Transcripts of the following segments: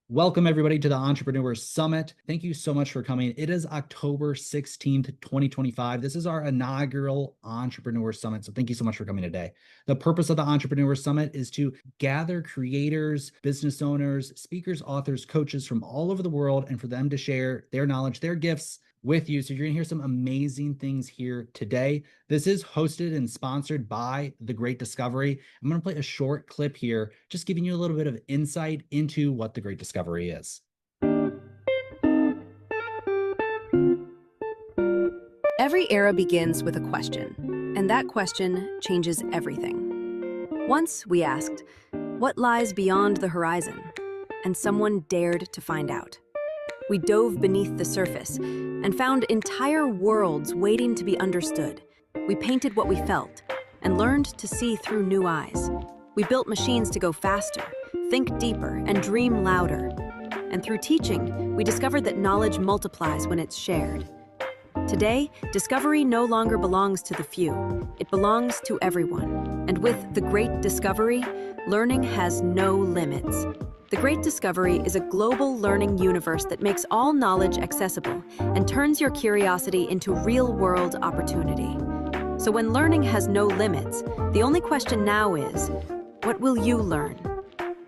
Welcome, everybody, to the Entrepreneur Summit. Thank you so much for coming. It is October 16th, 2025. This is our inaugural Entrepreneur Summit. So thank you so much for coming today. The purpose of the Entrepreneur Summit is to gather creators, business owners, speakers, authors, coaches from all over the world, and for them to share their knowledge, their gifts with you. So you're going to hear some amazing things here today. This is hosted and sponsored by The Great Discovery. I'm going to play a short clip here, just giving you a little bit of insight into what The Great Discovery is. Every era begins with a question, and that question changes everything. Once we asked, what lies beyond the horizon? And someone dared to find out. We dove beneath the surface and found entire worlds waiting to be understood. We painted what we felt and learned to see through new eyes. We built machines to go faster, think deeper, and dream louder. And through teaching, we discovered that knowledge multiplies when it's shared. Today, discovery no longer belongs to the few. It belongs to everyone. And with The Great Discovery, learning has no limits. The Great Discovery is a global learning universe that makes all knowledge accessible and turns your curiosity into real-world opportunity. So when learning has no limits, the only question now is, what will you learn?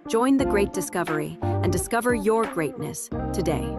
Join The Great Discovery and discover your greatness today.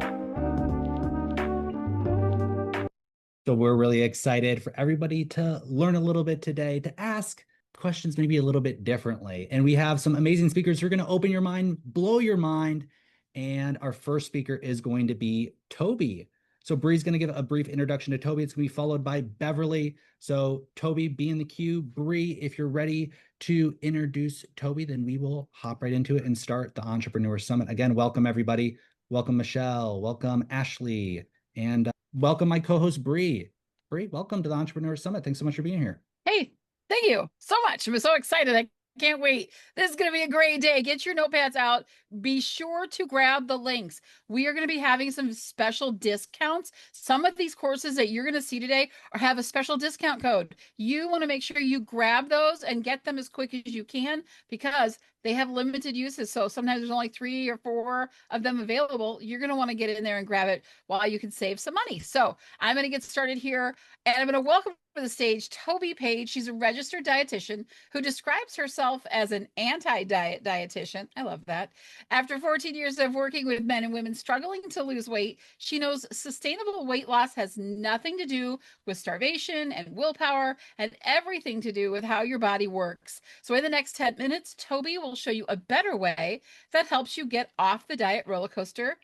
So we're really excited for everybody to learn a little bit today, to ask questions maybe a little bit differently. And we have some amazing speakers who are going to open your mind, blow your mind. And our first speaker is going to be Toby. So Bree's going to give a brief introduction to Toby. It's going to be followed by Beverly. So Toby, be in the queue. Bree, if you're ready to introduce Toby, then we will hop right into it and start the Entrepreneur Summit. Again, welcome everybody. Welcome Michelle. Welcome Ashley. And welcome my co-host Bree. Bree, welcome to the Entrepreneur Summit. Thanks so much for being here. Hey, thank you so much. I'm so excited. I can't wait. This is going to be a great day. Get your notepads out. Be sure to grab the links. We are going to be having some special discounts. Some of these courses that you're going to see today have a special discount code. You want to make sure you grab those and get them as quick as you can because they have limited uses. So sometimes there's only 3 or 4 of them available. You're going to want to get in there and grab it while you can save some money. So I'm going to get started here and I'm going to welcome to the stage Toby Page. She's a registered dietitian who describes herself as an anti-diet dietitian. I love that. After 14 years of working with men and women struggling to lose weight, she knows sustainable weight loss has nothing to do with starvation and willpower and everything to do with how your body works. So in the next 10 minutes, Toby will show you a better way that helps you get off the diet roller coaster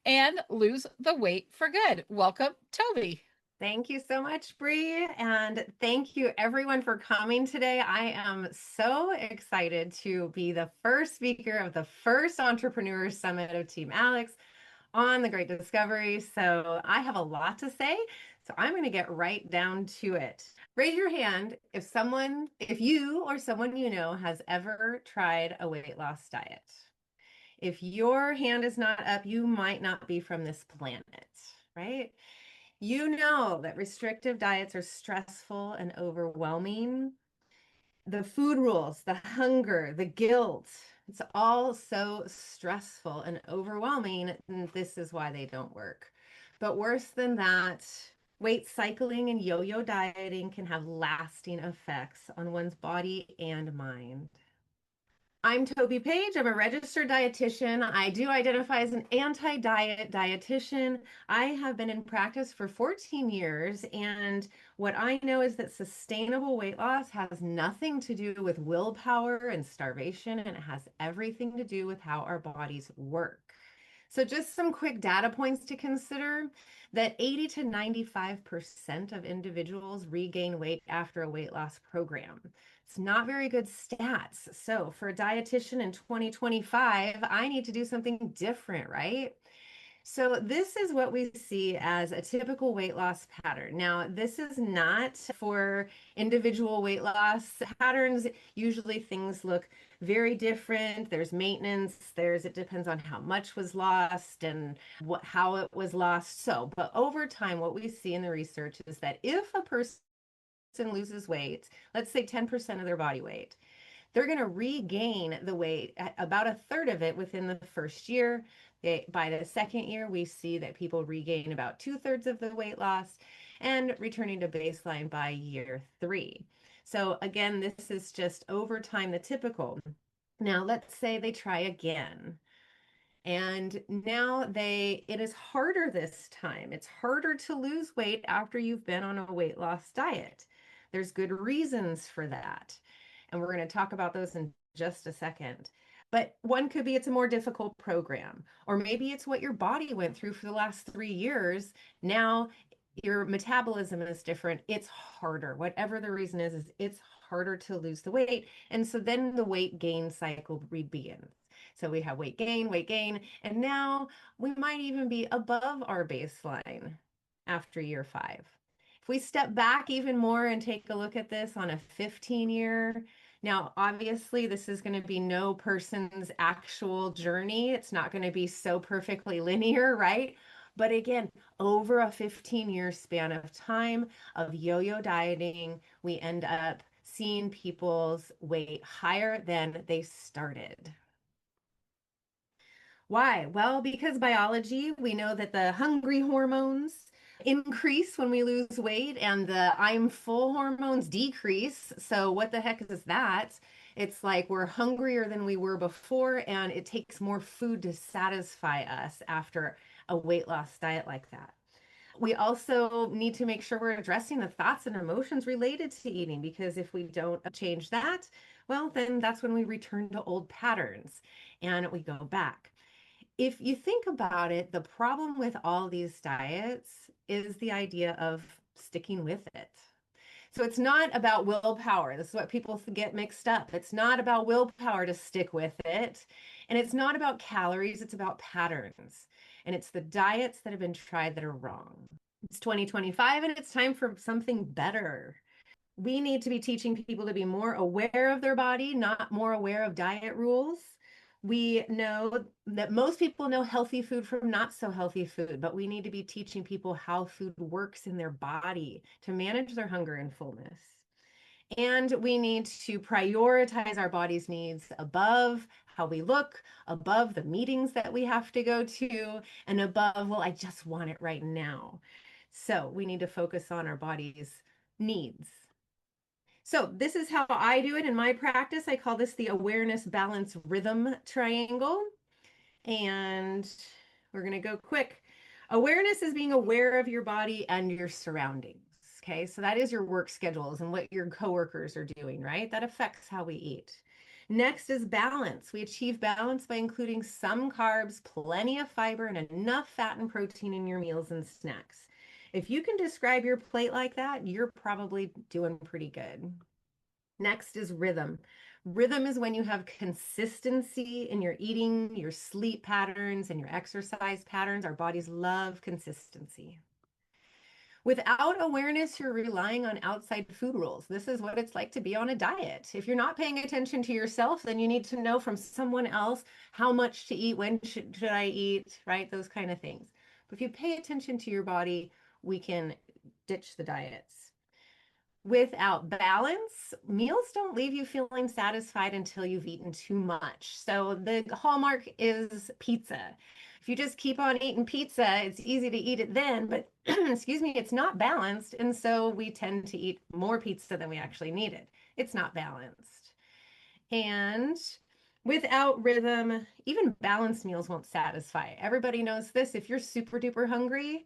and lose the weight for good. Welcome, Toby. Thank you so much, Bree, and thank you everyone for coming today. I am so excited to be the first speaker of the first Entrepreneur Summit of Team Alex on The Great Discovery. So I have a lot to say, so I'm going to get right down to it. Raise your hand if you or someone you know has ever tried a weight loss diet. If your hand is not up, you might not be from this planet, right? You know that restrictive diets are stressful and overwhelming. The food rules, the hunger, the guilt, it's all so stressful and overwhelming, and this is why they don't work. But worse than that, weight cycling and yo-yo dieting can have lasting effects on one's body and mind. I'm Toby Page. I'm a registered dietitian. I do identify as an anti-diet dietitian. I have been in practice for 14 years, and what I know is that sustainable weight loss has nothing to do with willpower and starvation, and it has everything to do with how our bodies work. So just some quick data points to consider, that 80 to 95% of individuals regain weight after a weight loss program. It's not very good stats. So for a dietitian in 2025, I need to do something different, right? So this is what we see as a typical weight loss pattern. Now, this is not for individual weight loss patterns. Usually things look very different. There's maintenance, it depends on how much was lost and how it was lost. So, but over time, what we see in the research is that if a person loses weight, let's say 10% of their body weight, they're going to regain the weight, about a third of it within the first year. By the second year, we see that people regain about 2/3 of the weight loss and returning to baseline by year 3. So again, this is just over time the typical. Now, let's say they try again. And now it is harder this time. It's harder to lose weight after you've been on a weight loss diet. There's good reasons for that. And we're going to talk about those in just a second. But one could be it's a more difficult program, or maybe it's what your body went through for the last 3 years. Now your metabolism is different. It's harder. Whatever the reason is it's harder to lose the weight. And so then the weight gain cycle begins. So we have weight gain, and now we might even be above our baseline after year 5. If we step back even more and take a look at this on a 15-year, now obviously this is going to be no person's actual journey. It's not going to be so perfectly linear, right? But again, over a 15-year span of time of yo-yo dieting, we end up seeing people's weight higher than they started. Why? Well, because biology, we know that the hungry hormones increase when we lose weight and the I'm full hormones decrease. So, what the heck is that? It's like we're hungrier than we were before, and it takes more food to satisfy us after a weight loss diet like that. We also need to make sure we're addressing the thoughts and emotions related to eating, because if we don't change that, well, then that's when we return to old patterns and we go back. If you think about it, the problem with all these diets is the idea of sticking with it. So it's not about willpower. This is what people get mixed up. It's not about willpower to stick with it. And it's not about calories. It's about patterns. And it's the diets that have been tried that are wrong. It's 2025 and it's time for something better. We need to be teaching people to be more aware of their body, not more aware of diet rules. We know that most people know healthy food from not so healthy food, but we need to be teaching people how food works in their body to manage their hunger and fullness. And we need to prioritize our body's needs above how we look, above the meetings that we have to go to, and above, well, I just want it right now. So we need to focus on our body's needs. So this is how I do it in my practice. I call this the awareness, balance, rhythm triangle. And we're going to go quick. Awareness is being aware of your body and your surroundings. Okay, so that is your work schedules and what your coworkers are doing, right? That affects how we eat. Next is balance. We achieve balance by including some carbs, plenty of fiber, and enough fat and protein in your meals and snacks. If you can describe your plate like that, you're probably doing pretty good. Next is rhythm. Rhythm is when you have consistency in your eating, your sleep patterns, and your exercise patterns. Our bodies love consistency. Without awareness, you're relying on outside food rules. This is what it's like to be on a diet. If you're not paying attention to yourself, then you need to know from someone else how much to eat, when should I eat, right? Those kind of things. But if you pay attention to your body, we can ditch the diets. Without balance, meals don't leave you feeling satisfied until you've eaten too much. So the hallmark is pizza. If you just keep on eating pizza, it's easy to eat it then, but excuse me, it's not balanced. And so we tend to eat more pizza than we actually needed. It's not balanced. And without rhythm, even balanced meals won't satisfy. Everybody knows this. If you're super duper hungry,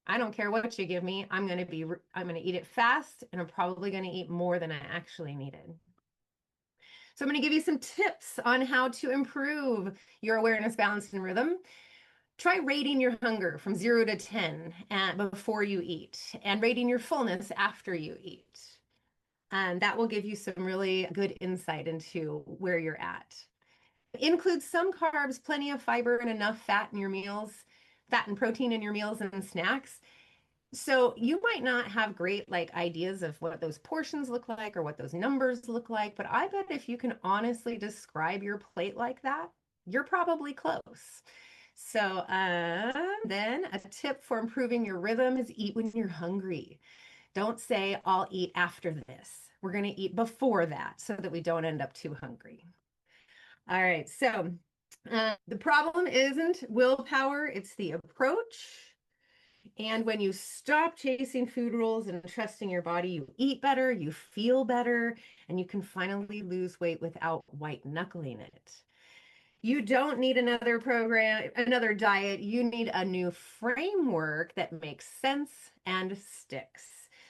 I don't care what you give me. I'm going to eat it fast, and I'm probably going to eat more than I actually needed. So I'm going to give you some tips on how to improve your awareness, balance, and rhythm. Try rating your hunger from 0 to 10 before you eat, and rating your fullness after you eat. And that will give you some really good insight into where you're at. Include some carbs, plenty of fiber, and enough fat in your meals, fat and protein in your meals and snacks. So you might not have great ideas of what those portions look like or what those numbers look like, but I bet if you can honestly describe your plate like that, you're probably close. So then a tip for improving your rhythm is eat when you're hungry. Don't say, I'll eat after this. We're going to eat before that so that we don't end up too hungry. All right, so The problem isn't willpower, it's the approach. And when you stop chasing food rules and trusting your body, you eat better, you feel better, and you can finally lose weight without white knuckling it. You don't need another program, another diet. You need a new framework that makes sense and sticks.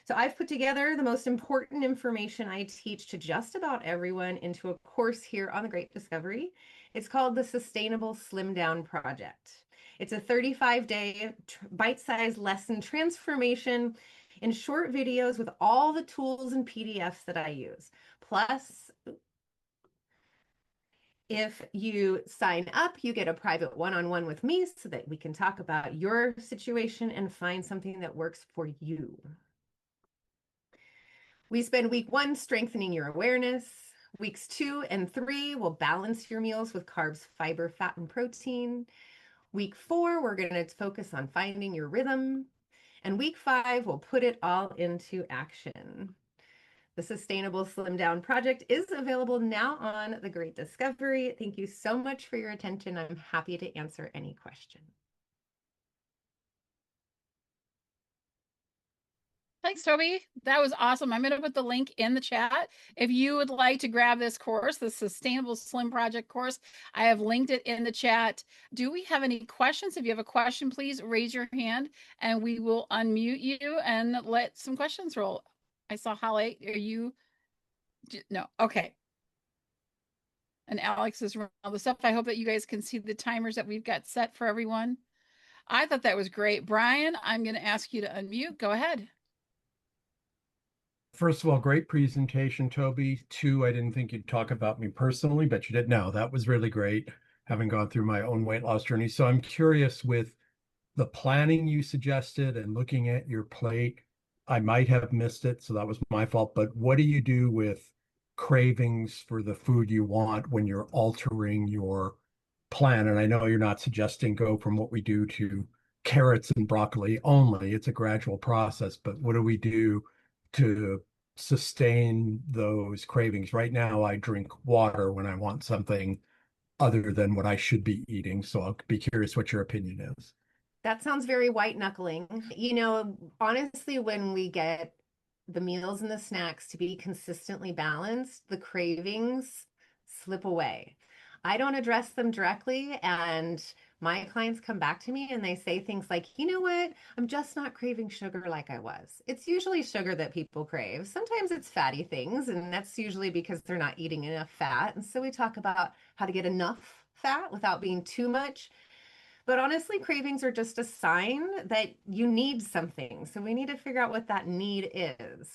So I've put together the most important information I teach to just about everyone into a course here on the Great Discovery. It's called the Sustainable Slim Down Project. It's a 35-day bite-sized lesson transformation in short videos with all the tools and PDFs that I use. Plus, if you sign up, you get a private one-on-one with me so that we can talk about your situation and find something that works for you. We spend week 1 strengthening your awareness. Weeks 2 and 3 will balance your meals with carbs, fiber, fat, and protein. Week 4, we're going to focus on finding your rhythm. And week 5, we'll put it all into action. The Sustainable Slim Down Project is available now on The Great Discovery. Thank you so much for your attention. I'm happy to answer any question. Thanks, Toby. That was awesome. I'm going to put the link in the chat. If you would like to grab this course, the Sustainable Slim Project course, I have linked it in the chat. Do we have any questions? If you have a question, please raise your hand and we will unmute you and let some questions roll. I saw Holly. Are you? No. Okay. And Alex is running all the stuff. I hope that you guys can see the timers that we've got set for everyone. I thought that was great. Brian, I'm going to ask you to unmute. Go ahead. First of all, great presentation, Toby. 2, I didn't think you'd talk about me personally, but you did now. That was really great, having gone through my own weight loss journey. So I'm curious, with the planning you suggested and looking at your plate, I might have missed it, so that was my fault. But what do you do with cravings for the food you want when you're altering your plan? And I know you're not suggesting go from what we do to carrots and broccoli only. It's a gradual process, but what do we do to sustain those cravings? Right now, I drink water when I want something other than what I should be eating. So I'll be curious what your opinion is. That sounds very white knuckling. You know, honestly, when we get the meals and the snacks to be consistently balanced, the cravings slip away. I don't address them directly, and my clients come back to me and they say things like, you know what, I'm just not craving sugar like I was. It's usually sugar that people crave. Sometimes it's fatty things, and that's usually because they're not eating enough fat. And so we talk about how to get enough fat without being too much. But honestly, cravings are just a sign that you need something. So we need to figure out what that need is.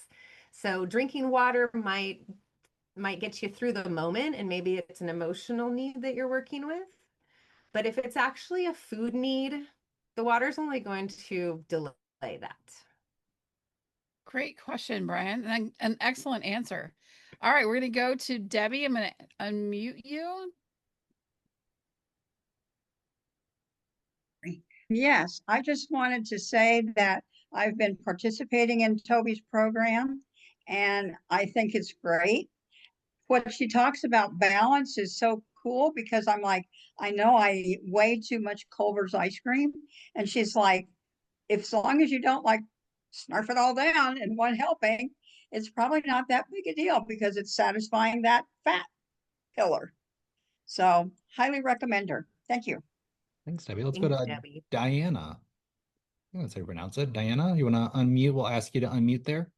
So drinking water might get you through the moment, and maybe it's an emotional need that you're working with. But if it's actually a food need, the water's only going to delay that. Great question, Brian. And an excellent answer. All right, we're going to go to Debbie. I'm going to unmute you. Yes, I just wanted to say that I've been participating in Toby's program, and I think it's great. What she talks about balance is so cool, because I'm like, I know I eat way too much Culver's ice cream. And she's like, if as long as you don't like snarf it all down in one helping, it's probably not that big a deal because it's satisfying that fat pillar. So highly recommend her. Thank you. Thanks, Debbie. Let's Thanks, go to Debbie. Diana. I don't know how you pronounce it. Diana, you want to unmute? We'll ask you to unmute there.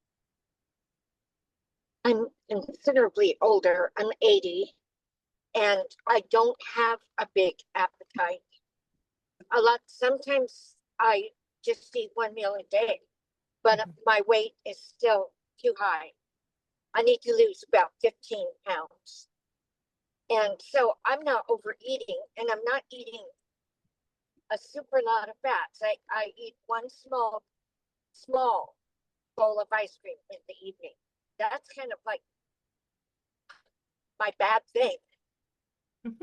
I'm considerably older. I'm 80, and I don't have a big appetite. Sometimes I just eat one meal a day, but my weight is still too high. I need to lose about 15 pounds. And so I'm not overeating, and I'm not eating a super lot of fats. I eat one small bowl of ice cream in the evening. That's kind of like my bad thing.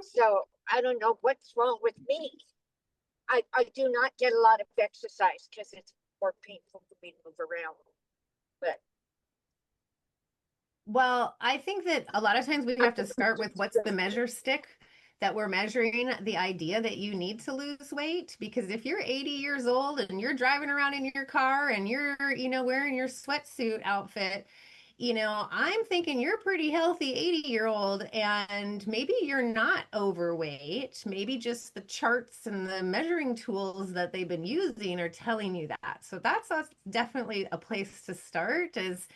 So I don't know what's wrong with me. I do not get a lot of exercise because it's more painful for me to move around. But well, I think that a lot of times we have to start with what's the measure stick that we're measuring the idea that you need to lose weight. Because if you're 80 years old and you're driving around in your car and you're, wearing your sweatsuit outfit, I'm thinking you're a pretty healthy 80-year-old and maybe you're not overweight. Maybe just the charts and the measuring tools that they've been using are telling you that. So that's definitely a place to start is,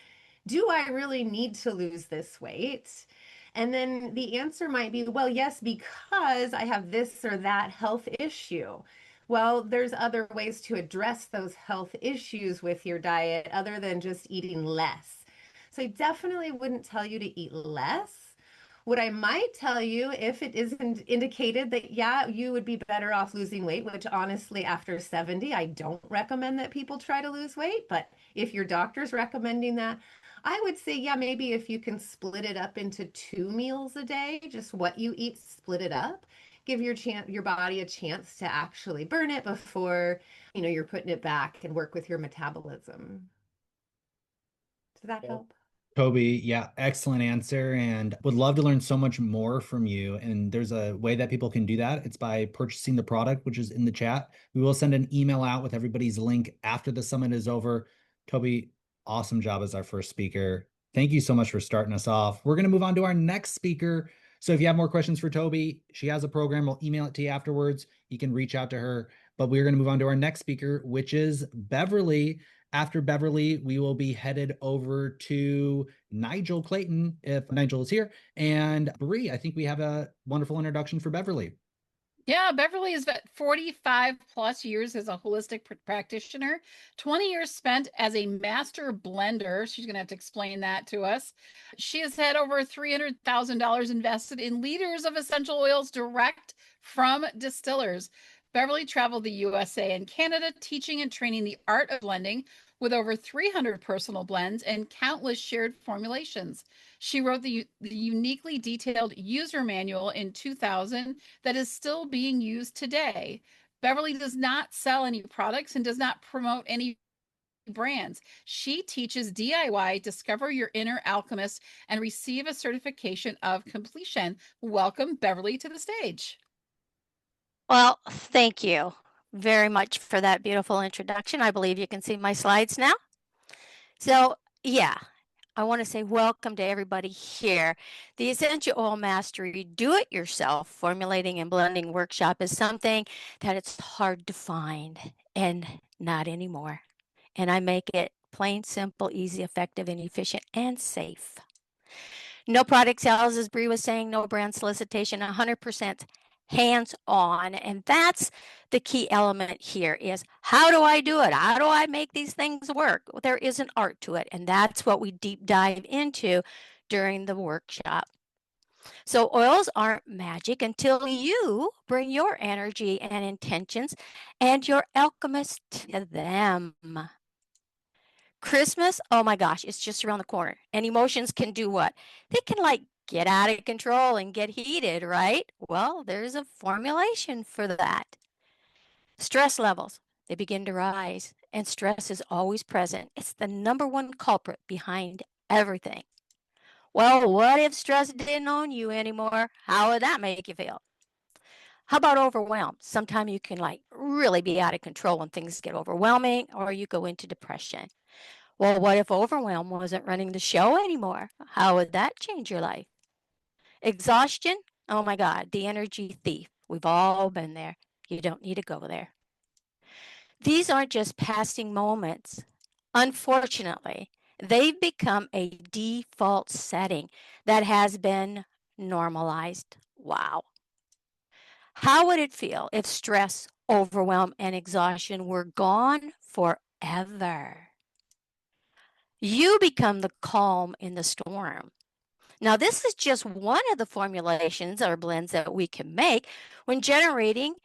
do I really need to lose this weight? And then the answer might be, well, yes, because I have this or that health issue. Well, there's other ways to address those health issues with your diet other than just eating less. So I definitely wouldn't tell you to eat less. What I might tell you, if it isn't indicated that, yeah, you would be better off losing weight, which honestly, after 70, I don't recommend that people try to lose weight. But if your doctor's recommending that, I would say, yeah, maybe if you can split it up into 2 meals a day, just what you eat, split it up. Give your body a chance to actually burn it before, you're putting it back and work with your metabolism. Does that help? Toby, yeah, excellent answer. And would love to learn so much more from you. And there's a way that people can do that. It's by purchasing the product, which is in the chat. We will send an email out with everybody's link after the summit is over. Toby, awesome job as our first speaker. Thank you so much for starting us off. We're going to move on to our next speaker. So if you have more questions for Toby, she has a program. We'll email it to you afterwards. You can reach out to her. But we're going to move on to our next speaker, which is Beverly. After Beverly, we will be headed over to Nigel Clayton, if Nigel is here. And Bree, I think we have a wonderful introduction for Beverly. Yeah, Beverly has got 45 plus years as a holistic practitioner, 20 years spent as a master blender. She's going to have to explain that to us. She has had over $300,000 invested in liters of essential oils direct from distillers. Beverly traveled the USA and Canada teaching and training the art of blending with over 300 personal blends and countless shared formulations. She wrote the uniquely detailed user manual in 2000 that is still being used today. Beverly does not sell any products and does not promote any brands. She teaches DIY, discover your inner alchemist, and receive a certification of completion. Welcome, Beverly, to the stage. Well, thank you very much for that beautiful introduction. I believe you can see my slides now. So, yeah, I want to say welcome to everybody here. The Essential Oil Mastery Do-It-Yourself Formulating and Blending Workshop is something that it's hard to find, and not anymore. And I make it plain, simple, easy, effective, and efficient, and safe. No product sales, as Bree was saying, no brand solicitation, 100% hands-on. And that's the key element here is, how do I do it? How do I make these things work? Well, there is an art to it, and that's what we deep dive into during the workshop. So oils aren't magic until you bring your energy and intentions and your alchemist to them. Christmas, oh my gosh, it's just around the corner. And emotions can do what? They can get out of control and get heated, right? Well, there's a formulation for that. Stress levels, they begin to rise, and stress is always present. It's the #1 culprit behind everything. Well, what if stress didn't own you anymore? How would that make you feel? How about overwhelmed? Sometimes you can really be out of control when things get overwhelming, or you go into depression. Well, what if overwhelm wasn't running the show anymore? How would that change your life? Exhaustion? Oh my God, the energy thief. We've all been there. You don't need to go there. These aren't just passing moments. Unfortunately, they've become a default setting that has been normalized. Wow. How would it feel if stress, overwhelm, and exhaustion were gone forever? You become the calm in the storm. Now, this is just one of the formulations or blends that we can make when generating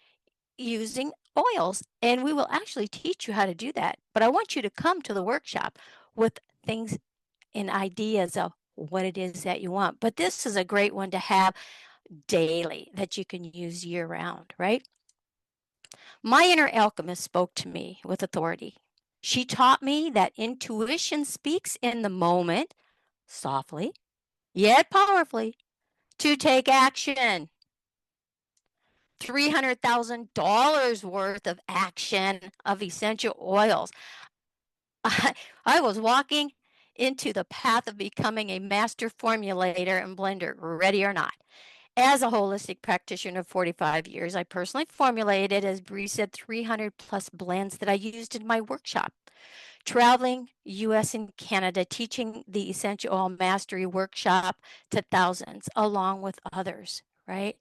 using oils. And we will actually teach you how to do that. But I want you to come to the workshop with things and ideas of what it is that you want. But this is a great one to have daily that you can use year round, right? My inner alchemist spoke to me with authority. She taught me that intuition speaks in the moment, softly, yet powerfully, to take action. $300,000 worth of action of essential oils. I was walking into the path of becoming a master formulator and blender, ready or not. As a holistic practitioner of 45 years, I personally formulated, as Bree said, 300 plus blends that I used in my workshop. Traveling US and Canada, teaching the Essential Oil Mastery Workshop to thousands, along with others, right?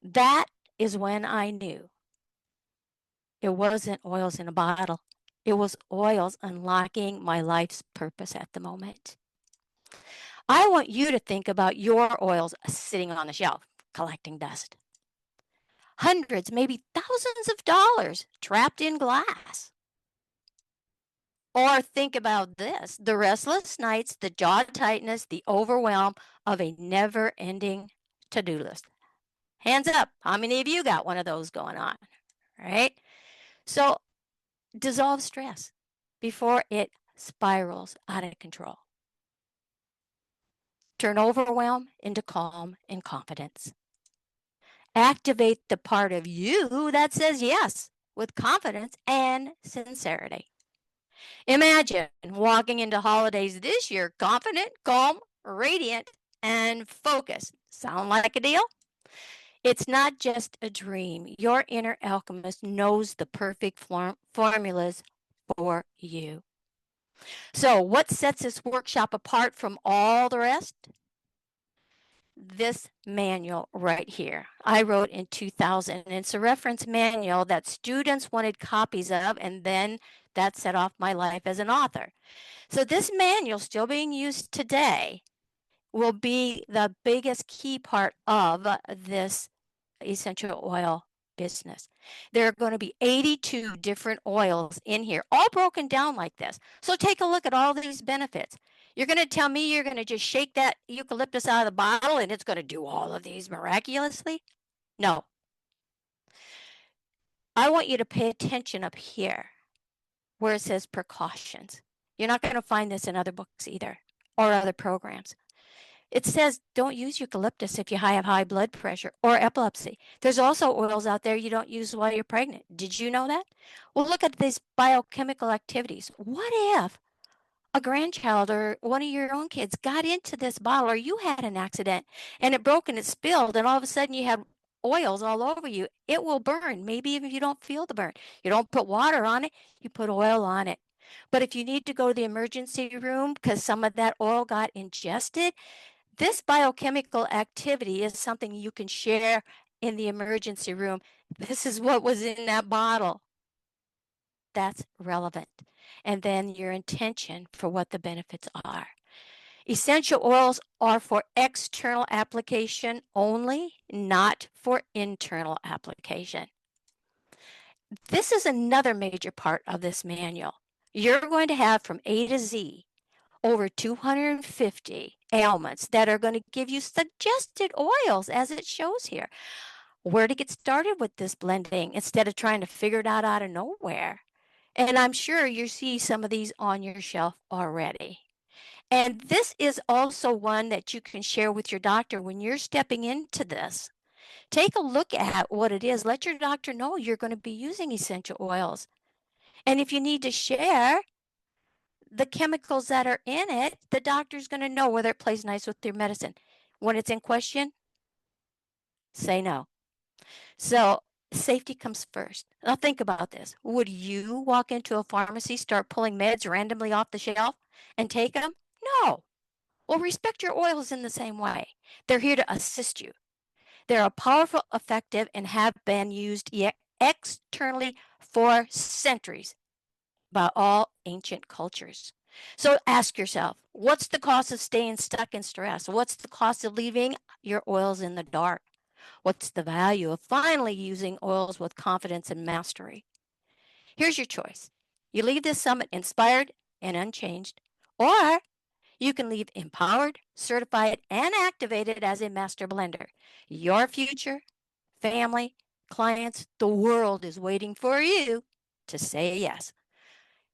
That is when I knew it wasn't oils in a bottle. It was oils unlocking my life's purpose at the moment. I want you to think about your oils sitting on the shelf, collecting dust. Hundreds, maybe thousands of dollars trapped in glass. Or think about this, the restless nights, the jaw tightness, the overwhelm of a never-ending to-do list. Hands up, how many of you got one of those going on, right? So dissolve stress before it spirals out of control. Turn overwhelm into calm and confidence. Activate the part of you that says yes with confidence and sincerity. Imagine walking into holidays this year confident, calm, radiant, and focused. Sound like a deal? It's not just a dream. Your inner alchemist knows the perfect formulas for you. So, what sets this workshop apart from all the rest? This manual right here. I wrote in 2000. And it's a reference manual that students wanted copies of, and then that set off my life as an author. So this manual, still being used today, will be the biggest key part of this essential oil business. There are going to be 82 different oils in here, all broken down like this. So take a look at all these benefits. You're going to tell me you're going to just shake that eucalyptus out of the bottle and it's going to do all of these miraculously? No. I want you to pay attention up here where it says precautions. You're not going to find this in other books either or other programs. It says don't use eucalyptus if you have high blood pressure or epilepsy. There's also oils out there you don't use while you're pregnant. Did you know that? Well, look at these biochemical activities. What if a grandchild or one of your own kids got into this bottle, or you had an accident and it broke and it spilled, and all of a sudden you had oils all over you? It will burn, maybe even if you don't feel the burn. You don't put water on it, you put oil on it. But if you need to go to the emergency room because some of that oil got ingested, this biochemical activity is something you can share in the emergency room. This is what was in that bottle. That's relevant. And then your intention for what the benefits are. Essential oils are for external application only, not for internal application. This is another major part of this manual. You're going to have from A to Z over 250 ailments that are going to give you suggested oils as it shows here. Where to get started with this blending instead of trying to figure it out of nowhere. And I'm sure you see some of these on your shelf already. And this is also one that you can share with your doctor when you're stepping into this. Take a look at what it is. Let your doctor know you're going to be using essential oils. And if you need to share the chemicals that are in it, the doctor's going to know whether it plays nice with your medicine. When it's in question, say no. So safety comes first. Now think about this. Would you walk into a pharmacy, start pulling meds randomly off the shelf and take them? No. Well, respect your oils in the same way. They're here to assist you. They're powerful, effective, and have been used externally for centuries by all ancient cultures. So ask yourself, what's the cost of staying stuck in stress? What's the cost of leaving your oils in the dark? What's the value of finally using oils with confidence and mastery? Here's your choice. You leave this summit inspired and unchanged, or you can leave empowered, certified, and activated as a master blender. Your future, family, clients, the world is waiting for you to say yes.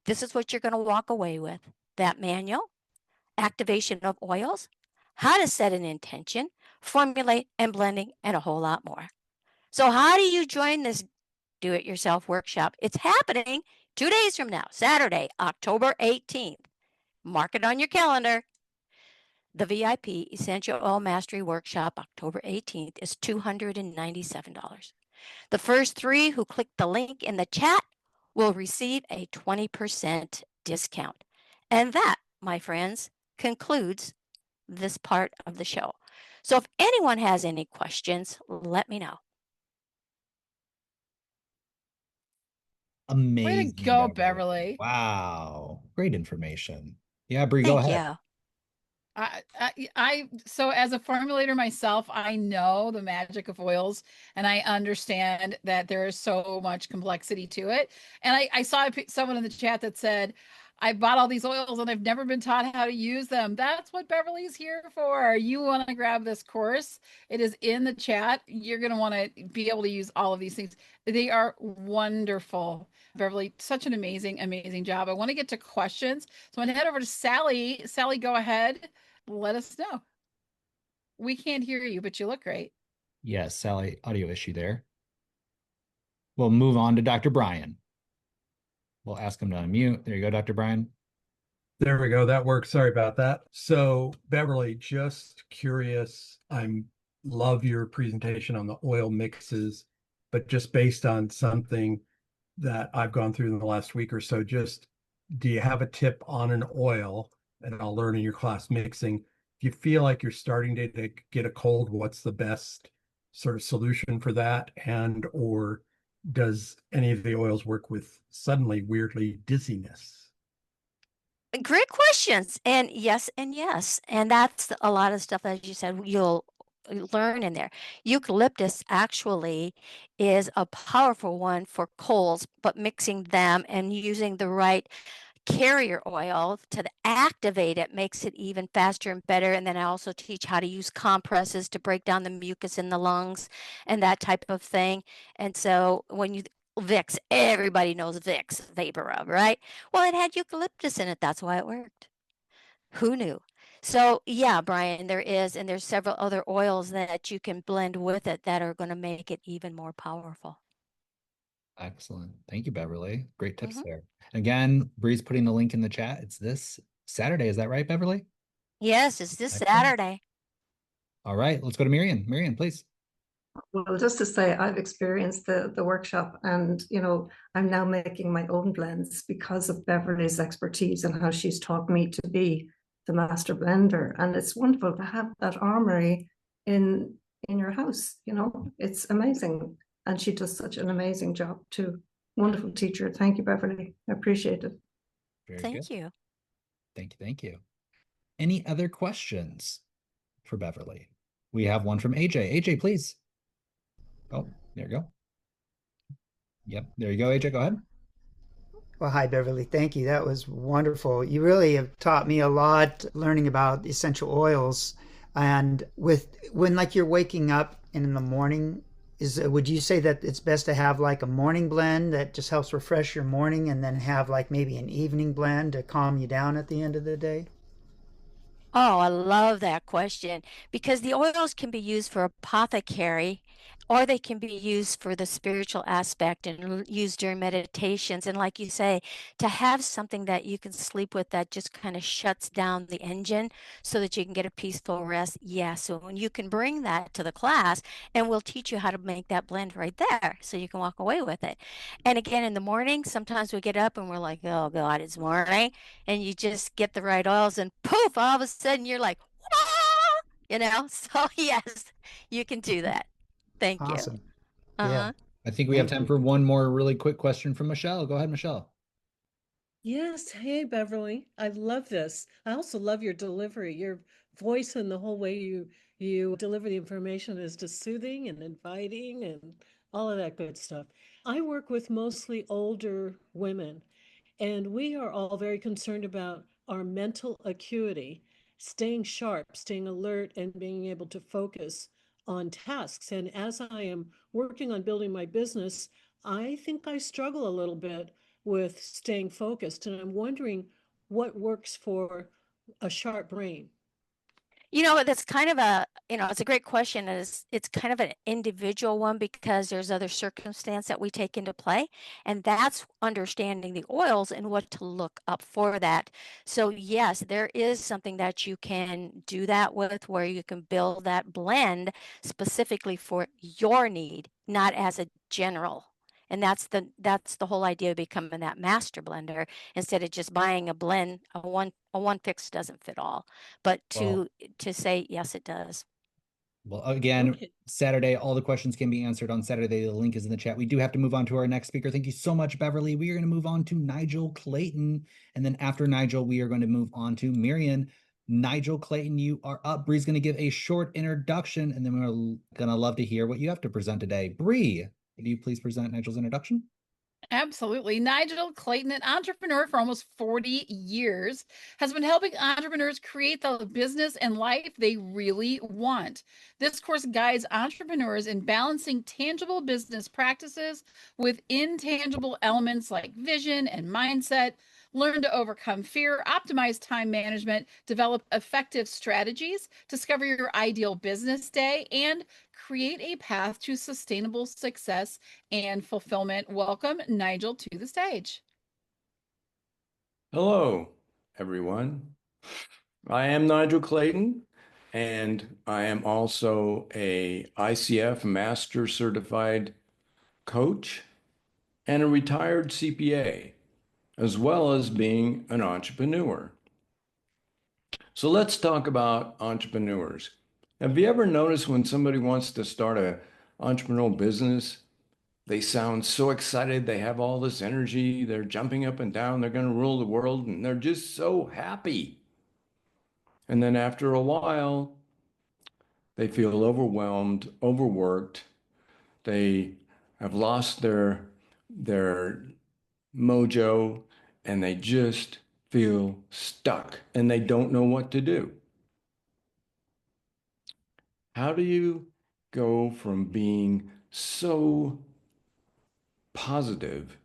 This is what you're going to walk away with. That manual, activation of oils, how to set an intention, formulate and blending, and a whole lot more. So how do you join this do-it-yourself workshop? It's happening 2 days from now, Saturday, October 18th. Mark it on your calendar. The VIP Essential Oil Mastery Workshop, October 18th, is $297. The first 3 who click the link in the chat will receive a 20% discount. And that, my friends, concludes this part of the show. So if anyone has any questions, let me know. Amazing. Way to go, Beverly. Wow. Great information. Yeah, Bree, go Thank ahead. you. So as a formulator myself, I know the magic of oils, and I understand that there is so much complexity to it. And I saw someone in the chat that said, I bought all these oils and I've never been taught how to use them. That's what Beverly's here for. You want to grab this course. It is in the chat. You're going to want to be able to use all of these things. They are wonderful. Beverly, such an amazing, amazing job. I want to get to questions. So I'm going to head over to Sally. Sally, go ahead. Let us know. We can't hear you, but you look great. Yes, Sally, audio issue there. We'll move on to Dr. Brian. We'll ask him to unmute. There you go, Dr. Brian. There we go. That works. Sorry about that. So Beverly, just curious. I love your presentation on the oil mixes, but just based on something that I've gone through in the last week or so, just do you have a tip on an oil? And I'll learn in your class mixing. If you feel like you're starting to get a cold, what's the best sort of solution for that? And or does any of the oils work with suddenly weirdly dizziness? Great questions. And yes, and yes. And that's a lot of stuff, as you said, you'll learn in there. Eucalyptus actually is a powerful one for colds, but mixing them and using the right carrier oil to activate it makes it even faster and better. And then I also teach how to use compresses to break down the mucus in the lungs and that type of thing. And so when you Vicks, everybody knows Vicks vapor rub, right? Well, it had eucalyptus in it. That's why it worked. Who knew? So yeah, Brian, there is, and there's several other oils that you can blend with it that are going to make it even more powerful. Excellent. Thank you, Beverly. Great tips Mhm. there. Again, Bree's putting the link in the chat. It's this Saturday. Is that right, Beverly? Yes, it's this Excellent. Saturday. All right, let's go to Miriam. Miriam, please. Well, just to say, I've experienced the workshop, and I'm now making my own blends because of Beverly's expertise and how she's taught me to be the master blender. And it's wonderful to have that armory in your house. It's amazing, and she does such an amazing job too. Wonderful teacher. Thank you, Beverly. I appreciate it. Very Thank good. you. Thank you. Thank you. Any other questions for Beverly? We have one from AJ. AJ, please. Oh, there you go. Yep, there you go, AJ. Go ahead. Well, hi, Beverly. Thank you. That was wonderful. You really have taught me a lot learning about essential oils. And when like you're waking up in the morning, would you say that it's best to have like a morning blend that just helps refresh your morning and then have like maybe an evening blend to calm you down at the end of the day? Oh, I love that question because the oils can be used for apothecary or they can be used for the spiritual aspect and used during meditations. And like you say, to have something that you can sleep with that just kind of shuts down the engine so that you can get a peaceful rest. Yeah, so when you can bring that to the class and we'll teach you how to make that blend right there so you can walk away with it. And again, in the morning, sometimes we get up and we're like, oh God, it's morning. And you just get the right oils and poof, all of a sudden you're like, so yes, you can do that. Thank you. Awesome. Uh-huh. I think we have Thank time you. for one more really quick question from Michelle. Go ahead, Michelle. Yes. Hey, Beverly. I love this. I also love your delivery. Your voice and the whole way you deliver the information is just soothing and inviting and all of that good stuff. I work with mostly older women, and we are all very concerned about our mental acuity, staying sharp, staying alert, and being able to focus on tasks. And as I am working on building my business, I think I struggle a little bit with staying focused. And I'm wondering what works for a sharp brain. That's kind of it's a great question. It's kind of an individual one because there's other circumstance that we take into play, and that's understanding the oils and what to look up for that. So yes, there is something that you can do that with, where you can build that blend specifically for your need, not as a general. And that's the whole idea of becoming that master blender, instead of just buying a blend. A one fix doesn't fit all, but Well, to say yes, it does. well, again, Okay. Saturday, all the questions can be answered on Saturday. The link is in the chat. We do have to move on to our next speaker. Thank you so much, Beverly. We are going to move on to Nigel Clayton. And then after Nigel, we are going to move on to Miriam. Nigel Clayton, you are up. Bree's going to give a short introduction, and then we're going to love to hear what you have to present today. Bree, would you please present Nigel's introduction? Absolutely. Nigel Clayton, an entrepreneur for almost 40 years, has been helping entrepreneurs create the business and life they really want. This course guides entrepreneurs in balancing tangible business practices with intangible elements like vision and mindset. Learn to overcome fear, optimize time management, develop effective strategies, discover your ideal business day, and create a path to sustainable success and fulfillment. Welcome, Nigel, to the stage. Hello, everyone. I am Nigel Clayton, and I am also a ICF Master Certified Coach and a retired CPA, as well as being an entrepreneur. So let's talk about entrepreneurs. Have you ever noticed when somebody wants to start an entrepreneurial business, they sound so excited, they have all this energy, they're jumping up and down, they're going to rule the world, and they're just so happy. And then after a while, they feel overwhelmed, overworked. They have lost their mojo, and they just feel stuck and they don't know what to do. How do you go from being so positive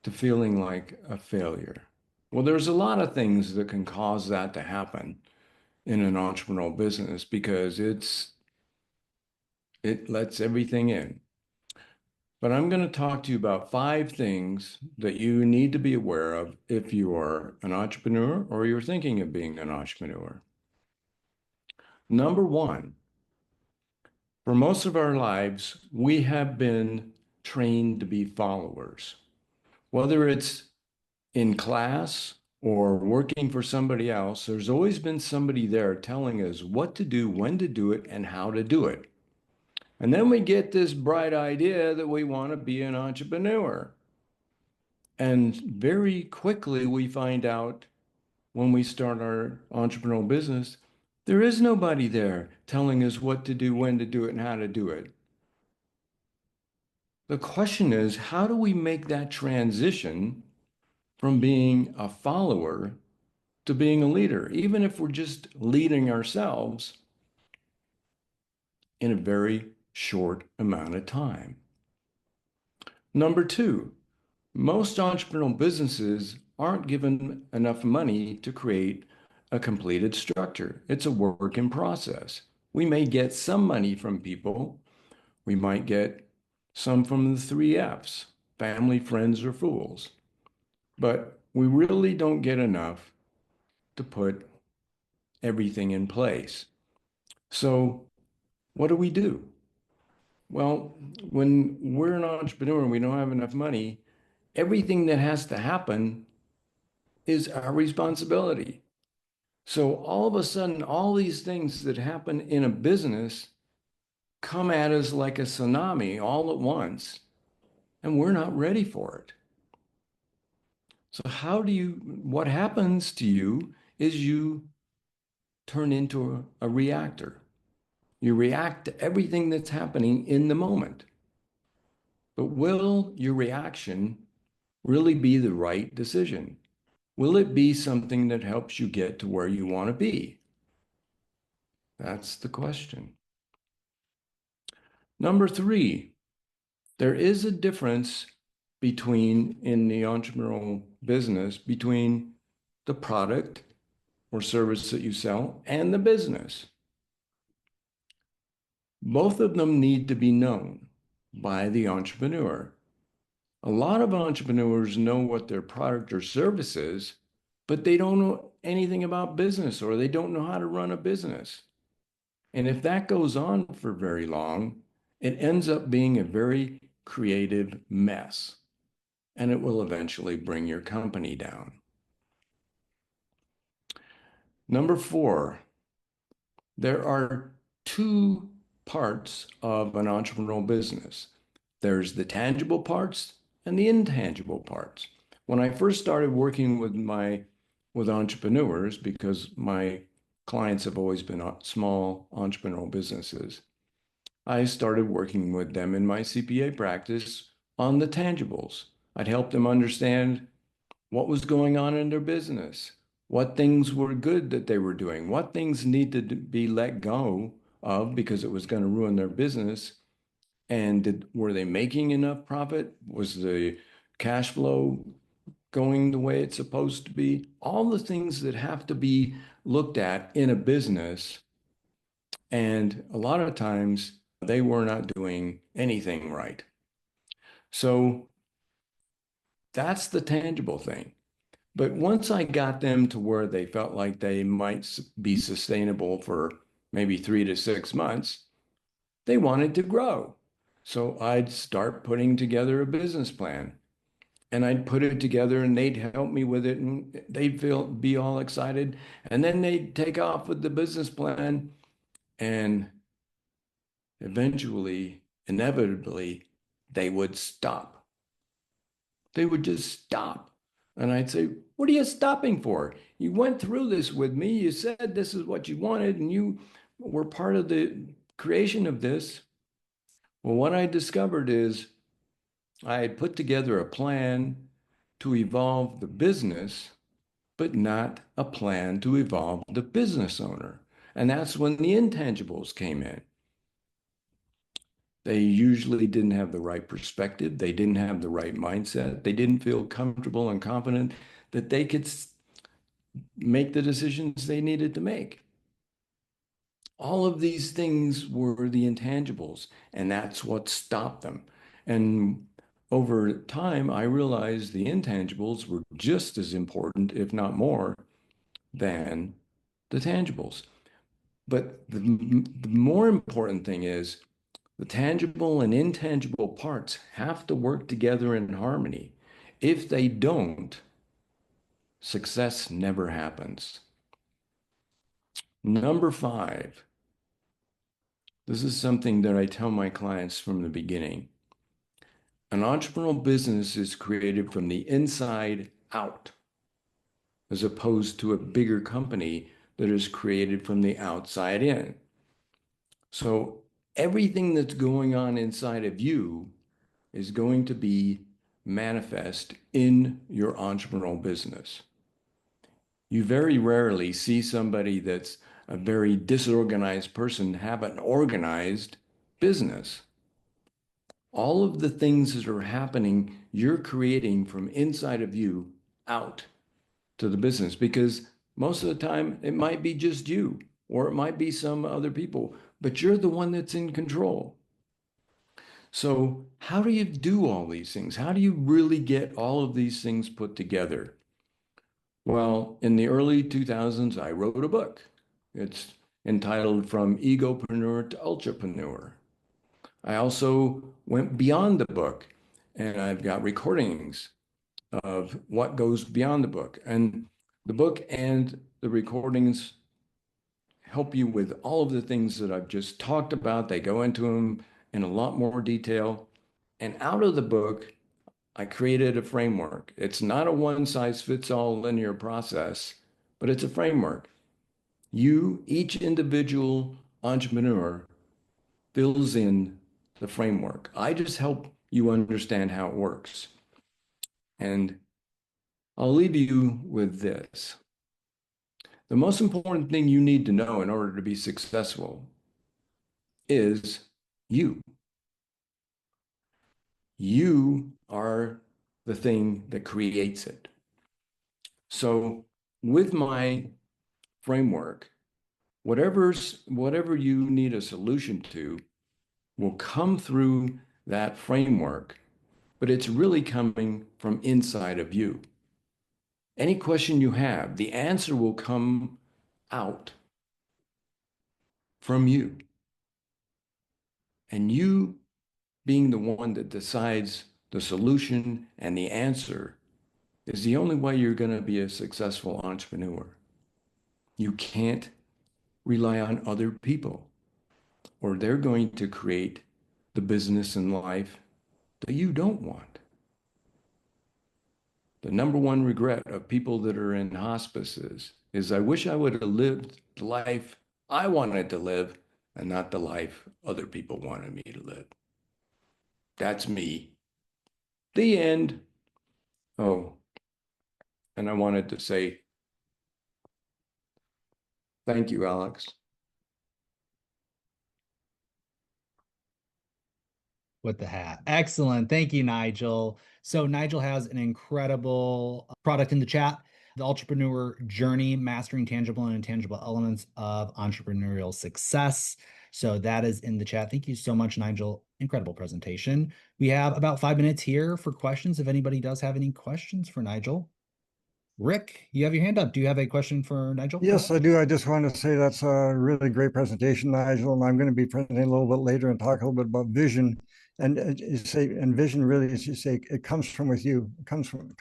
to feeling like a failure? Well, there's a lot of things that can cause that to happen in an entrepreneurial business because it lets everything in. But I'm going to talk to you about 5 things that you need to be aware of if you are an entrepreneur or you're thinking of being an entrepreneur. Number 1, for most of our lives, we have been trained to be followers. Whether it's in class or working for somebody else, there's always been somebody there telling us what to do, when to do it, and how to do it. And then we get this bright idea that we want to be an entrepreneur. And very quickly, we find out when we start our entrepreneurial business, there is nobody there telling us what to do, when to do it, and how to do it. The question is, how do we make that transition from being a follower to being a leader, even if we're just leading ourselves in a very short amount of time? Number 2, most entrepreneurial businesses aren't given enough money to create a completed structure. It's a work in process. We may get some money from people. We might get some from the 3 F's, family, friends, or fools. But we really don't get enough to put everything in place. So what do we do? Well, when we're an entrepreneur and we don't have enough money, everything that has to happen is our responsibility. So all of a sudden, all these things that happen in a business come at us like a tsunami all at once, and we're not ready for it. So what happens to you is you turn into a reactor. You react to everything that's happening in the moment. But will your reaction really be the right decision? Will it be something that helps you get to where you want to be? That's the question. Number 3, there is a difference in the entrepreneurial business between the product or service that you sell and the business. Both of them need to be known by the entrepreneur. A lot of entrepreneurs know what their product or service is, but they don't know anything about business, or they don't know how to run a business. And if that goes on for very long, it ends up being a very creative mess, and it will eventually bring your company down. Number 4, there are 2 parts of an entrepreneurial business. There's the tangible parts and the intangible parts. When I first started working with entrepreneurs, because my clients have always been small entrepreneurial businesses, I started working with them in my CPA practice on the tangibles. I'd help them understand what was going on in their business, what things were good that they were doing, what things needed to be let go of because it was going to ruin their business. And were they making enough profit? Was the cash flow going the way it's supposed to be? All the things that have to be looked at in a business. And a lot of times they were not doing anything right. So that's the tangible thing. But once I got them to where they felt like they might be sustainable for maybe 3 to 6 months, they wanted to grow. So I'd start putting together a business plan, and I'd put it together and they'd help me with it, and they'd be all excited. And then they'd take off with the business plan, and eventually, inevitably, they would stop. They would just stop. And I'd say, what are you stopping for? You went through this with me. You said this is what you wanted, and you were part of the creation of this. Well, what I discovered is I had put together a plan to evolve the business, but not a plan to evolve the business owner. And that's when the intangibles came in. They usually didn't have the right perspective. They didn't have the right mindset. They didn't feel comfortable and confident that they could make the decisions they needed to make. All of these things were the intangibles, and that's what stopped them. And over time, I realized the intangibles were just as important, if not more, than the tangibles. But the more important thing is the tangible and intangible parts have to work together in harmony. If they don't, success never happens. Number 5, this is something that I tell my clients from the beginning. An entrepreneurial business is created from the inside out, as opposed to a bigger company that is created from the outside in. So everything that's going on inside of you is going to be manifest in your entrepreneurial business. You very rarely see somebody that's a very disorganized person have an organized business. All of the things that are happening, you're creating from inside of you out to the business, because most of the time it might be just you, or it might be some other people, but you're the one that's in control. So how do you do all these things? How do you really get all of these things put together? Well, in the early 2000s, I wrote a book. It's entitled From Egopreneur to Ultrapreneur. I also went beyond the book, and I've got recordings of what goes beyond the book. And the book and the recordings help you with all of the things that I've just talked about. They go into them in a lot more detail. And out of the book, I created a framework. It's not a one-size-fits-all linear process, but it's a framework. Each individual entrepreneur fills in the framework. I just help you understand how it works. And I'll leave you with this. The most important thing you need to know in order to be successful is you. You are the thing that creates it. So with my framework, whatever you need a solution to will come through that framework, but it's really coming from inside of you. Any question you have, the answer will come out from you. And you being the one that decides the solution and the answer is the only way you're going to be a successful entrepreneur. You can't rely on other people, or they're going to create the business and life that you don't want. The number one regret of people that are in hospices is I wish I would have lived the life I wanted to live and not the life other people wanted me to live. That's me. The end. Oh, and I wanted to say thank you, Alex. With the hat. Excellent. Thank you, Nigel. So Nigel has an incredible product in the chat, The Entrepreneur Journey, Mastering Tangible and Intangible Elements of Entrepreneurial Success. So that is in the chat. Thank you so much, Nigel. Incredible presentation. We have about 5 minutes here for questions. If anybody does have any questions for Nigel. Rick, you have your hand up. Do you have a question for Nigel? Yes, I do. I just want to say that's a really great presentation, Nigel. And I'm going to be presenting a little bit later and talk a little bit about vision. And you say, and vision really, as you say, it comes from with you. It comes from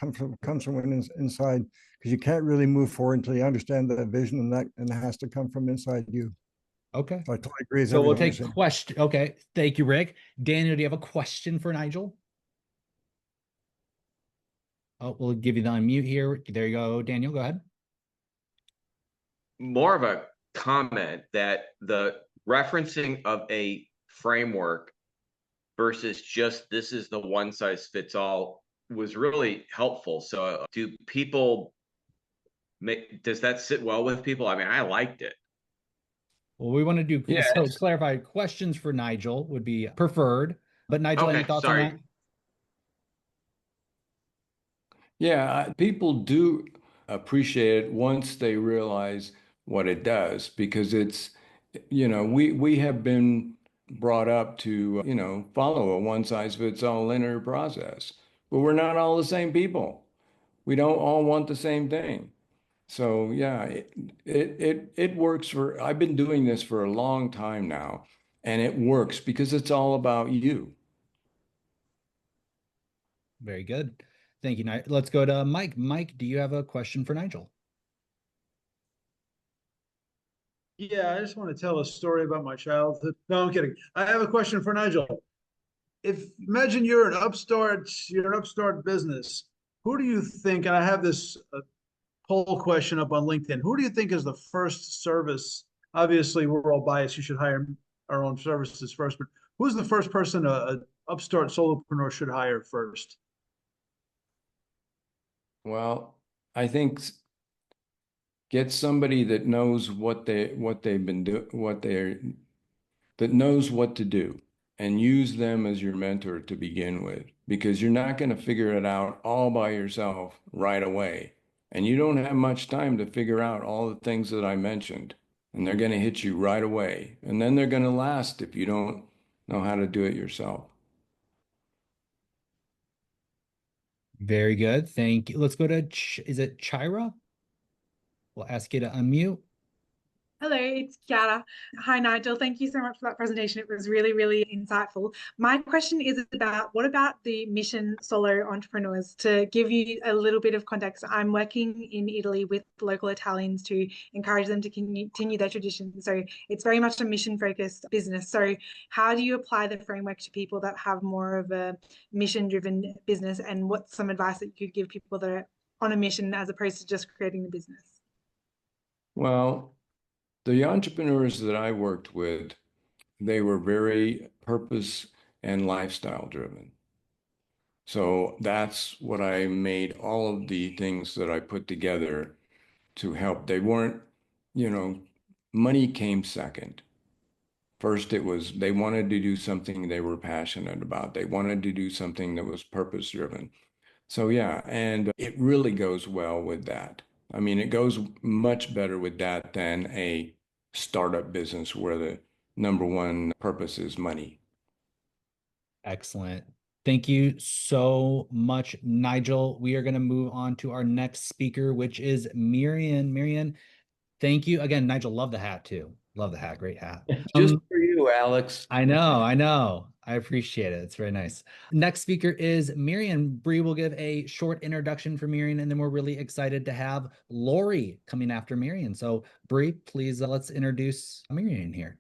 inside, because you can't really move forward until you understand that vision, and it has to come from inside you. Okay. So I totally agree. So we'll take question. Okay. Thank you, Rick. Daniel, do you have a question for Nigel? Oh, we'll give you the unmute here. There you go, Daniel. Go ahead. More of a comment that the referencing of a framework versus just this is the one size fits all was really helpful. So do people does that sit well with people? I mean, I liked it. Well, we want to do so clarify questions for Nigel would be preferred. But Nigel, any thoughts on that? Yeah, people do appreciate it once they realize what it does, because it's, we have been brought up to, follow a one size fits all linear process, but we're not all the same people. We don't all want the same thing. So yeah, it works I've been doing this for a long time now, and it works because it's all about you. Very good. Thank you, Nigel. Let's go to Mike. Mike, do you have a question for Nigel? Yeah, I just want to tell a story about my childhood. No, I'm kidding. I have a question for Nigel. Imagine you're an upstart business. Who do you think, and I have this poll question up on LinkedIn, who do you think is the first service? Obviously, we're all biased. You should hire our own services first, but who's the first person an upstart solopreneur should hire first? Well, I think get somebody that knows that knows what to do, and use them as your mentor to begin with, because you're not going to figure it out all by yourself right away. And you don't have much time to figure out all the things that I mentioned, and they're going to hit you right away. And then they're going to last if you don't know how to do it yourself. Very good. Thank you. Let's go to, is it Chira? We'll ask you to unmute. Hello, it's Chiara. Hi, Nigel. Thank you so much for that presentation. It was really, really insightful. My question is about, what about the mission solo entrepreneurs? To give you a little bit of context, I'm working in Italy with local Italians to encourage them to continue their tradition. So it's very much a mission-focused business. So how do you apply the framework to people that have more of a mission-driven business? And what's some advice that you could give people that are on a mission as opposed to just creating the business? Well, the entrepreneurs that I worked with, they were very purpose and lifestyle driven. So that's what I made all of the things that I put together to help. They weren't, money came second. First, it was they wanted to do something they were passionate about. They wanted to do something that was purpose driven. So yeah, and it really goes well with that. I mean, it goes much better with that than a startup business where the number one purpose is money. Excellent. Thank you so much, Nigel. We are going to move on to our next speaker, which is Miriam. Miriam, thank you. Again, Nigel, love the hat too. Love the hat. Great hat. Just for you, Alex. I know. I appreciate it. It's very nice. Next speaker is Miriam. Bree will give a short introduction for Miriam, and then we're really excited to have Lori coming after Miriam. So Bree, please let's introduce Miriam here.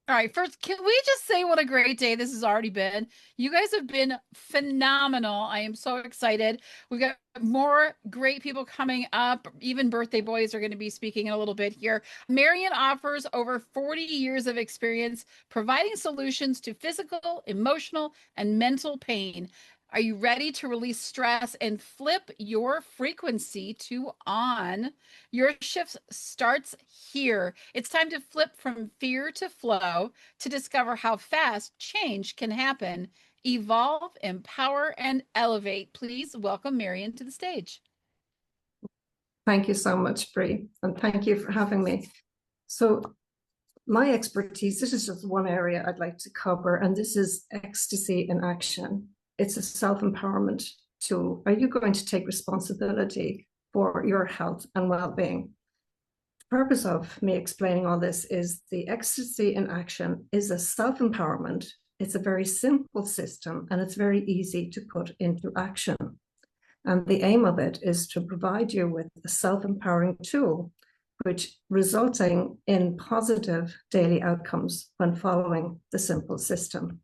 All right, first, can we just say what a great day this has already been? You guys have been phenomenal. I am so excited. We've got more great people coming up. Even birthday boys are going to be speaking in a little bit here. Marion offers over 40 years of experience providing solutions to physical, emotional, and mental pain. Are you ready to release stress and flip your frequency to on? Your shift starts here. It's time to flip from fear to flow to discover how fast change can happen. Evolve, empower, and elevate. Please welcome Marion to the stage. Thank you so much, Bree, and thank you for having me. So my expertise, this is just one area I'd like to cover, and this is ecstasy in action. It's a self-empowerment tool. Are you going to take responsibility for your health and well-being? The purpose of me explaining all this is the ecstasy in action is a self-empowerment. It's a very simple system, and it's very easy to put into action. And the aim of it is to provide you with a self-empowering tool, which resulting in positive daily outcomes when following the simple system.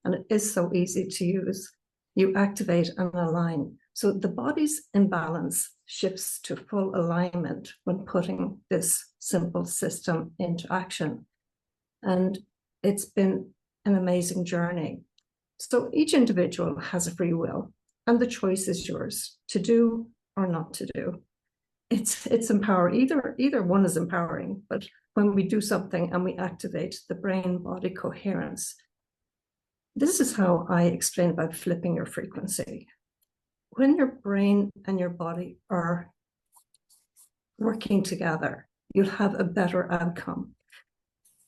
And it is so easy to use. You activate and align. So the body's imbalance shifts to full alignment when putting this simple system into action. And it's been an amazing journey. So each individual has a free will, and the choice is yours to do or not to do. It's empowering. Either one is empowering, but when we do something and we activate the brain-body coherence, this is how I explain about flipping your frequency. When your brain and your body are working together, you'll have a better outcome.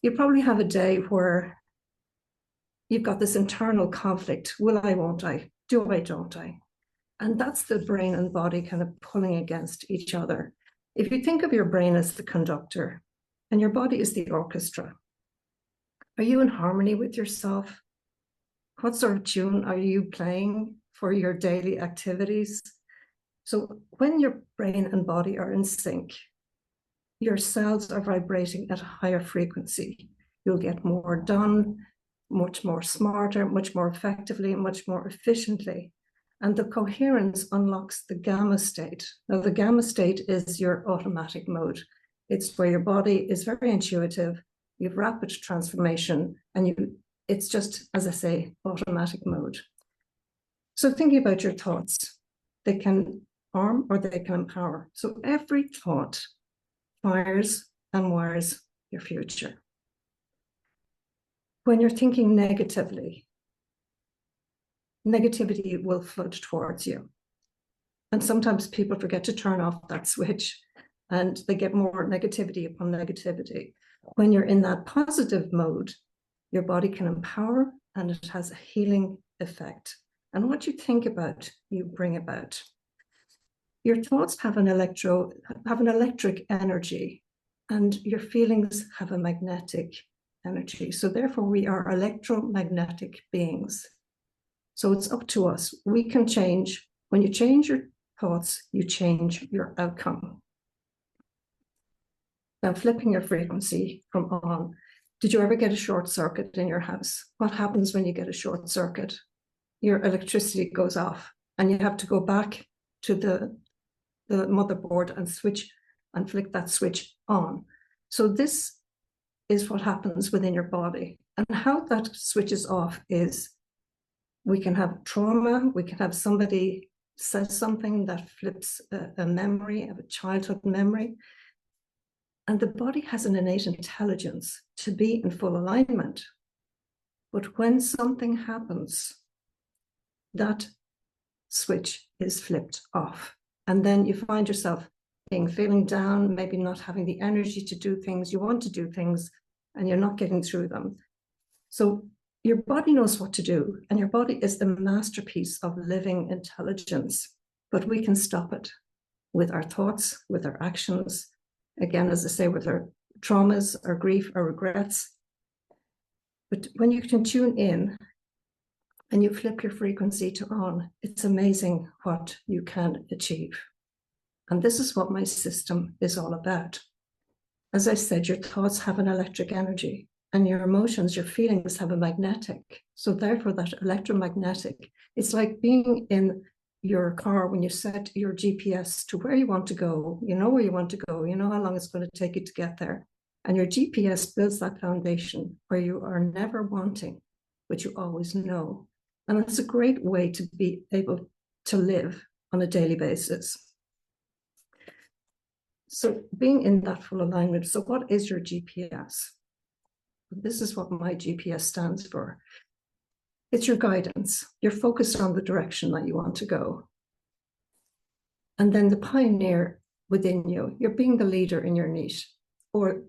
You probably have a day where you've got this internal conflict. Will I, won't I? Do I, don't I? And that's the brain and body kind of pulling against each other. If you think of your brain as the conductor and your body is the orchestra, are you in harmony with yourself? What sort of tune are you playing for your daily activities? So when your brain and body are in sync, your cells are vibrating at a higher frequency. You'll get more done, much more smarter, much more effectively, much more efficiently. And the coherence unlocks the gamma state. Now, the gamma state is your automatic mode. It's where your body is very intuitive, you have rapid transformation, and it's just, as I say, automatic mode. So thinking about your thoughts, they can harm or they can empower. So every thought fires and wires your future. When you're thinking negatively, negativity will flood towards you. And sometimes people forget to turn off that switch and they get more negativity upon negativity. When you're in that positive mode, your body can empower and it has a healing effect. And what you think about, you bring about. Your thoughts have an electric energy, and your feelings have a magnetic energy. So therefore, we are electromagnetic beings. So it's up to us. We can change. When you change your thoughts, you change your outcome. Now, flipping your frequency from on. Did you ever get a short circuit in your house? What happens when you get a short circuit? Your electricity goes off, and you have to go back to the motherboard and switch and flick that switch on. So this is what happens within your body. And how that switches off is we can have trauma, we can have somebody says something that flips a memory of a childhood memory. And the body has an innate intelligence to be in full alignment. But when something happens, that switch is flipped off. And then you find yourself feeling down, maybe not having the energy to do things. You want to do things and you're not getting through them. So your body knows what to do, and your body is the masterpiece of living intelligence, but we can stop it with our thoughts, with our actions, again, as I say, with our traumas, our grief, our regrets. But when you can tune in and you flip your frequency to on, it's amazing what you can achieve. And this is what my system is all about. As I said, your thoughts have an electric energy, and your emotions, your feelings have a magnetic. So therefore that electromagnetic, it's like being in your car when you set your GPS to where you want to go. You know where you want to go, you know how long it's going to take you to get there. And your GPS builds that foundation where you are never wanting, but you always know. And it's a great way to be able to live on a daily basis. So being in that full alignment. So what is your GPS? This is what my GPS stands for. It's your guidance. You're focused on the direction that you want to go. And then the pioneer within you, you're being the leader in your niche. Or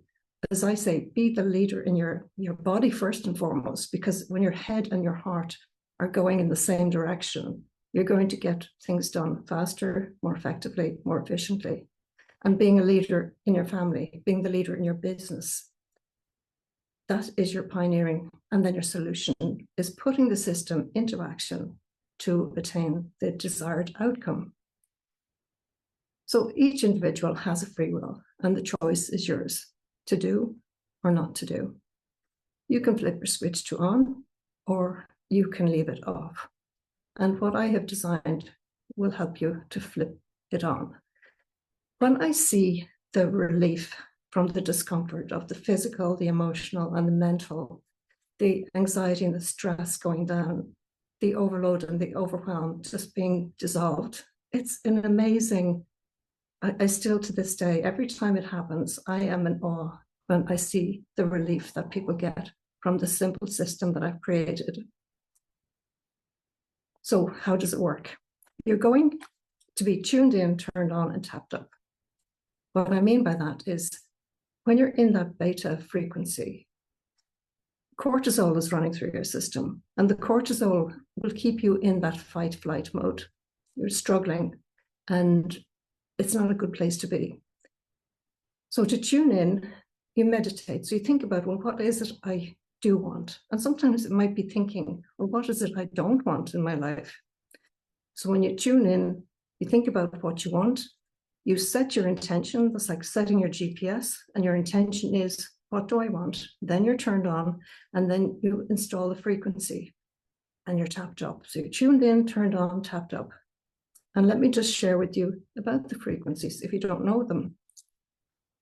as I say, be the leader in your body first and foremost, because when your head and your heart are going in the same direction, you're going to get things done faster, more effectively, more efficiently. And being a leader in your family, being the leader in your business, that is your pioneering. And then your solution is putting the system into action to attain the desired outcome. So each individual has a free will, and the choice is yours to do or not to do. You can flip your switch to on, or you can leave it off. And what I have designed will help you to flip it on. When I see the relief from the discomfort of the physical, the emotional, and the mental, the anxiety and the stress going down, the overload and the overwhelm just being dissolved, it's an amazing, I still to this day, every time it happens, I am in awe when I see the relief that people get from the simple system that I've created. So how does it work? You're going to be tuned in, turned on, and tapped up. What I mean by that is when you're in that beta frequency, cortisol is running through your system, and the cortisol will keep you in that fight-flight mode. You're struggling, and it's not a good place to be. So to tune in, you meditate. So you think about, well, what is it I do want? And sometimes it might be thinking, well, what is it I don't want in my life? So when you tune in, you think about what you want, you set your intention. That's like setting your GPS, and your intention is, what do I want? Then you're turned on, and then you install the frequency, and you're tapped up. So you're tuned in, turned on, tapped up. And let me just share with you about the frequencies if you don't know them.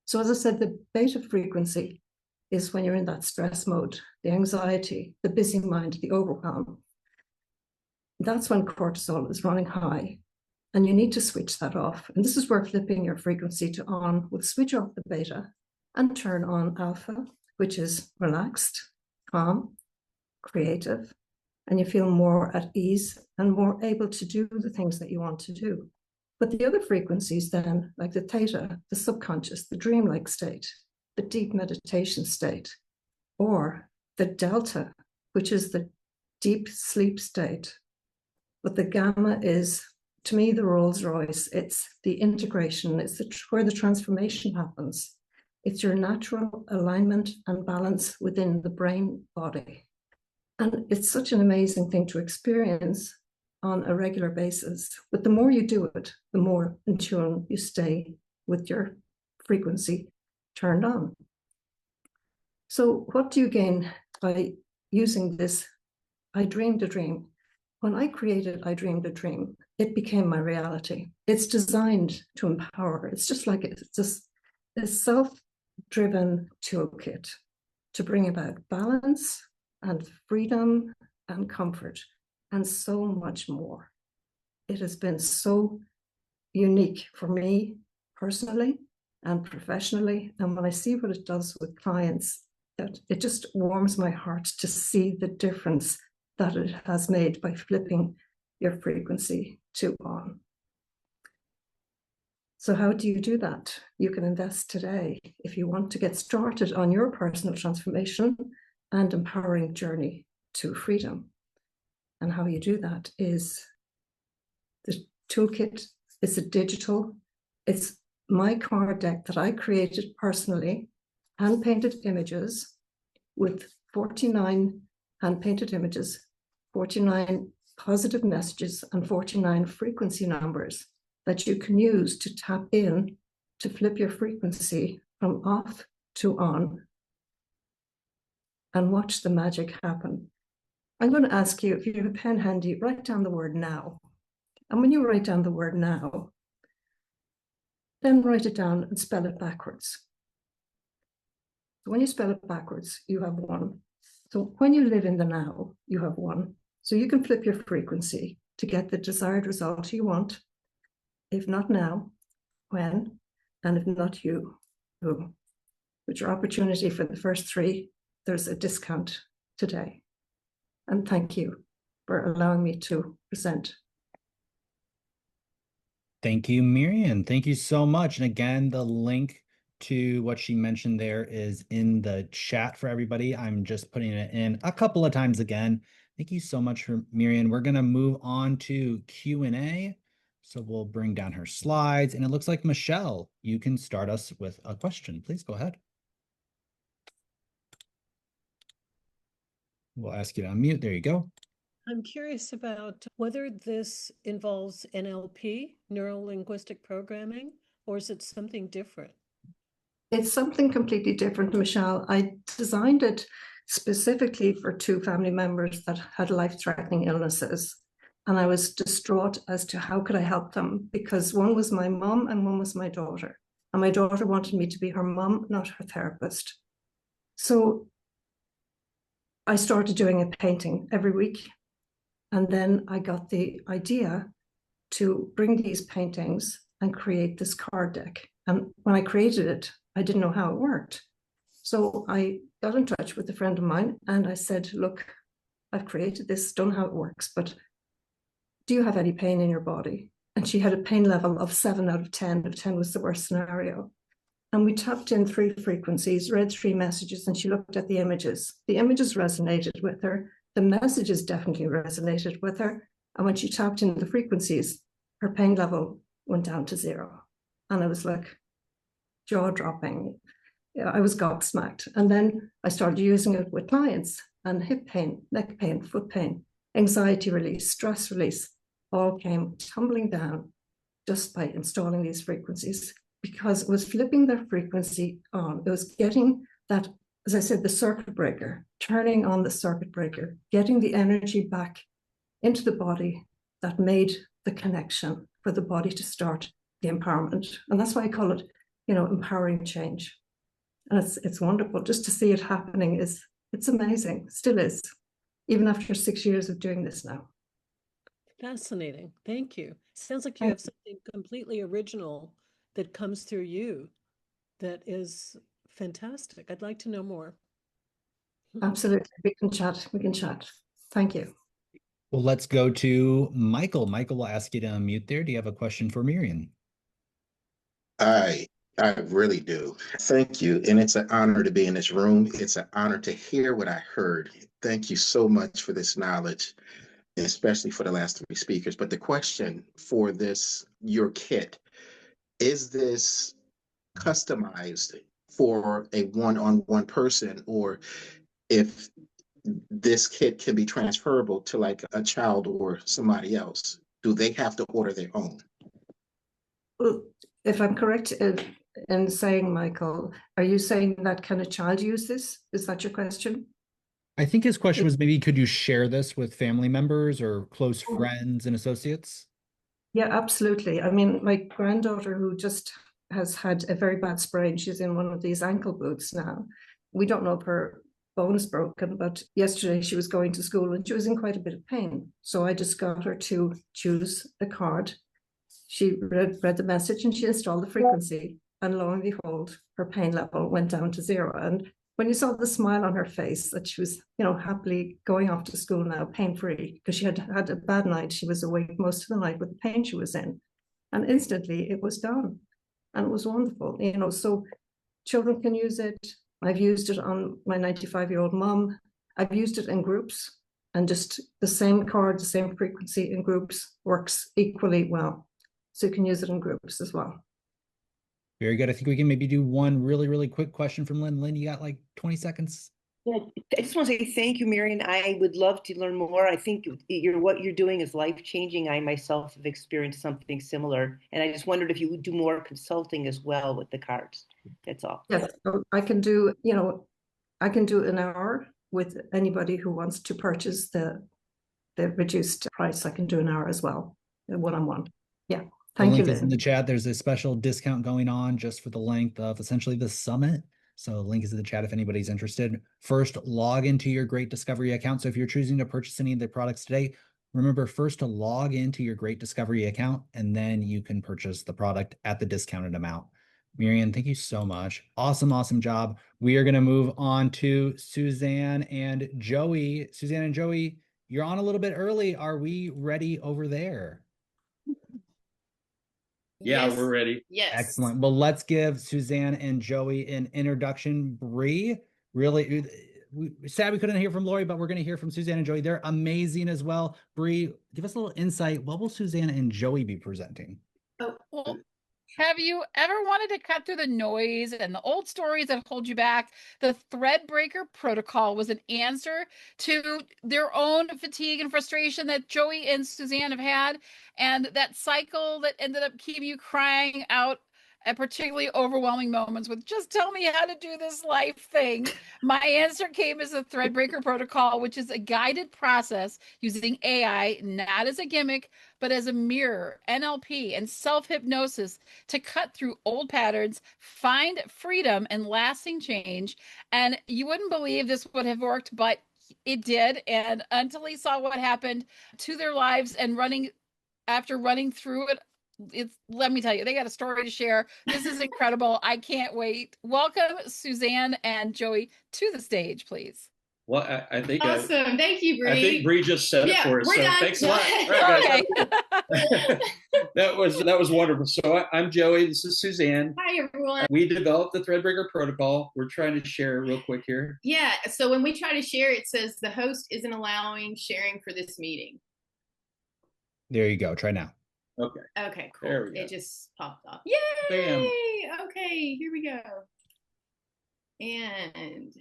So as I said, the beta frequency is when you're in that stress mode, the anxiety, the busy mind, the overwhelm. That's when cortisol is running high, and you need to switch that off. And this is where flipping your frequency to on will switch off the beta and turn on alpha, which is relaxed, calm, creative, and you feel more at ease and more able to do the things that you want to do. But the other frequencies then, like the theta, the subconscious, the dreamlike state, the deep meditation state, or the delta, which is the deep sleep state. But the gamma is, to me, the Rolls Royce. It's the integration. It's where the transformation happens. It's your natural alignment and balance within the brain body. And it's such an amazing thing to experience on a regular basis. But the more you do it, the more in tune you stay with your frequency turned on. So what do you gain by using this? I dreamed a dream. When I created I Dreamed a Dream, it became my reality. It's designed to empower. It's just like it's just a self-driven toolkit to bring about balance and freedom and comfort and so much more. It has been so unique for me personally and professionally. And when I see what it does with clients, it just warms my heart to see the difference that it has made by flipping your frequency to on. So how do you do that? You can invest today if you want to get started on your personal transformation and empowering journey to freedom. And how you do that is the toolkit is a digital, it's my card deck that I created personally, hand-painted images with 49 hand-painted images, 49 positive messages, and 49 frequency numbers that you can use to tap in to flip your frequency from off to on and watch the magic happen. I'm going to ask you, if you have a pen handy, write down the word now. And when you write down the word now, then write it down and spell it backwards. So when you spell it backwards, you have one. So when you live in the now, you have one. So you can flip your frequency to get the desired result you want. If not now, when? And if not you, who? With your opportunity for the first three, there's a discount today. And thank you for allowing me to present. Thank you, Miriam. Thank you so much. And again, the link to what she mentioned there is in the chat for everybody. I'm just putting it in a couple of times again. Thank you so much for Miriam. We're going to move on to Q&A. So we'll bring down her slides. And it looks like Michelle, you can start us with a question. Please go ahead. We'll ask you to unmute. There you go. I'm curious about whether this involves NLP, neuro-linguistic programming, or is it something different? It's something completely different, Michelle. I designed it specifically for two family members that had life-threatening illnesses. And I was distraught as to how could I help them, because one was my mom and one was my daughter. And my daughter wanted me to be her mom, not her therapist. So I started doing a painting every week. And then I got the idea to bring these paintings and create this card deck. And when I created it, I didn't know how it worked. So I got in touch with a friend of mine and I said, look, I've created this, don't know how it works, but do you have any pain in your body? And she had a pain level of 7 out of 10. If 10 was the worst scenario. And we tapped in 3 frequencies, read 3 messages, and she looked at the images. The images resonated with her. The messages definitely resonated with her. And when she tapped into the frequencies, her pain level went down to 0. And I was like, jaw dropping. I was gobsmacked. And then I started using it with clients, and hip pain, neck pain, foot pain, anxiety release, stress release, all came tumbling down just by installing these frequencies, because it was flipping their frequency on. It was getting that, as I said, the circuit breaker, turning on the circuit breaker, getting the energy back into the body that made the connection for the body to start the empowerment. And that's why I call it, empowering change. And it's wonderful just to see it happening. It's amazing, still is, even after 6 years of doing this now. Fascinating. Thank you. Sounds like you have something completely original that comes through you that is fantastic. I'd like to know more. Absolutely. We can chat. Thank you. Well, let's go to Michael. Michael, will ask you to unmute there. Do you have a question for Miriam? I really do. Thank you. And it's an honor to be in this room. It's an honor to hear what I heard. Thank you so much for this knowledge, especially for the last 3 speakers. But the question for your kit, is this customized for a one-on-one person, or if this kit can be transferable to like a child or somebody else, do they have to order their own? Well, if I'm correct in saying, Michael, are you saying that can a child use this? Is that your question? I think his question was maybe could you share this with family members or close friends and associates? Yeah, absolutely. I mean, my granddaughter, who just has had a very bad sprain, she's in one of these ankle boots now. We don't know if her bone is broken, but yesterday she was going to school and she was in quite a bit of pain. So I just got her to choose a card. She read the message and she installed the frequency. And lo and behold, her pain level went down to 0. And when you saw the smile on her face that she was, happily going off to school now, pain-free, because she had a bad night. She was awake most of the night with the pain she was in. And instantly it was gone. and it was wonderful, you know. So children can use it. I've used it on my 95-year-old mom. I've used it in groups, and just the same chord, the same frequency in groups works equally well. So you can use it in groups as well. Very good. I think we can maybe do one really, really quick question from Lynn. Lynn, you got like 20 seconds. Yeah, I just want to say thank you, Marion. I would love to learn more. I think what you're doing is life-changing. I myself have experienced something similar, and I just wondered if you would do more consulting as well with the cards. That's all. Yes, I can do, you know, I can do an hour with anybody who wants to purchase the reduced price. I can do an hour as well, one-on-one. Yeah. The Thank you, link is in Lynn. the chat. There's a special discount going on just for the length of essentially the summit. So the link is in the chat if anybody's interested. First, log into your Great Discovery account. So if you're choosing to purchase any of the products today, remember first to log into your Great Discovery account, and then you can purchase the product at the discounted amount. Marion, thank you so much. Awesome, awesome job. We are going to move on to Suzanne and Joey. Suzanne and Joey, you're on a little bit early. Are we ready over there? Yeah, yes. We're ready. Yes. Excellent. Well, let's give Suzanne and Joey an introduction. Bree, really, sad we couldn't hear from Lori, but we're going to hear from Suzanne and Joey. They're amazing as well. Bree, give us a little insight. What will Suzanne and Joey be presenting? Oh, well, have you ever wanted to cut through the noise and the old stories that hold you back? The Threadbreaker Protocol was an answer to their own fatigue and frustration that Joey and Suzanne have had, and that cycle that ended up keeping you crying out at particularly overwhelming moments with just tell me how to do this life thing. My answer came as the Threadbreaker Protocol, which is a guided process using AI, not as a gimmick, but as a mirror, NLP, and self-hypnosis to cut through old patterns, find freedom and lasting change. And you wouldn't believe this would have worked, but it did. And until he saw what happened to their lives and after running through it, let me tell you, they got a story to share. This is incredible. I can't wait. Welcome Suzanne and Joey to the stage, please. Well, I think awesome. Thank you, Bree. I think Bree just said it for us. We're done. Thanks a lot. Right, okay. that was wonderful. So I'm Joey. This is Suzanne. Hi, everyone. We developed the Threadbreaker Protocol. We're trying to share real quick here. Yeah. So when we try to share, it says the host isn't allowing sharing for this meeting. There you go. Try now. Okay. Okay, cool. There we go. It just popped off. Yay! Bam. Okay, here we go. And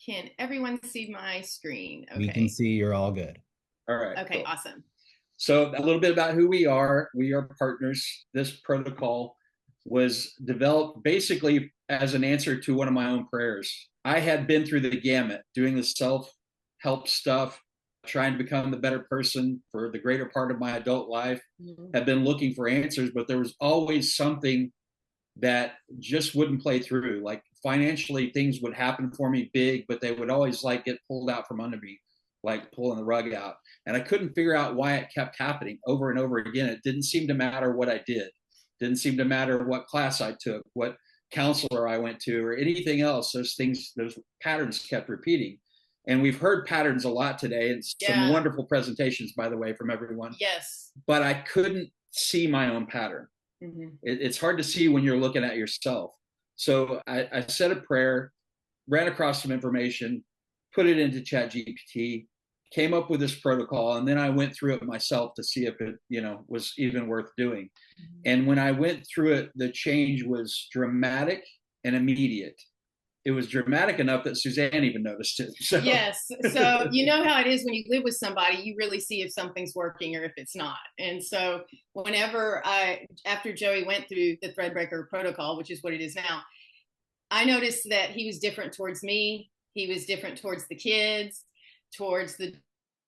can everyone see my screen? Okay. We can see you're all good. All right. Okay, cool. awesome. So a little bit about who we are. We are partners. This protocol was developed basically as an answer to one of my own prayers. I had been through the gamut, doing the self-help stuff, trying to become the better person for the greater part of my adult life, have been looking for answers, but there was always something that just wouldn't play through. Like financially, things would happen for me big, but they would always like get pulled out from under me, like pulling the rug out. And I couldn't figure out why it kept happening over and over again. It didn't seem to matter what I did. Didn't seem to matter what class I took, what counselor I went to, or anything else. Those patterns kept repeating. And we've heard patterns a lot today, and some wonderful presentations, by the way, from everyone. Yes. But I couldn't see my own pattern. It's hard to see when you're looking at yourself. So I said a prayer, ran across some information, put it into ChatGPT, came up with this protocol, and then I went through it myself to see if it, was even worth doing. And when I went through it, the change was dramatic and immediate. It was dramatic enough that Suzanne even noticed it. So. Yes. So you know how it is when you live with somebody, you really see if something's working or if it's not. And so after Joey went through the Threadbreaker Protocol, which is what it is now, I noticed that he was different towards me. He was different towards the kids, towards the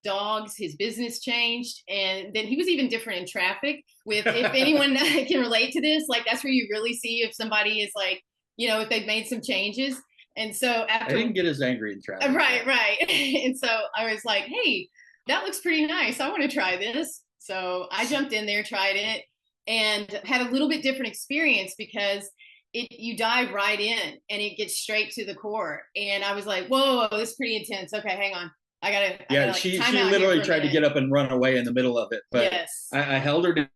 dogs. His business changed. And then he was even different in traffic. If anyone can relate to this, like that's where you really see if somebody is like, if they've made some changes. And so I didn't get as angry in traffic. Right. And so I was like, hey, that looks pretty nice. I want to try this. So I jumped in there, tried it, and had a little bit different experience because you dive right in and it gets straight to the core. And I was like, whoa, this is pretty intense. Okay, hang on. I gotta she literally tried to get up and run away in the middle of it. But yes. I held her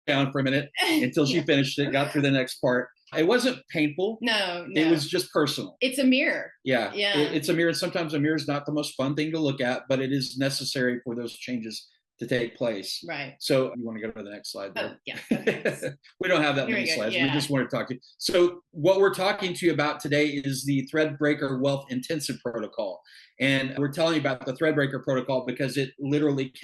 down for a minute until she finished it, got through the next part. It wasn't painful. No. It was just personal. It's a mirror. Yeah. Yeah. It's a mirror. Sometimes a mirror is not the most fun thing to look at, but it is necessary for those changes to take place. Right. So you want to go to the next slide there? Oh, yeah. Okay. We don't have that Here many we go. slides. Yeah. We just want to talk to you. So what we're talking to you about today is the Threadbreaker Wealth Intensive Protocol. And we're telling you about the Threadbreaker Protocol because it literally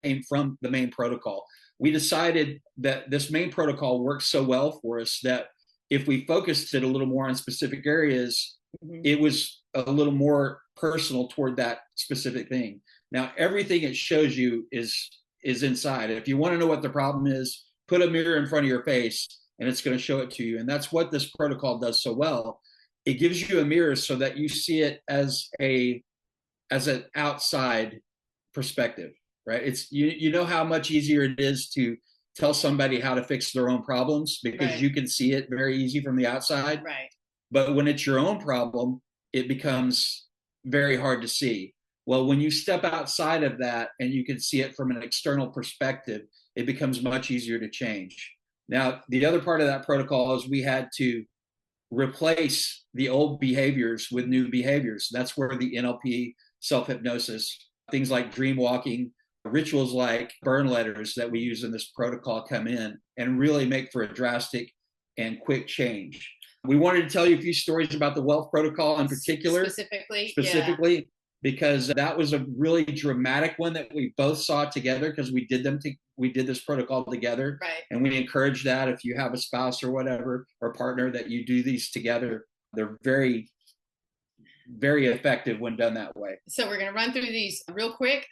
came from the main protocol. We decided that this main protocol works so well for us that if we focused it a little more on specific areas, it was a little more personal toward that specific thing. Now, everything it shows you is inside. If you want to know what the problem is, put a mirror in front of your face and it's going to show it to you. And that's what this protocol does so well. It gives you a mirror so that you see it as an outside perspective, right? It's you know how much easier it is to tell somebody how to fix their own problems because you can see it very easy from the outside. Right. But when it's your own problem, it becomes very hard to see. Well, when you step outside of that and you can see it from an external perspective, it becomes much easier to change. Now, the other part of that protocol is we had to replace the old behaviors with new behaviors. That's where the NLP, self-hypnosis, things like dream walking, rituals like burn letters that we use in this protocol come in and really make for a drastic and quick change. We wanted to tell you a few stories about the wealth protocol in particular. Specifically. Because that was a really dramatic one that we both saw together because we did this protocol together. Right. And we encourage that if you have a spouse or whatever, or partner, that you do these together. They're very, very effective when done that way. So we're going to run through these real quick,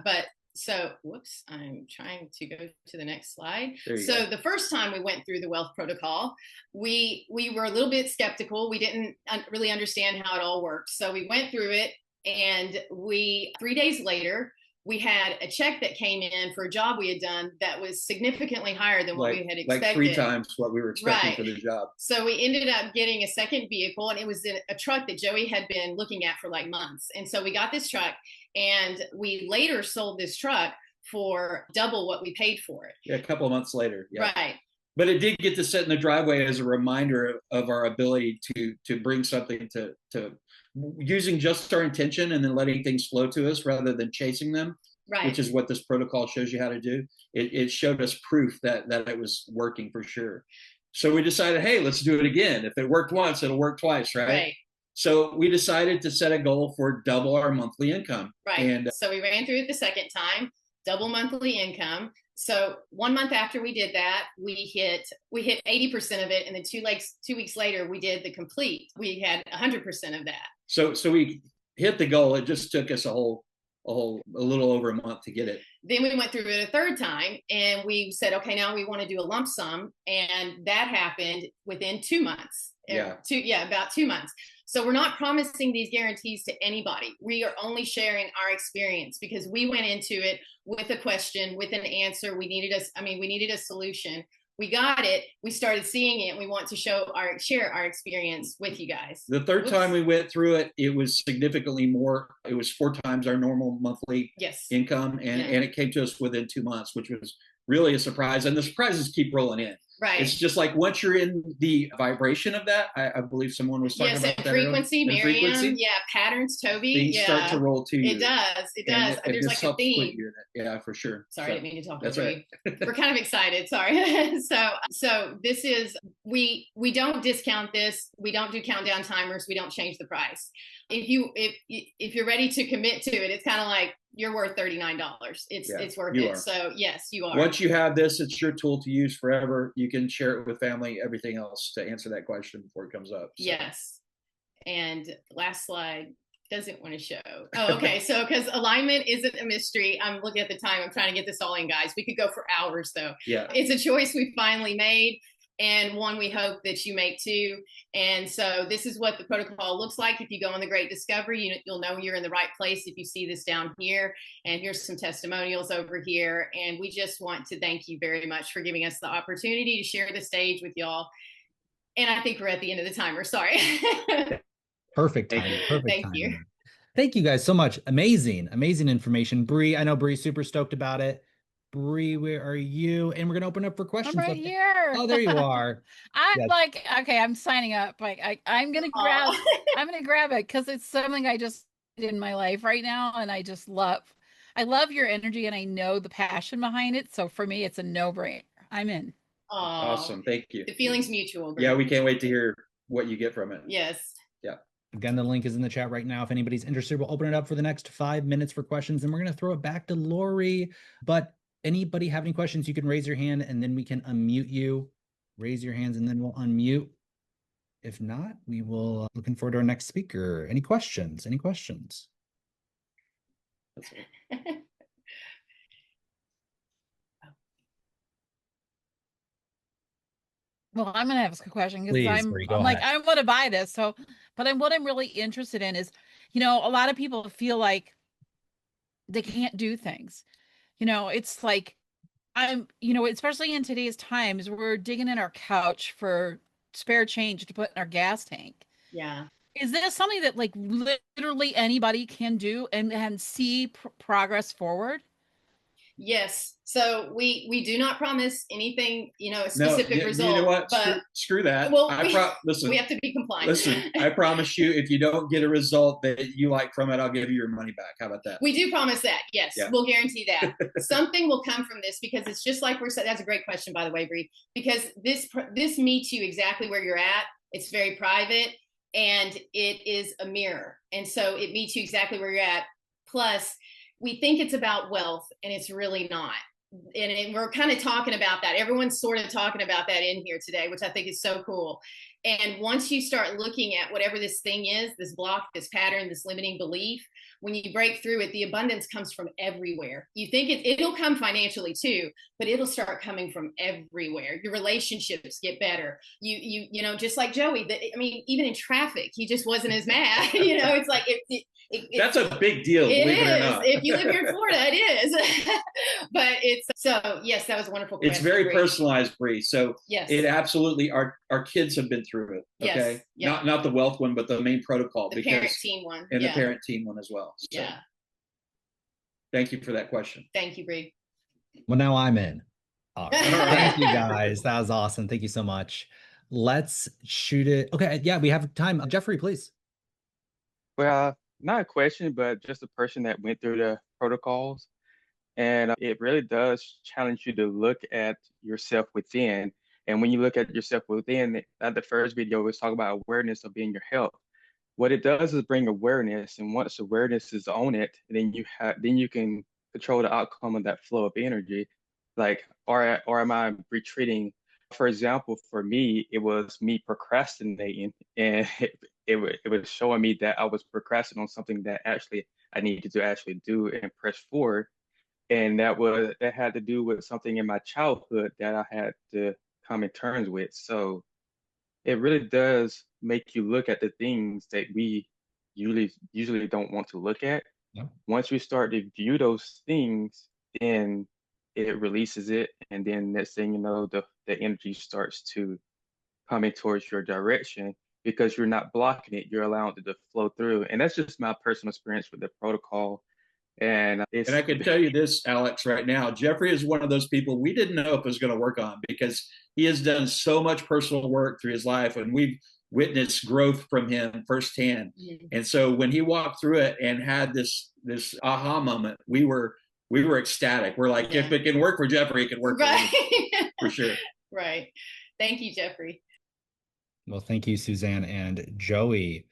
whoops, I'm trying to go to the next slide. So the first time we went through the wealth protocol, we were a little bit skeptical. We didn't really understand how it all worked. So we went through it. And 3 days later, we had a check that came in for a job we had done that was significantly higher than what we had expected. Like 3 times what we were expecting for the job. So we ended up getting a second vehicle, and it was a truck that Joey had been looking at for like months. And so we got this truck, and we later sold this truck for double what we paid for it. Yeah, a couple of months later. Yeah. Right. But it did get to sit in the driveway as a reminder of our ability to bring something to using just our intention and then letting things flow to us rather than chasing them, right? Which is what this protocol shows you how to do. It showed us proof that it was working for sure. So we decided, hey, let's do it again. If it worked once, it'll work twice, right? Right. So we decided to set a goal for double our monthly income. Right. And so we ran through it the second time, double monthly income. So 1 month after we did that, we hit 80% of it. And then 2 weeks later, we did the complete. We had 100% of that. So we hit the goal. It just took us a little over a month to get it. Then we went through it a third time and we said, okay, now we want to do a lump sum. And that happened within 2 months. About 2 months. So we're not promising these guarantees to anybody. We are only sharing our experience because we went into it with a question, with an answer. We needed a solution. We got it. We started seeing it. And we want to share our experience with you guys. The third time we went through it, it was significantly more. It was 4 times our normal monthly income. And it came to us within 2 months, which was really a surprise. And the surprises keep rolling in. Right. It's just like once you're in the vibration of that, I believe someone was talking about that. Frequency, Miriam. Yeah, patterns, Toby. Things start to roll to you. It does. It does. There's like a theme. Yeah, for sure. Sorry, I didn't mean to talk over you. We're kind of excited. Sorry. So this is we don't discount this. We don't do countdown timers. We don't change the price. If you're ready to commit to it, it's kind of like you're worth $39. It's worth it. So yes, you are. Once you have this, it's your tool to use forever. You can share it with family, everything else to answer that question before it comes up. So. Yes. And the last slide doesn't want to show. Oh, okay. So because alignment isn't a mystery. I'm looking at the time. I'm trying to get this all in, guys. We could go for hours though. Yeah. It's a choice we finally made. And one we hope that you make too. And so this is what the protocol looks like. If you go on the Great Discovery, you'll know you're in the right place if you see this down here. And here's some testimonials over here. And we just want to thank you very much for giving us the opportunity to share the stage with y'all. And I think we're at the end of the timer. Sorry. Perfect timing. Thank you. Thank you guys so much. Amazing information. Bree, I know Bree's super stoked about it. Bree, where are you? And we're gonna open up for questions. I'm right here. Oh, there you are. I'm Yes. like, okay, I'm signing up. Like I'm gonna grab I'm gonna grab it because it's something I just did in my life right now, and I love your energy, and I know the passion behind it. So for me, it's a no-brainer. I'm in. Awesome. Thank you. The feeling's mutual. Yeah, we can't wait to hear what you get from it. Yes. Yeah. Again, the link is in the chat right now. If anybody's interested, we'll open it up for the next 5 minutes for questions, and we're going to throw it back to Lori. But anybody have any questions, you can raise your hand and then we can unmute you. Raise your hands and then we'll unmute. If not, we will looking forward to our next speaker. Any questions? Any questions? Well, I'm gonna ask a question because Please, I'm Bree, go like, ahead. I want to buy this. So, but what I'm really interested in is, a lot of people feel like they can't do things. It's like especially in today's times, we're digging in our couch for spare change to put in our gas tank. Yeah. Is this something that like literally anybody can do and see progress forward? Yes. So we do not promise anything, a specific result. You know what? But screw that. well, listen, we have to be compliant. Listen, I promise you, if you don't get a result that you like from it, I'll give you your money back. How about that? We do promise that. Yes, Yeah. We'll guarantee that. Something will come from this because it's just like we're saying. That's a great question, by the way, Bree, because this meets you exactly where you're at. It's very private and it is a mirror. And so it meets you exactly where you're at. Plus, we think it's about wealth and it's really not. And we're kind of talking about that. Everyone's sort of talking about that in here today, which I think is so cool. And once you start looking at whatever this thing is, this block, this pattern, this limiting belief, when you break through it, the abundance comes from everywhere. You think it'll come financially too, but it'll start coming from everywhere. Your relationships get better. You know, just like Joey, even in traffic, he just wasn't as mad. It's like, that's a big deal. Believe it or not. If you live here in Florida, it is. But so yes, that was a wonderful question. It's very personalized, Bree. So yes, it absolutely, our kids have been through it. Okay. Yes. Yeah. Not the wealth one, but the main protocol. The parent teen one. And the parent teen one as well. So, yeah. Thank you for that question. Thank you, Bree. Well, now I'm in. Awesome. Thank you guys. That was awesome. Thank you so much. Let's shoot it. Okay. Yeah, we have time. Jeffrey, please. Well, not a question, but just a person that went through the protocols. And it really does challenge you to look at yourself within. And when you look at yourself within, the first video was talking about awareness of being your health. What it does is bring awareness, and once awareness is on it, then you can control the outcome of that flow of energy. Like, or am I retreating? For example, for me, it was me procrastinating, and it was showing me that I was procrastinating on something that actually I needed to actually do and press forward. And that had to do with something in my childhood that I had to come in terms with. So it really does make you look at the things that we usually don't want to look at. Yeah. Once you start to view those things, then it releases it, and then next thing you know, the energy starts to coming towards your direction because you're not blocking it, you're allowing it to flow through. And that's just my personal experience with the protocol. And I can tell you this, Alex, right now, Jeffrey is one of those people we didn't know if it was going to work on because he has done so much personal work through his life, and we've witnessed growth from him firsthand. Mm-hmm. And so when he walked through it and had this aha moment, we were ecstatic. We're like, if it can work for Jeffrey, it can work for me, for sure. Right. Thank you, Jeffrey. Well, thank you, Suzanne and Joey.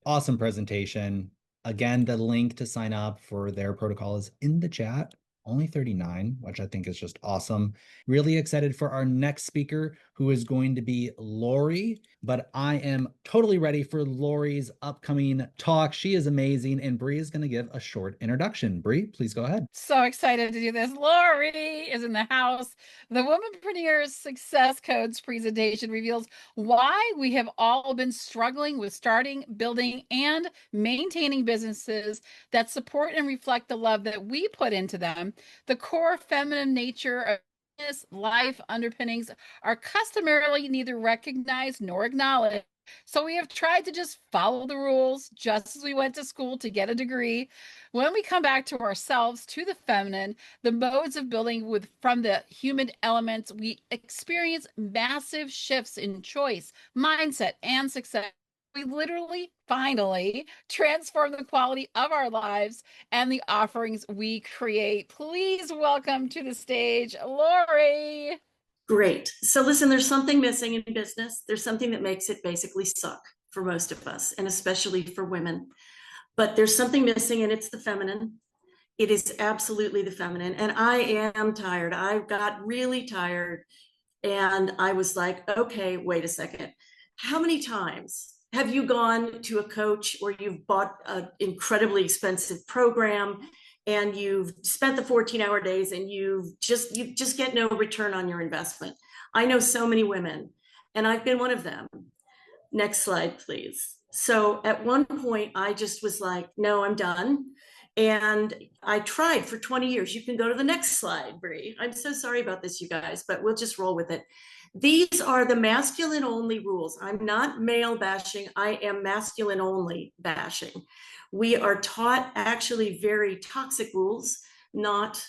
Awesome presentation. Again, the link to sign up for their protocol is in the chat. Only 39, which I think is just awesome. Really excited for our next speaker, who is going to be Lori. But I am totally ready for Lori's upcoming talk. She is amazing, and Bree is going to give a short introduction. Bree, please go ahead. So excited to do this. Lori is in the house. The Womanpreneur Success Codes presentation reveals why we have all been struggling with starting, building, and maintaining businesses that support and reflect the love that we put into them. The core feminine nature of life underpinnings are customarily neither recognized nor acknowledged So we have tried to just follow the rules just as we went to school to get a degree. When we come back to ourselves, to the feminine, the modes of building with from the human elements, we experience massive shifts in choice, mindset, and success. We literally finally transform the quality of our lives and the offerings we create. Please welcome to the stage, Lori. Great. So listen, there's something missing in business. There's something that makes it basically suck for most of us, and especially for women. But there's something missing, and it's the feminine. It is absolutely the feminine. And I am tired. I got really tired. And I was like, okay, wait a second. How many times have you gone to a coach or you've bought an incredibly expensive program and you've spent the 14-hour days and you just get no return on your investment? I know so many women, and I've been one of them. Next slide, please. So at one point, I just was like, no, I'm done. And I tried for 20 years. You can go to the next slide, Bree. I'm so sorry about this, you guys, but we'll just roll with it. These are the masculine only rules. I'm not male bashing. I am masculine only bashing. We are taught actually very toxic rules, not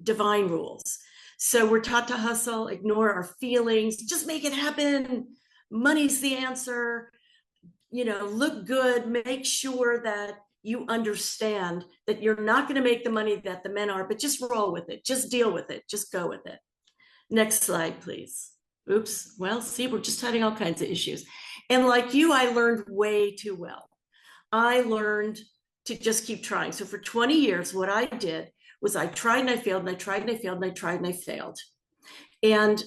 divine rules. So we're taught to hustle, ignore our feelings, just make it happen. Money's the answer. You know, look good, make sure that you understand that you're not going to make the money that the men are, but just roll with it. Just deal with it. Just go with it. Next slide, please. Oops. Well, see, we're just having all kinds of issues. And like you, I learned way too well. I learned to just keep trying. So for 20 years, what I did was I tried and I failed and I tried and I failed and I tried and I failed. And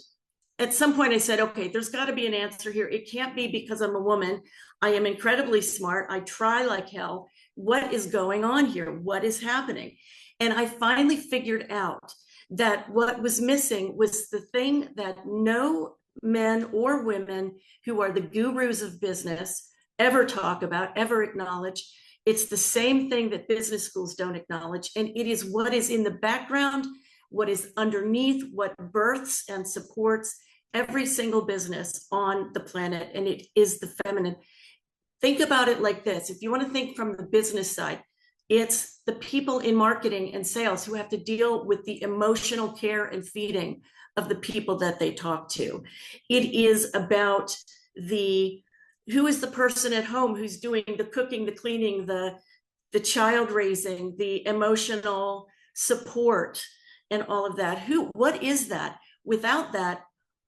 at some point I said, okay, there's got to be an answer here. It can't be because I'm a woman. I am incredibly smart. I try like hell. What is going on here? What is happening? And I finally figured out that what was missing was the thing that no men or women who are the gurus of business ever talk about, ever acknowledge. It's the same thing that business schools don't acknowledge. And it is what is in the background, what is underneath, what births and supports every single business on the planet. And it is the feminine. Think about it like this. If you want to think from the business side, it's the people in marketing and sales who have to deal with the emotional care and feeding of the people that they talk to. It is about who is the person at home who's doing the cooking, the cleaning, the child raising, the emotional support, and all of that. What is that? Without that,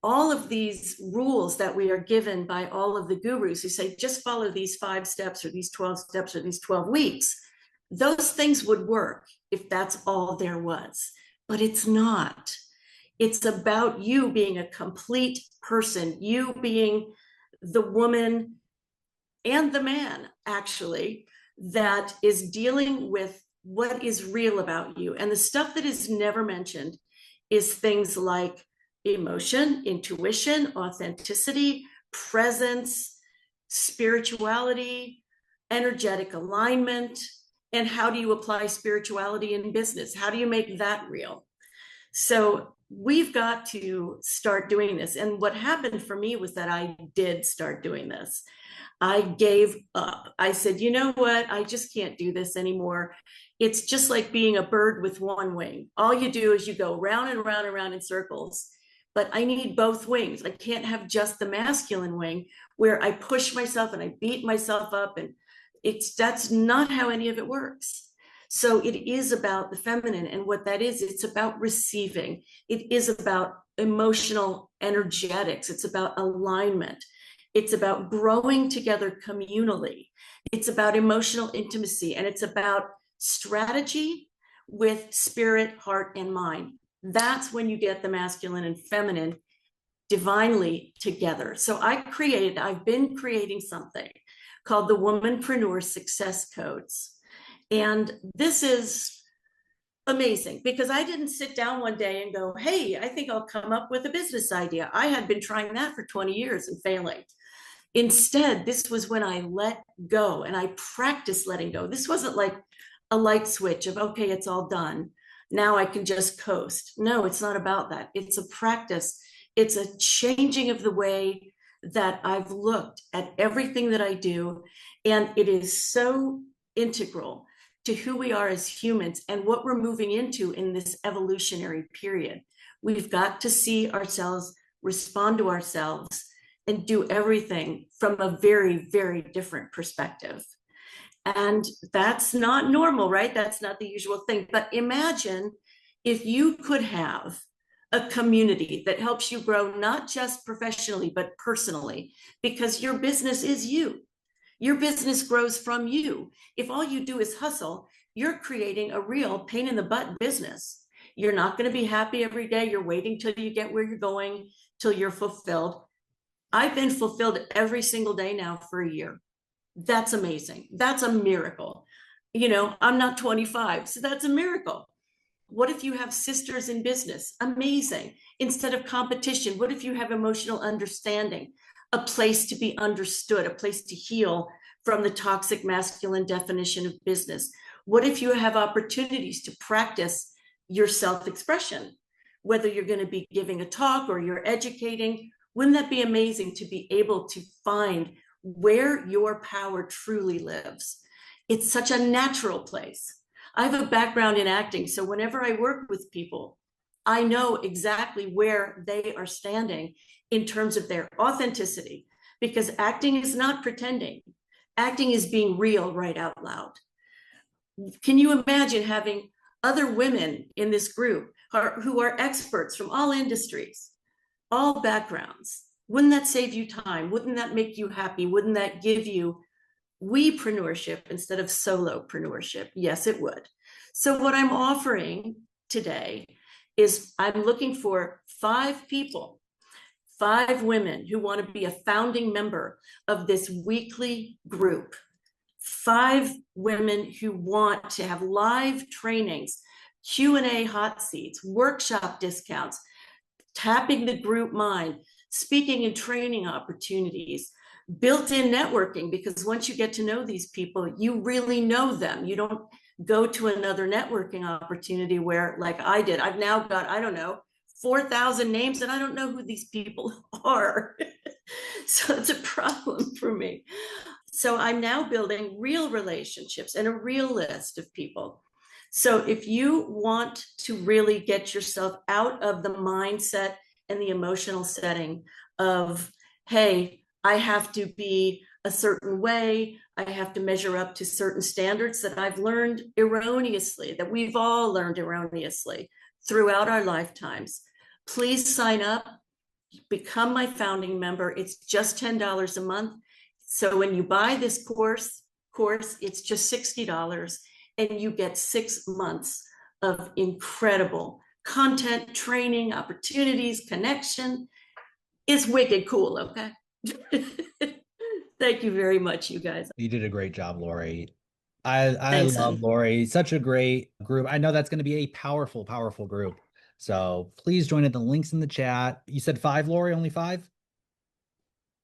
all of these rules that we are given by all of the gurus who say, just follow these 5 steps or these 12 steps or these 12 weeks, those things would work if that's all there was, but it's not. It's about you being a complete person, you being the woman and the man, actually, that is dealing with what is real about you. And the stuff that is never mentioned is things like emotion, intuition, authenticity, presence, spirituality, energetic alignment, and how do you apply spirituality in business? How do you make that real? So we've got to start doing this. And what happened for me was that I did start doing this. I gave up. I said, you know what? I just can't do this anymore. It's just like being a bird with one wing. All you do is you go round and round and round in circles. But I need both wings. I can't have just the masculine wing where I push myself and I beat myself up, and that's not how any of it works. So it is about the feminine, and what that is, it's about receiving. It is about emotional energetics. It's about alignment. It's about growing together communally. It's about emotional intimacy, and it's about strategy with spirit, heart, and mind. That's when you get the masculine and feminine divinely together. So I've been creating something called the Womanpreneur Success Codes. And this is amazing because I didn't sit down one day and go, hey, I think I'll come up with a business idea. I had been trying that for 20 years and failing. Instead, this was when I let go and I practiced letting go. This wasn't like a light switch of, okay, it's all done. Now I can just coast. No, it's not about that. It's a practice. It's a changing of the way that I've looked at everything that I do, and it is so integral to who we are as humans and what we're moving into in this evolutionary period. We've got to see ourselves, respond to ourselves, and do everything from a very, very different perspective. And that's not normal, right? That's not the usual thing. But imagine if you could have a community that helps you grow, not just professionally, but personally, because your business is you. Your business grows from you. If all you do is hustle, you're creating a real pain in the butt business. You're not going to be happy every day. You're waiting till you get where you're going, till you're fulfilled. I've been fulfilled every single day now for a year. That's amazing. That's a miracle. You know, I'm not 25, so that's a miracle. What if you have sisters in business? Amazing. Instead of competition, what if you have emotional understanding, a place to be understood, a place to heal from the toxic masculine definition of business? What if you have opportunities to practice your self-expression, whether you're going to be giving a talk or you're educating? Wouldn't that be amazing to be able to find where your power truly lives? It's such a natural place. I have a background in acting, so whenever I work with people, I know exactly where they are standing in terms of their authenticity, because acting is not pretending. Acting is being real right out loud. Can you imagine having other women in this group who are experts from all industries, all backgrounds? Wouldn't that save you time? Wouldn't that make you happy? Wouldn't that give you wepreneurship instead of solopreneurship? Yes, it would. So what I'm offering today is I'm looking for 5 people, 5 women who want to be a founding member of this weekly group. 5 women who want to have live trainings, Q&A hot seats, workshop discounts, tapping the group mind, speaking and training opportunities, built-in networking, because once you get to know these people, you really know them. You don't go to another networking opportunity where, like I did, I've now got, I don't know, 4,000 names and I don't know who these people are. So it's a problem for me. So I'm now building real relationships and a real list of people. So if you want to really get yourself out of the mindset and the emotional setting of, hey, I have to be a certain way, I have to measure up to certain standards that I've learned erroneously, that we've all learned erroneously throughout our lifetimes, please sign up, become my founding member. It's just $10 a month. So when you buy this course, it's just $60, and you get 6 months of incredible content, training, opportunities, connection. It's wicked cool, okay? Thank you very much, you guys. You did a great job, Lori. I Thanks, love honey. Lori. Such a great group. I know that's going to be a powerful, powerful group. So please join it. The links in the chat. You said 5, Lori? Only 5?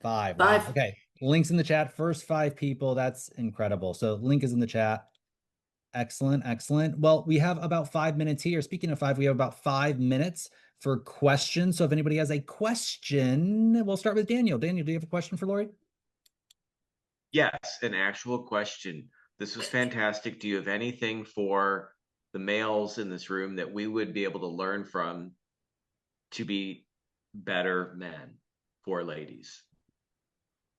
5. Wow. 5. Okay. Links in the chat. First 5 people. That's incredible. So link is in the chat. Excellent. Excellent. Well, we have about 5 minutes here. Speaking of 5, we have about 5 minutes for questions. So if anybody has a question, we'll start with Daniel. Daniel, do you have a question for Lori? Yes, an actual question. This was fantastic. Do you have anything for the males in this room that we would be able to learn from to be better men for ladies?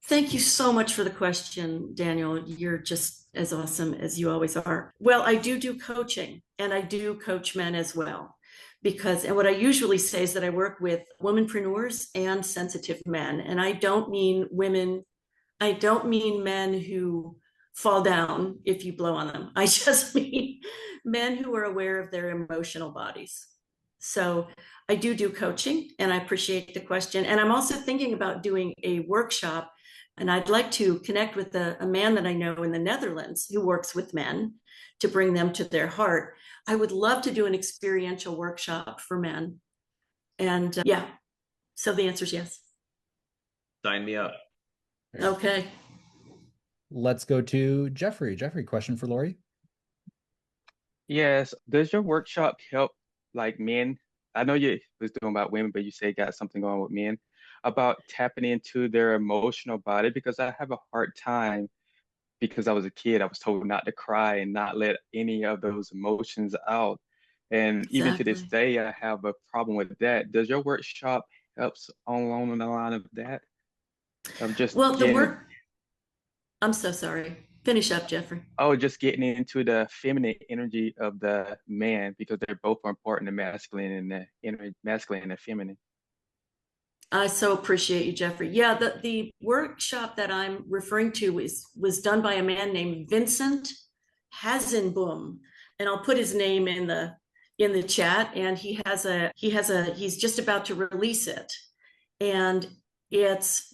Thank you so much for the question, Daniel. You're just as awesome as you always are. Well, I do coaching, and I do coach men as well. And what I usually say is that I work with womanpreneurs and sensitive men. And I don't mean women, I don't mean men who fall down if you blow on them. I just mean men who are aware of their emotional bodies. So I do coaching, and I appreciate the question. And I'm also thinking about doing a workshop, and I'd like to connect with a man that I know in the Netherlands who works with men to bring them to their heart. I would love to do an experiential workshop for men. And yeah, so the answer is yes. Sign me up. Okay. Let's go to Jeffrey. Jeffrey, question for Lori? Yes. Does your workshop help like men? I know you was doing about women, but you say you got something going with men. about tapping into their emotional body because I have a hard time because I was a kid. I was told not to cry and not let any of those emotions out. And even to this Exactly. day, I have a problem with that. Does your workshop helps along the line of that? Of just Well, the getting, work, I'm so sorry. Finish up, Jeffrey. oh, just getting into the feminine energy of the man because they're both important, the masculine and the masculine and the feminine. I so appreciate you, Jeffrey. Yeah, the workshop that I'm referring to was done by a man named Vincent Hazenboom, and I'll put his name in the chat. And he's just about to release it, and it's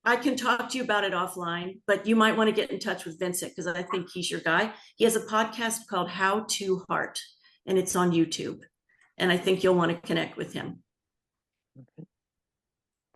I can talk to you about it offline, but you might want to get in touch with Vincent because I think he's your guy. He has a podcast called How to Heart, and it's on YouTube, and I think you'll want to connect with him.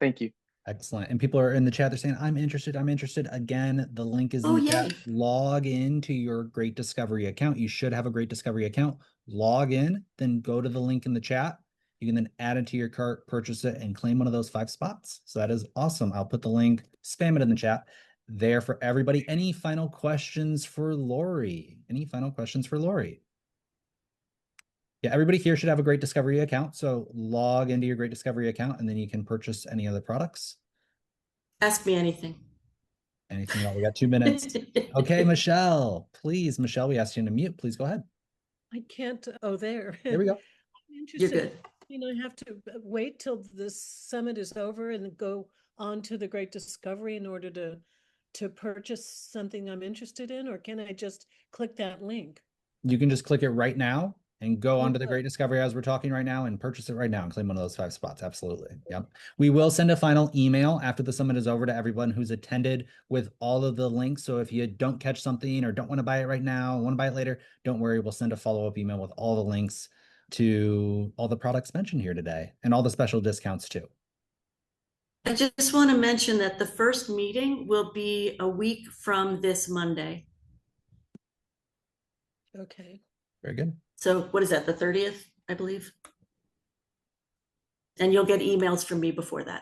Thank you. Excellent. And people are in the chat. They're saying, I'm interested. I'm interested. Again, the link is in the chat. Yay. Log into your Great Discovery account. You should have a Great Discovery account. Log in, then go to the link in the chat. You can then add it to your cart, purchase it, and claim one of those 5 spots. So that is awesome. I'll put the link, spam it in the chat there for everybody. Any final questions for Lori? Any final questions for Lori? Yeah, everybody here should have a Great Discovery account. So log into your Great Discovery account, and then you can purchase any other products. Ask me anything. Anything at all? We got 2 minutes. Okay, Michelle, please. Michelle, we asked you to mute. Please go ahead. I can't. Oh, there. There we go. I'm interested. You're good. You know, I have to wait till this summit is over and go on to the Great Discovery in order to purchase something I'm interested in, or can I just click that link? You can just click it right now and go onto the Okay. Great Discovery as we're talking right now and purchase it right now and claim one of those 5 spots. Absolutely. Yep. We will send a final email after the summit is over to everyone who's attended with all of the links. So if you don't catch something or don't want to buy it right now, want to buy it later, don't worry. We'll send a follow-up email with all the links to all the products mentioned here today and all the special discounts too. I just want to mention that the first meeting will be a week from this Monday. Okay. Very good. So what is that, the 30th, I believe? And you'll get emails from me before that.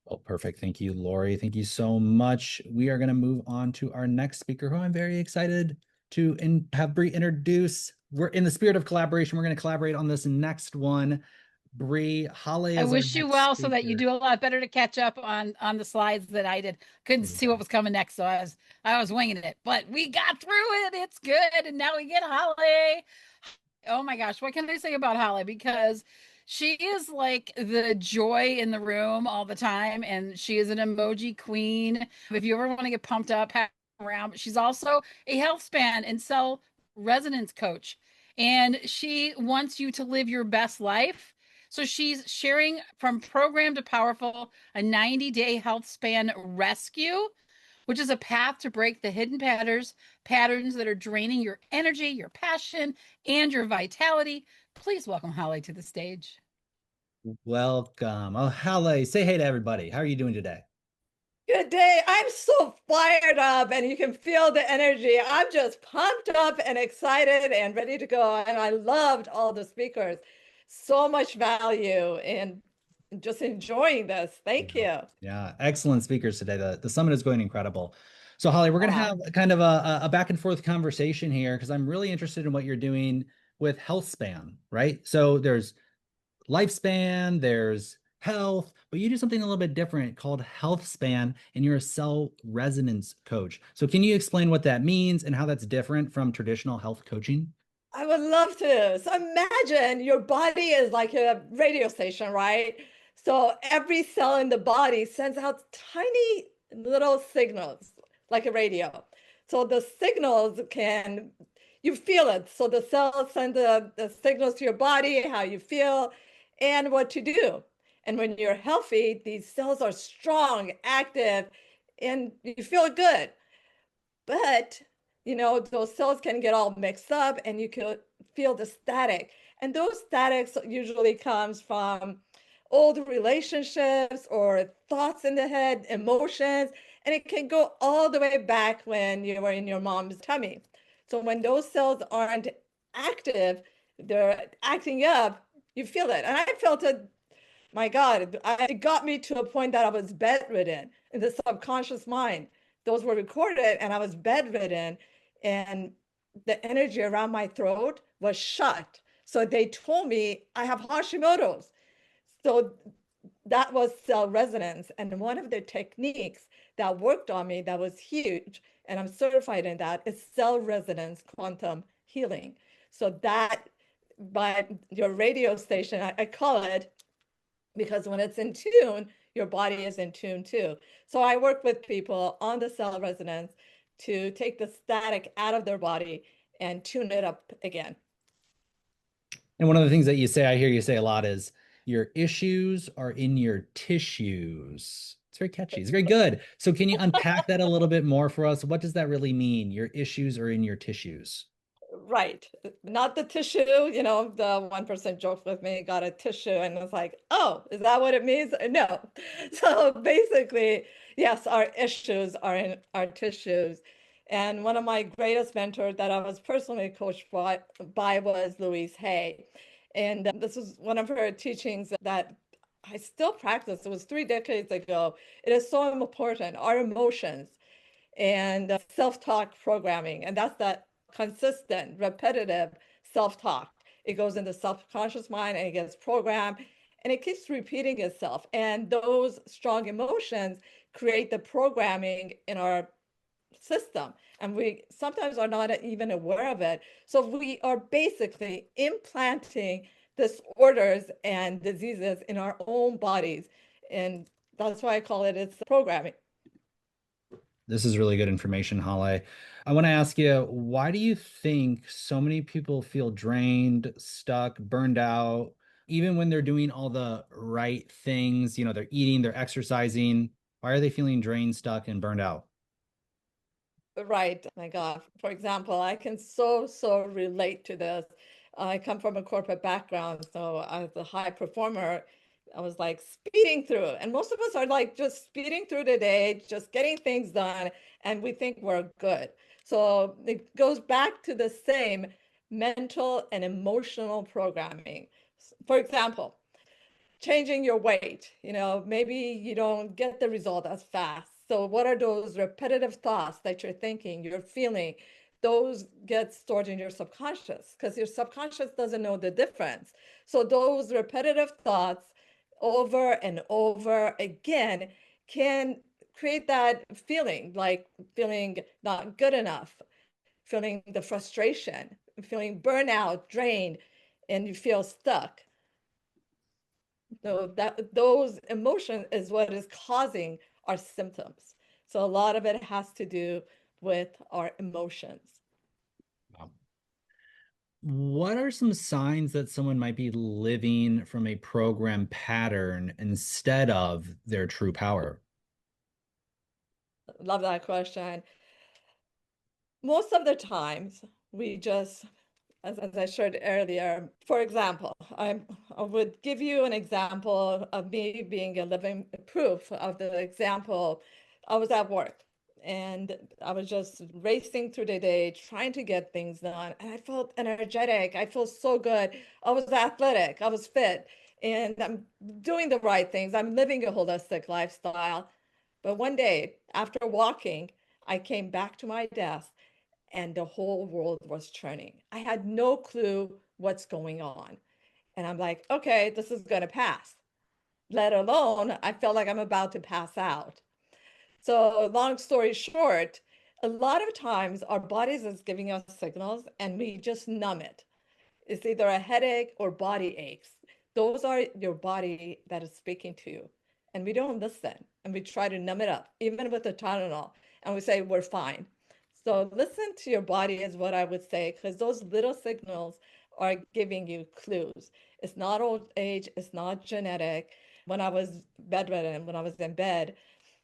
Oh, perfect. Thank you, Lori. Thank you so much. We are going to move on to our next speaker, who I'm very excited to have Bree introduce. We're in the spirit of collaboration. We're going to collaborate on this next one. Bree, Holly. I wish you well so that you do a lot better to catch up on the slides that I did. Couldn't see what was coming next, so I was winging it, but we got through it. It's good, and now we get Holly. Oh my gosh, what can I say about Holly? Because she is like the joy in the room all the time, and she is an emoji queen. If you ever want to get pumped up, have her around. But she's also a health span and cell resonance coach, and she wants you to live your best life. So she's sharing From Program to Powerful, a 90-day health span rescue, which is a path to break the hidden patterns that are draining your energy, your passion, and your vitality. Please welcome Holly to the stage. Welcome. Oh, Holly, say hey to everybody. How are you doing today? Good day. I'm so fired up, and you can feel the energy. I'm just pumped up and excited and ready to go. And I loved all the speakers. So much value and just enjoying this. Thank you. Yeah, excellent speakers today. The summit is going incredible. So Holly, we're going to have kind of a back and forth conversation here because I'm really interested in what you're doing with health span, right? So there's lifespan, there's health, but you do something a little bit different called health span, and you're a cell resonance coach. So can you explain what that means and how that's different from traditional health coaching? I would love to. So imagine your body is like a radio station, right? So every cell in the body sends out tiny little signals like a radio. So the signals you feel it. So the cells send the signals to your body, how you feel, and what to do. And when you're healthy, these cells are strong, active, and you feel good. But those cells can get all mixed up and you can feel the static. And those statics usually comes from old relationships or thoughts in the head, emotions, and it can go all the way back when you were in your mom's tummy. So when those cells aren't active, they're acting up, you feel it. And I felt it my God, it got me to a point that I was bedridden in the subconscious mind. Those were recorded and I was bedridden and the energy around my throat was shut. So they told me I have Hashimoto's. So that was cell resonance. And one of the techniques that worked on me that was huge, and I'm certified in that, is cell resonance quantum healing. So that by your radio station, I call it, because when it's in tune, your body is in tune too. So I work with people on the cell resonance to take the static out of their body and tune it up again. And one of the things that you say, I hear you say a lot, is your issues are in your tissues. It's very catchy. It's very good. So can you unpack that a little bit more for us? What does that really mean? Your issues are in your tissues. Right. Not the tissue, you know, the one person joked with me, got a tissue, and it's like, oh, is that what it means? No. So basically, yes, our issues are in our tissues. And one of my greatest mentors that I was personally coached by was Louise Hay. And this was one of her teachings that I still practice. It was 3 decades ago. It is so important, our emotions and self-talk programming. And that's that consistent, repetitive self-talk. It goes in the subconscious mind and it gets programmed and it keeps repeating itself. And those strong emotions create the programming in our system. And we sometimes are not even aware of it. So we are basically implanting disorders and diseases in our own bodies. And that's why I call it it's programming. This is really good information, Holly. I want to ask you, why do you think so many people feel drained, stuck, burned out, even when they're doing all the right things? You know, they're eating, they're exercising. Why are they feeling drained, stuck, and burned out? Right. My God. For example, I can so relate to this. I come from a corporate background, so as a high performer, I was like speeding through. And most of us are like just speeding through the day, just getting things done, and we think we're good. So it goes back to the same mental and emotional programming. For example, changing your weight, you know, maybe you don't get the result as fast. So what are those repetitive thoughts that you're thinking, you're feeling? Those get stored in your subconscious because your subconscious doesn't know the difference. So those repetitive thoughts over and over again can create that feeling, like feeling not good enough, feeling the frustration, feeling burnout, drained, and you feel stuck. So that those emotions is what is causing our symptoms. So a lot of it has to do with our emotions. What are some signs that someone might be living from a program pattern instead of their true power? Love that question. Most of the times we just, as I shared earlier, for example, I would give you an example of me being a living proof of the example. I was at work and I was just racing through the day, trying to get things done. And I felt energetic. I felt so good. I was athletic. I was fit. And I'm doing the right things. I'm living a holistic lifestyle. But one day, after walking, I came back to my desk and the whole world was turning. I had no clue what's going on. And I'm like, okay, this is going to pass. Let alone, I felt like I'm about to pass out. So, long story short, a lot of times our bodies is giving us signals and we just numb it. It's either a headache or body aches. Those are your body that is speaking to you. And we don't listen and we try to numb it up, even with the Tylenol, and we say we're fine. So listen to your body is what I would say, because those little signals are giving you clues. It's not old age, it's not genetic. When I was bedridden, when I was in bed,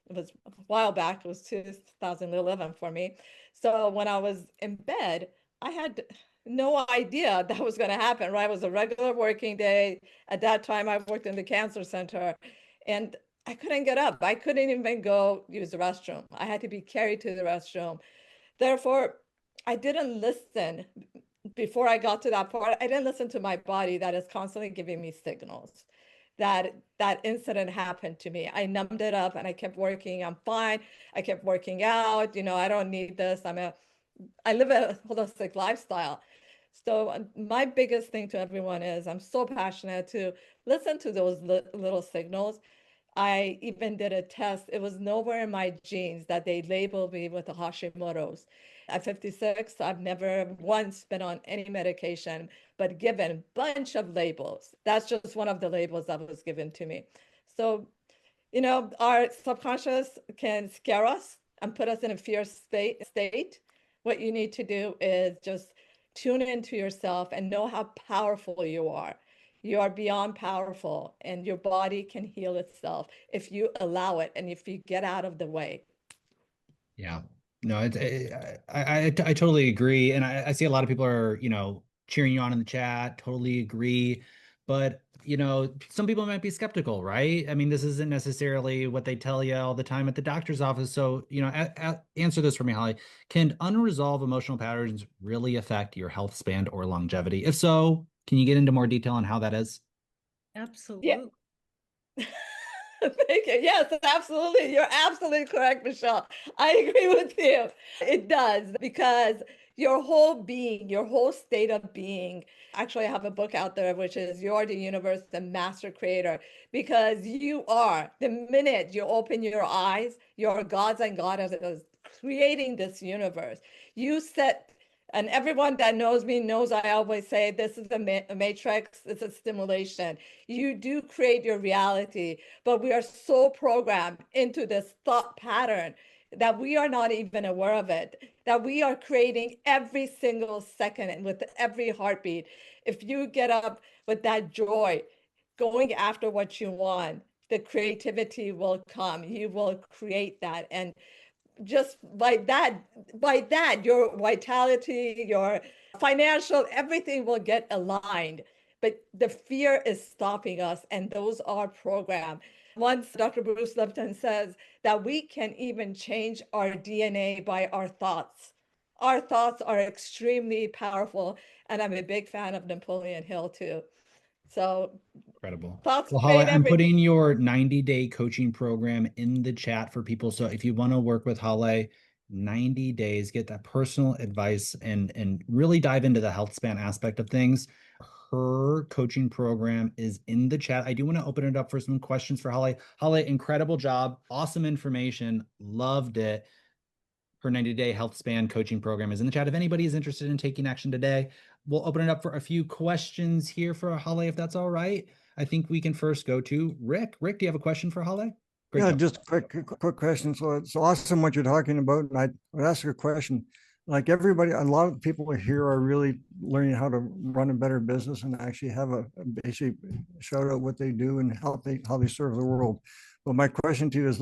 it was a while back, it was 2011 for me. So when I was in bed, I had no idea that was going to happen, right? It was a regular working day. At that time, I worked in the cancer center and I couldn't get up. I couldn't even go use the restroom. I had to be carried to the restroom. Therefore, I didn't listen before I got to that part. I didn't listen to my body that is constantly giving me signals. that that incident happened to me. I numbed it up and I kept working. I'm fine. I kept working out. I don't need this. I live a holistic lifestyle. So my biggest thing to everyone is I'm so passionate to listen to those little signals. I even did a test. It was nowhere in my genes that they labeled me with the Hashimoto's. At 56, I've never once been on any medication, but given a bunch of labels. That's just one of the labels that was given to me. So, our subconscious can scare us and put us in a fear state. What you need to do is just tune into yourself and know how powerful you are. You are beyond powerful, and your body can heal itself if you allow it and if you get out of the way. Yeah. No, I totally agree. And I see a lot of people are, cheering you on in the chat. Totally agree. But, some people might be skeptical, right? I mean, this isn't necessarily what they tell you all the time at the doctor's office. So, answer this for me, Holly. Can unresolved emotional patterns really affect your health span or longevity? If so, can you get into more detail on how that is? Absolutely. Yeah. Thank you. Yes, absolutely. You're absolutely correct, Michelle. I agree with you. It does, because your whole being, your whole state of being, actually, I have a book out there, which is You're the Universe, the Master Creator, because you are, the minute you open your eyes, you're gods and goddesses creating this universe. You set, and everyone that knows me knows I always say this is a matrix, it's a stimulation. You do create your reality, but we are so programmed into this thought pattern that we are not even aware of it, that we are creating every single second and with every heartbeat. If you get up with that joy, going after what you want, the creativity will come. You will create that. And just by that, your vitality, your financial, everything will get aligned. But the fear is stopping us, and those are programmed. Once Dr. Bruce Lipton says that we can even change our DNA by our thoughts. Our thoughts are extremely powerful, and I'm a big fan of Napoleon Hill too. So Incredible. thoughts Well, Holly, create I'm everything. putting your 90-day coaching program in the chat for people. So if you want to work with Holly, 90 days, get that personal advice and really dive into the health span aspect of things. Her coaching program is in the chat. I do want to open it up for some questions for Holly. Holly, incredible job. Awesome information. Loved it. Her 90-day health span coaching program is in the chat. If anybody is interested in taking action today, we'll open it up for a few questions here for Holly, if that's all right. I think we can first go to Rick. Rick, do you have a question for Holly? Great Yeah, job. just a quick question. So it's awesome what you're talking about. And I would ask you a question. Like everybody, a lot of people here are really learning how to run a better business and actually have a basic shout out what they do and how they serve the world. But my question to you is,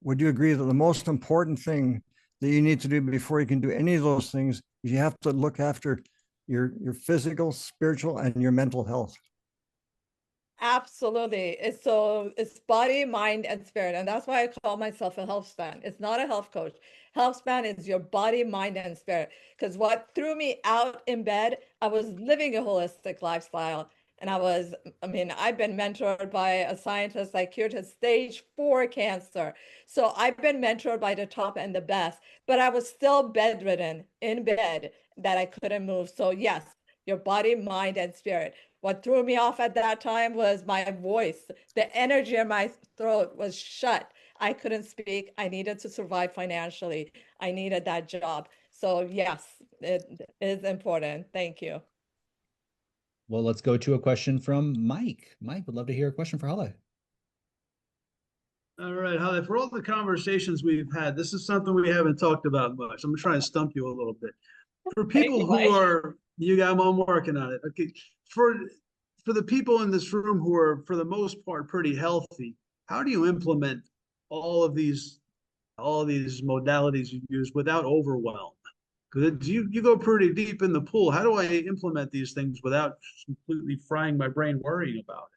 would you agree that the most important thing that you need to do before you can do any of those things is you have to look after your physical, spiritual, and your mental health? Absolutely. It's body, mind, and spirit. And that's why I call myself a health span. It's not a health coach. Health span is your body, mind, and spirit. Because what threw me out in bed, I was living a holistic lifestyle. And I've been mentored by a scientist that cured his stage 4 cancer. So I've been mentored by the top and the best, but I was still bedridden in bed that I couldn't move. So yes, your body, mind, and spirit. What threw me off at that time was my voice. The energy in my throat was shut. I couldn't speak. I needed to survive financially. I needed that job. So yes, it is important. Thank you. Well, let's go to a question from Mike. Mike, would love to hear a question for Holly. All right, Holly, for all the conversations we've had, this is something we haven't talked about much. I'm trying to stump you a little bit. For people who are, I'm working on it. Okay, for the people in this room who are, for the most part, pretty healthy, how do you implement all of these modalities you use without overwhelm? Because you go pretty deep in the pool. How do I implement these things without completely frying my brain worrying about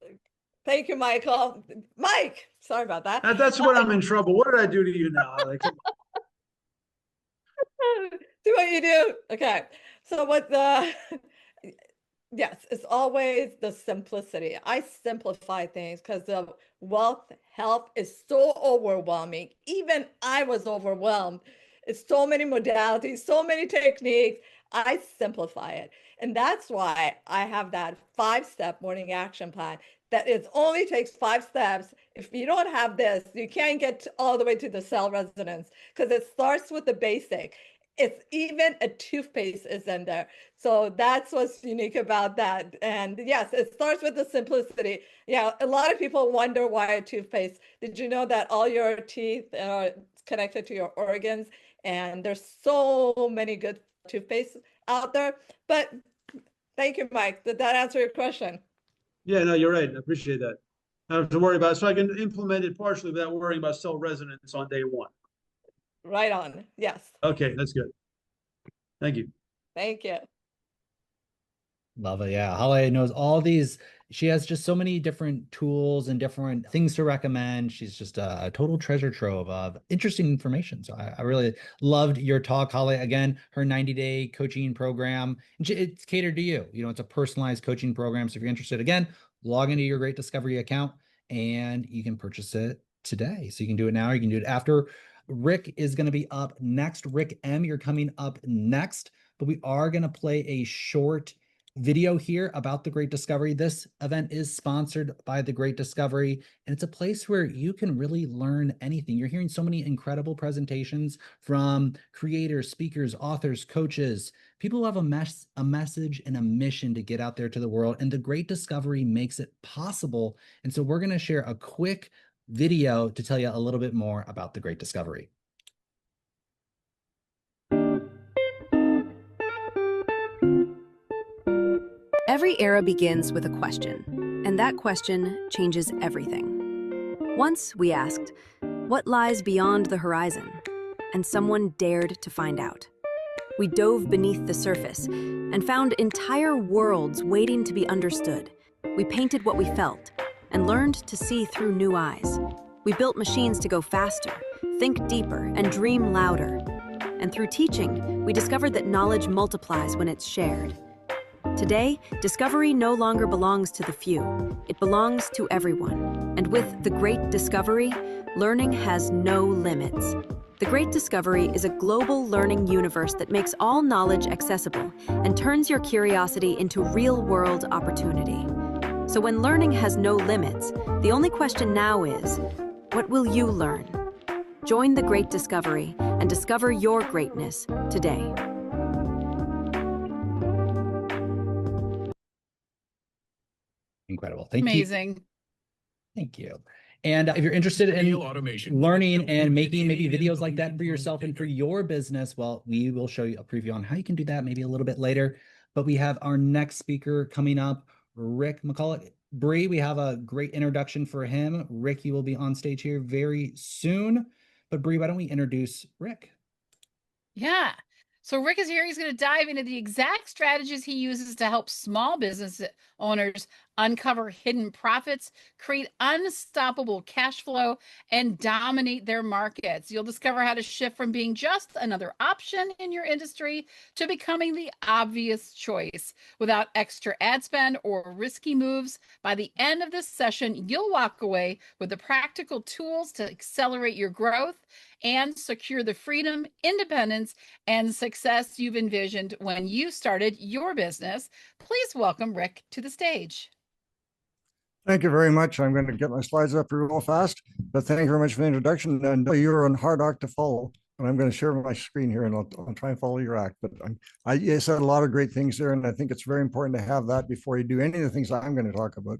it? Thank you, Michael. Mike, sorry about that. That's when I'm in trouble. What did I do to you now? Like, come on. Do what you do. Okay. So Yes, it's always the simplicity. I simplify things because the wealth help is so overwhelming. Even I was overwhelmed. It's so many modalities, so many techniques. I simplify it. And that's why I have that 5-step morning action plan that it only takes 5 steps. If you don't have this, you can't get all the way to the cell resonance because it starts with the basic. It's even a toothpaste is in there. So that's what's unique about that. And yes, it starts with the simplicity. Yeah, a lot of people wonder why a toothpaste. Did you know that all your teeth are connected to your organs? And there's so many good toothpastes out there. But thank you, Mike. Did that answer your question? Yeah, no, you're right. I appreciate that. I don't have to worry about it. So I can implement it partially without worrying about cell resonance on day one. Right on. Yes. Okay, that's good. Thank you. Thank you. Love it. Yeah. Holly knows all these. She has just so many different tools and different things to recommend. She's just a total treasure trove of interesting information. So I really loved your talk, Holly. Again, her 90-day coaching program, it's catered to you. You know, it's a personalized coaching program. So if you're interested, again, log into your Great Discovery account and you can purchase it today. So you can do it now. You can do it after. Rick is going to be up next. Rick M, you're coming up next, but we are going to play a short video here about the Great Discovery. This event is sponsored by the Great Discovery, and it's a place where you can really learn anything. You're hearing so many incredible presentations from creators, speakers, authors, coaches, people who have a message and a mission to get out there to the world, and the Great Discovery makes it possible. And so we're going to share a quick video to tell you a little bit more about the Great Discovery. Every era begins with a question, and that question changes everything. Once we asked, what lies beyond the horizon? And someone dared to find out. We dove beneath the surface and found entire worlds waiting to be understood. We painted what we felt and learned to see through new eyes. We built machines to go faster, think deeper, and dream louder. And through teaching, we discovered that knowledge multiplies when it's shared. Today, discovery no longer belongs to the few. It belongs to everyone. And with the Great Discovery, learning has no limits. The Great Discovery is a global learning universe that makes all knowledge accessible and turns your curiosity into real-world opportunity. So when learning has no limits, the only question now is, what will you learn? Join the Great Discovery and discover your greatness today. Incredible. Thank you. Amazing. Thank you. And if you're interested in learning and making maybe videos like that for yourself and for your business, well, we will show you a preview on how you can do that maybe a little bit later. But we have our next speaker coming up, Rick McCullough. Bree, we have a great introduction for him. Rick, you will be on stage here very soon. But Bree, why don't we introduce Rick? Yeah. So Rick is here. He's going to dive into the exact strategies he uses to help small business owners uncover hidden profits, create unstoppable cash flow, and dominate their markets. You'll discover how to shift from being just another option in your industry to becoming the obvious choice without extra ad spend or risky moves. By the end of this session, you'll walk away with the practical tools to accelerate your growth and secure the freedom, independence, and success you've envisioned when you started your business. Please welcome Rick to the stage. Thank you very much. I'm going to get my slides up real fast, but thank you very much for the introduction. And you're on hard act to follow. And I'm going to share my screen here and I'll try and follow your act. But you said a lot of great things there. And I think it's very important to have that before you do any of the things I'm going to talk about.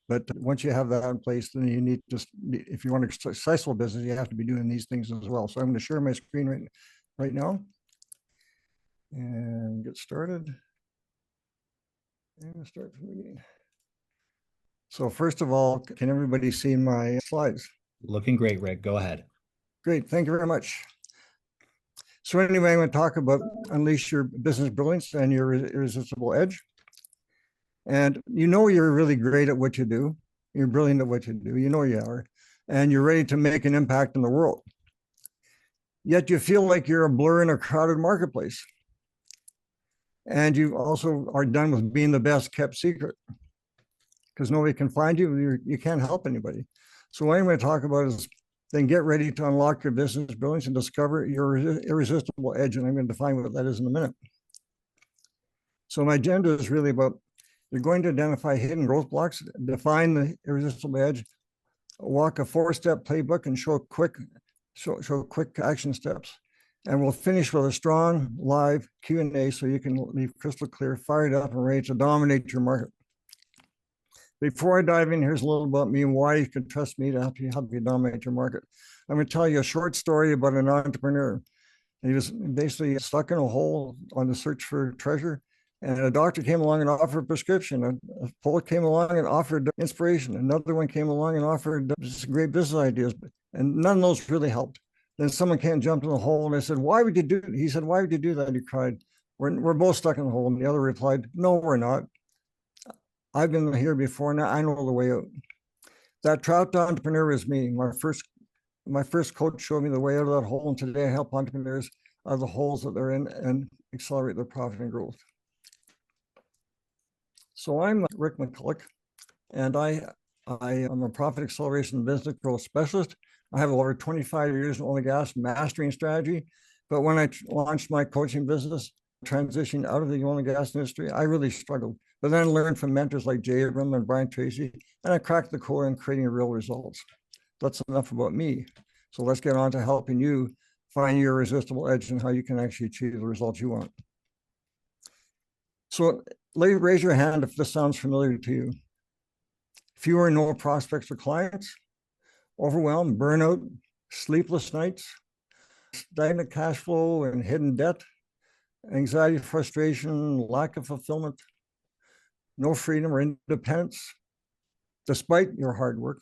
But once you have that in place, then you need just, if you want a successful business, you have to be doing these things as well. So I'm going to share my screen right now and get started. And start from the beginning. So first of all, can everybody see my slides? Looking great, Rick. Go ahead. Great. Thank you very much. So anyway, I'm going to talk about unleash your business brilliance and your irresistible edge. And you know you're really great at what you do. You're brilliant at what you do. You know you are. And you're ready to make an impact in the world. Yet you feel like you're a blur in a crowded marketplace. And you also are done with being the best kept secret because nobody can find you. You can't help anybody. So what I'm going to talk about is then get ready to unlock your business brilliance and discover your irresistible edge. And I'm going to define what that is in a minute. So my agenda is really about, you're going to identify hidden growth blocks, define the irresistible edge, walk a 4-step playbook and show quick action steps. And we'll finish with a strong live Q&A so you can leave crystal clear, fired up and ready to dominate your market. Before I dive in, here's a little about me and why you can trust me to help you dominate your market. I'm going to tell you a short story about an entrepreneur. He was basically stuck in a hole on the search for treasure. And a doctor came along and offered a prescription. A poet came along and offered inspiration. Another one came along and offered great business ideas. And none of those really helped. Then someone came and jumped in the hole and I said, why would you do it? He said, why would you do that? He cried, we're both stuck in the hole. And the other replied, no, we're not. I've been here before, now I know the way out. That trapped entrepreneur is me. My first coach showed me the way out of that hole, and today I help entrepreneurs out of the holes that they're in and accelerate their profit and growth. So I'm Rick McCulloch, and I am a profit acceleration business growth specialist. I have over 25 years in oil and gas mastering strategy, but when I launched my coaching business, transitioning out of the oil and gas industry, I really struggled. But then I learned from mentors like Jay Abram and Brian Tracy, and I cracked the code in creating real results. That's enough about me. So let's get on to helping you find your irresistible edge and how you can actually achieve the results you want. So raise your hand if this sounds familiar to you. Fewer and no prospects or clients, overwhelm, burnout, sleepless nights, stagnant cash flow and hidden debt, anxiety, frustration, lack of fulfillment, no freedom or independence, despite your hard work.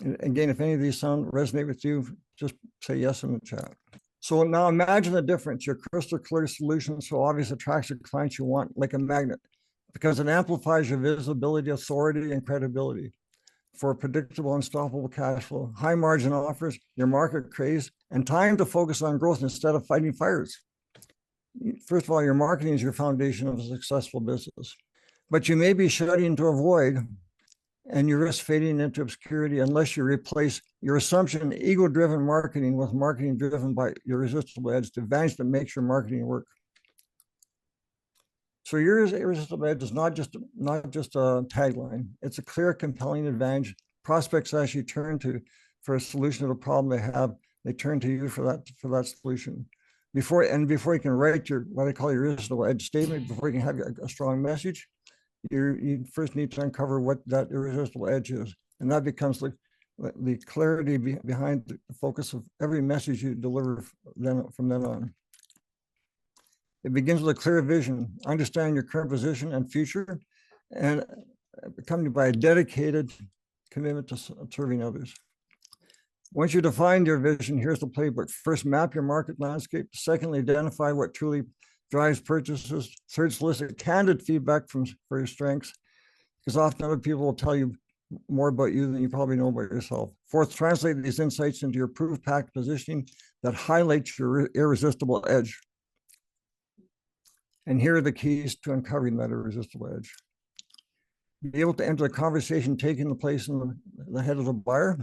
And again, if any of these resonate with you, just say yes in the chat. So now imagine the difference. Your crystal clear solution so obvious attracts the clients you want like a magnet because it amplifies your visibility, authority, and credibility for predictable, unstoppable cash flow, high margin offers, your market craze, and time to focus on growth instead of fighting fires. First of all, your marketing is your foundation of a successful business. But you may be shutting to avoid, and you risk fading into obscurity unless you replace your assumption ego-driven marketing with marketing driven by your irresistible edge, the advantage that makes your marketing work. So your irresistible edge is not just a tagline. It's a clear, compelling advantage prospects actually turn to for a solution to the problem they have. They turn to you for that solution. Before you can write your what I call your irresistible edge statement, before you can have a strong message, you first need to uncover what that irresistible edge is, and that becomes the clarity behind the focus of every message you deliver from then on. It begins with a clear vision, understanding your current position and future, and accompanied by a dedicated commitment to serving others. Once you define your vision, here's the playbook. First, map your market landscape. Secondly, identify what truly drives purchases. Third, solicit candid feedback for your strengths, because often other people will tell you more about you than you probably know about yourself. Fourth, translate these insights into your proof-packed positioning that highlights your irresistible edge. And here are the keys to uncovering that irresistible edge. Be able to enter a conversation taking the place in the head of the buyer,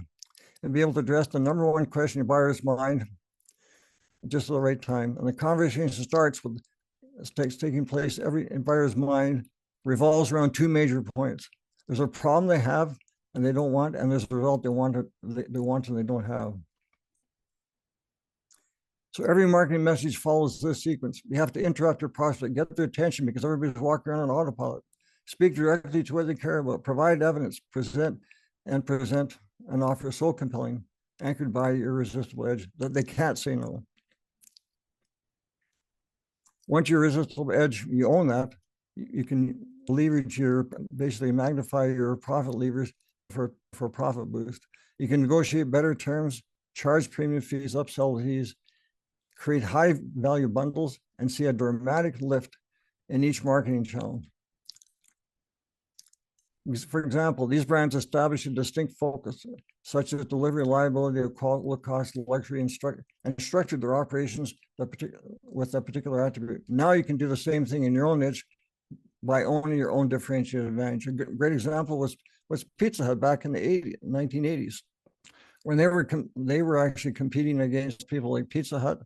and be able to address the number one question in your buyer's mind just at the right time. And the conversation starts with taking place in buyer's mind revolves around two major points. There's a problem they have and they don't want, and there's a result they want and they don't have. So every marketing message follows this sequence. You have to interrupt your prospect, get their attention because everybody's walking around on autopilot. Speak directly to what they care about, provide evidence, present an offer so compelling, anchored by your irresistible edge that they can't say no. Once your irresistible edge, you own that, you can basically magnify your profit levers for profit boost. You can negotiate better terms, charge premium fees, upsell fees, create high value bundles, and see a dramatic lift in each marketing channel. For example, these brands establish a distinct focus, such as delivery, reliability, low cost, luxury, and structured their operations with that particular attribute. Now you can do the same thing in your own niche by owning your own differentiated advantage. A great example was Pizza Hut back in the 1980s, when they were actually competing against people like Pizza Hut,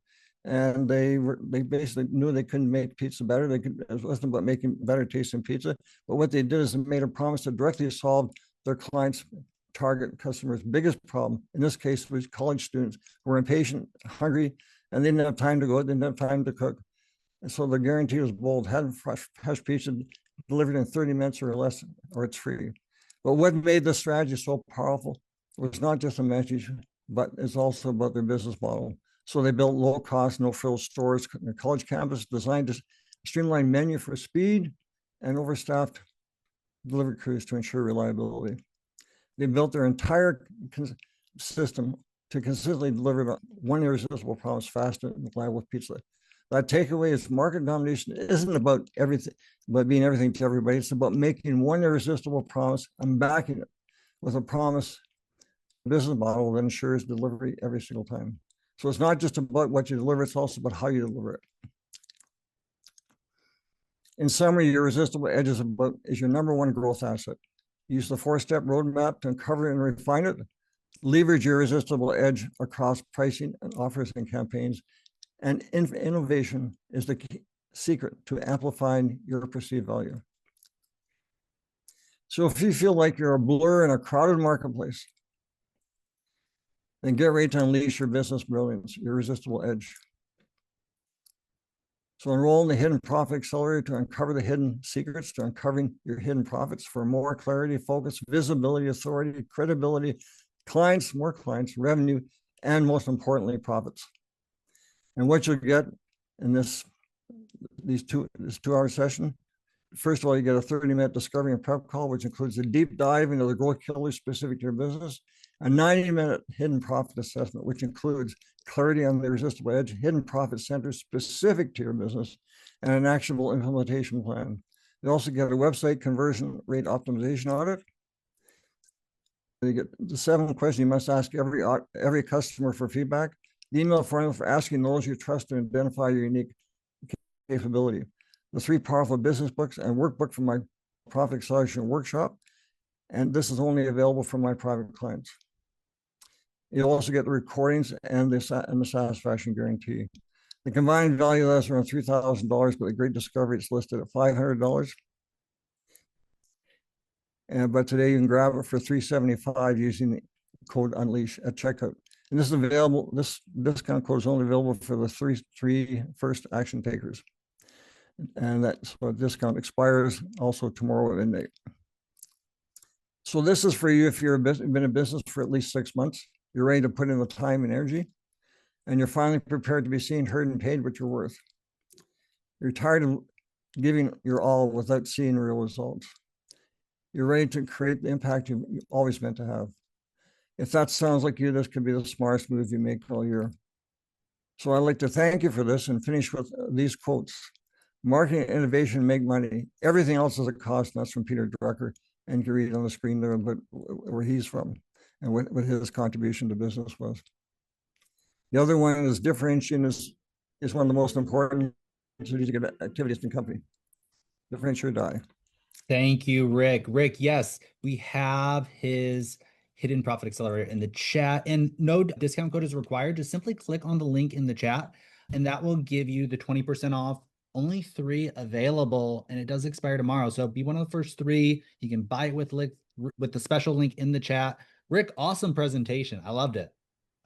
and they basically knew they couldn't make pizza better. It wasn't about making better tasting pizza, but what they did is they made a promise to directly solve their clients' target customers' biggest problem. In this case, was college students who were impatient, hungry, and they didn't have time to go. They didn't have time to cook. And so the guarantee was bold: have fresh pizza delivered in 30 minutes or less, or it's free. But what made this strategy so powerful was not just a message, but it's also about their business model. So they built low-cost, no-frills stores in their college campus, designed to streamline menu for speed, and overstaffed delivery crews to ensure reliability. They built their entire system to consistently deliver one irresistible promise: fast and reliable pizza. That takeaway is market domination isn't about everything, but being everything to everybody. It's about making one irresistible promise and backing it with a promise business model that ensures delivery every single time. So it's not just about what you deliver, it's also about how you deliver it. In summary, your irresistible edge is your number one growth asset. Use the 4-step roadmap to uncover and refine it. Leverage your irresistible edge across pricing and offers and campaigns. And innovation is the key secret to amplifying your perceived value. So if you feel like you're a blur in a crowded marketplace, then get ready to unleash your business brilliance, your irresistible edge. So enroll in the Hidden Profit Accelerator to uncover the hidden secrets to uncovering your hidden profits for more clarity, focus, visibility, authority, credibility, clients, more clients, revenue, and most importantly, profits. And what you'll get in this 2-hour session, first of all, you get a 30-minute discovery and prep call, which includes a deep dive into the growth killers specific to your business, a 90-minute hidden profit assessment, which includes clarity on the irresistible edge, hidden profit centers specific to your business, and an actionable implementation plan. You also get a website conversion rate optimization audit. You get the 7 questions you must ask every customer for feedback, the email formula for asking those you trust to identify your unique capability, the 3 powerful business books and workbook from my Profit Acceleration Workshop. And this is only available for my private clients. You'll also get the recordings and the satisfaction guarantee. The combined value of that's around $3,000, but the great discovery, it's listed at $500. But today you can grab it for $375 using the code UNLEASH at checkout. And this is available, this discount code is only available for the three first action takers. And that discount expires also tomorrow at midnight. So this is for you if you've been in business for at least 6 months, you're ready to put in the time and energy, and you're finally prepared to be seen, heard, and paid what you're worth. You're tired of giving your all without seeing real results. You're ready to create the impact you always meant to have. If that sounds like you, this could be the smartest move you make all year. So I'd like to thank you for this and finish with these quotes. Marketing, innovation, make money. Everything else is a cost. And that's from Peter Drucker. And you can read on the screen there but where he's from and what his contribution to business was. The other one is differentiating is one of the most important strategic activities in the company. Differentiate or die. Thank you, Rick. Rick, yes, we have his Hidden Profit Accelerator in the chat, and no discount code is required. Just simply click on the link in the chat, and that will give you the 20% off. Only 3 available, and it does expire tomorrow. So be one of the first 3. You can buy it with the special link in the chat. Rick, awesome presentation. I loved it.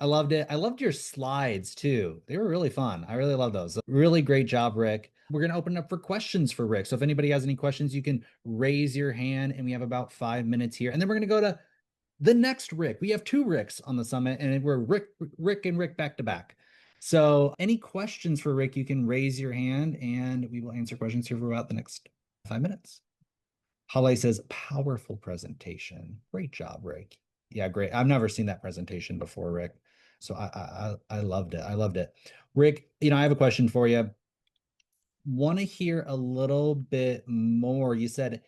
I loved it. I loved your slides too. They were really fun. I really love those. Really great job, Rick. We're going to open up for questions for Rick. So if anybody has any questions, you can raise your hand, and we have about 5 minutes here. And then we're going to go to the next Rick. We have 2 Ricks on the summit, and we're Rick and Rick back to back. So any questions for Rick, you can raise your hand, and we will answer questions here for about the next 5 minutes. Holly says, powerful presentation. Great job, Rick. Yeah, great. I've never seen that presentation before, Rick. So I loved it. I loved it. Rick, I have a question for you. Want to hear a little bit more. You said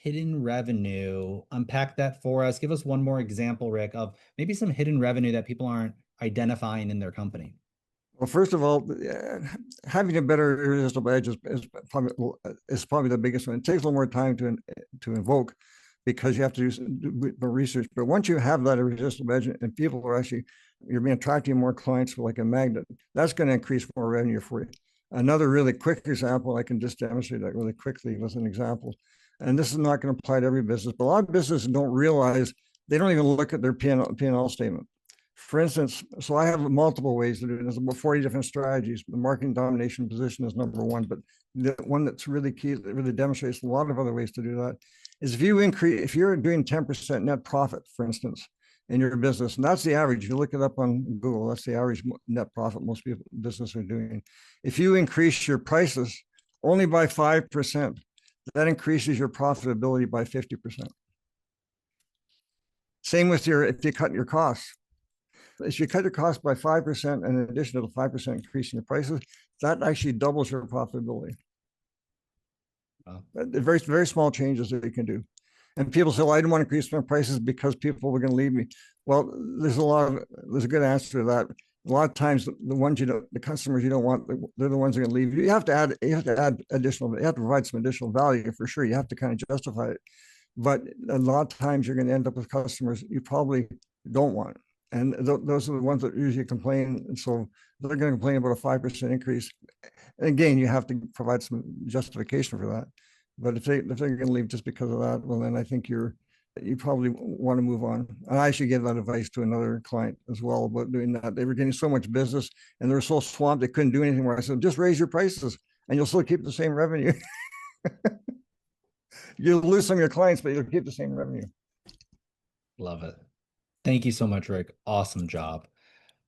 hidden revenue. Unpack that for us. Give us one more example, Rick, of maybe some hidden revenue that people aren't identifying in their company. Well, first of all, having a better irresistible edge is probably the biggest one. It takes a little more time to invoke because you have to do research. But once you have that irresistible edge and people are actually, you're being attracting more clients like a magnet, that's going to increase more revenue for you. Another really quick example, I can just demonstrate that really quickly with an example. And this is not going to apply to every business, but a lot of businesses don't realize, they don't even look at their P&L statement. For instance, so I have multiple ways to do it. There's about 40 different strategies. The marketing domination position is number one, but the one that's really key, that really demonstrates a lot of other ways to do that, is if you're doing 10% net profit, for instance, in your business, and that's the average. If you look it up on Google, that's the average net profit most people business are doing. If you increase your prices only by 5%, that increases your profitability by 50%. Same with if you cut your costs. If you cut your cost by 5%, and in addition to the 5% increase in your prices, that actually doubles your profitability. Wow. Very, very small changes that you can do. And people say, well, I didn't want to increase my prices because people were going to leave me. Well, there's a good answer to that. A lot of times the customers you don't want, they're the ones that are going to leave you. You have to add additional, you have to provide some additional value for sure. You have to kind of justify it. But a lot of times you're going to end up with customers you probably don't want. And those are the ones that usually complain. And so they're going to complain about a 5% increase. And again, you have to provide some justification for that. But if they're going to leave just because of that, well, then I think you probably want to move on. And I actually gave that advice to another client as well about doing that. They were getting so much business and they were so swamped they couldn't do anything more. I said, just raise your prices and you'll still keep the same revenue. You'll lose some of your clients, but you'll keep the same revenue. Love it. Thank you so much, Rick. Awesome job.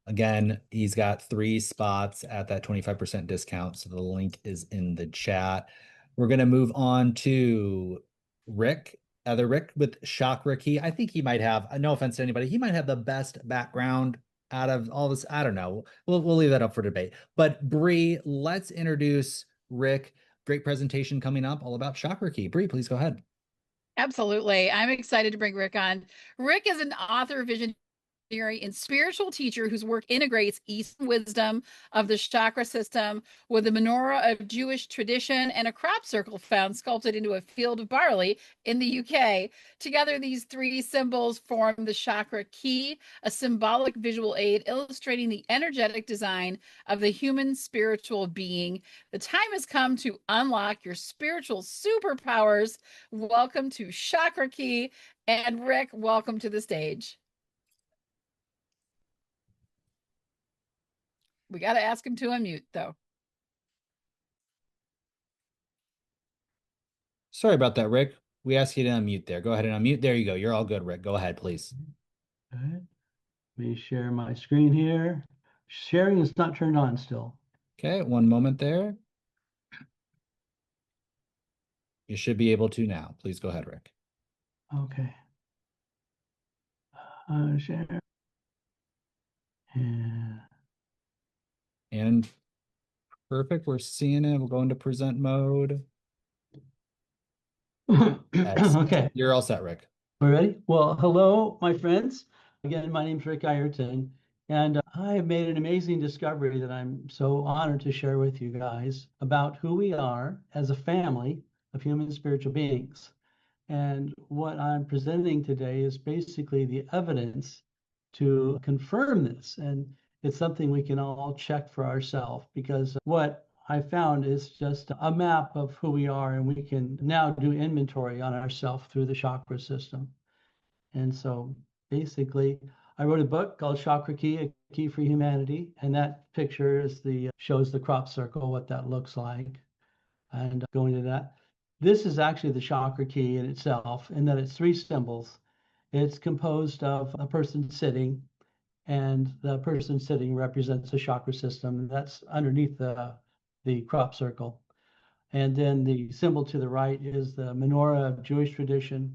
Again, he's got 3 spots at that 25% discount. So the link is in the chat. We're going to move on to Rick, other Rick with Chakra Key. I think he might have, no offense to anybody, he might have the best background out of all this. I don't know. We'll leave that up for debate. But Bree, let's introduce Rick. Great presentation coming up all about Chakra Key. Bree, please go ahead. Absolutely. I'm excited to bring Rick on. Rick is an author, visionary, and spiritual teacher whose work integrates Eastern wisdom of the chakra system with the menorah of Jewish tradition and a crop circle found sculpted into a field of barley in the UK. Together, these 3 symbols form the chakra key, a symbolic visual aid illustrating the energetic design of the human spiritual being. The time has come to unlock your spiritual superpowers. Welcome to Chakra Key. And Rick, welcome to the stage. We got to ask him to unmute, though. Sorry about that, Rick. We asked you to unmute there. Go ahead and unmute. There you go. You're all good, Rick. Go ahead, please. All right. Let me share my screen here. Sharing is not turned on still. Okay, one moment there. You should be able to now. Please go ahead, Rick. Okay. Share. Yeah. And perfect. We're seeing it. We'll go into present mode. Okay. You're all set, Rick. We're ready? Well, hello, my friends. Again, my name's Rick Ireton, and I have made an amazing discovery that I'm so honored to share with you guys about who we are as a family of human spiritual beings. And what I'm presenting today is basically the evidence to confirm this. And it's something we can all check for ourselves, because what I found is just a map of who we are, and we can now do inventory on ourselves through the chakra system. And so basically, I wrote a book called Chakra Key, A Key for Humanity, and that picture is shows the crop circle, what that looks like. And going to that, this is actually the chakra key in itself, in that it's 3 symbols. It's composed of a person sitting, and the person sitting represents the chakra system. That's underneath the crop circle. And then the symbol to the right is the menorah of Jewish tradition.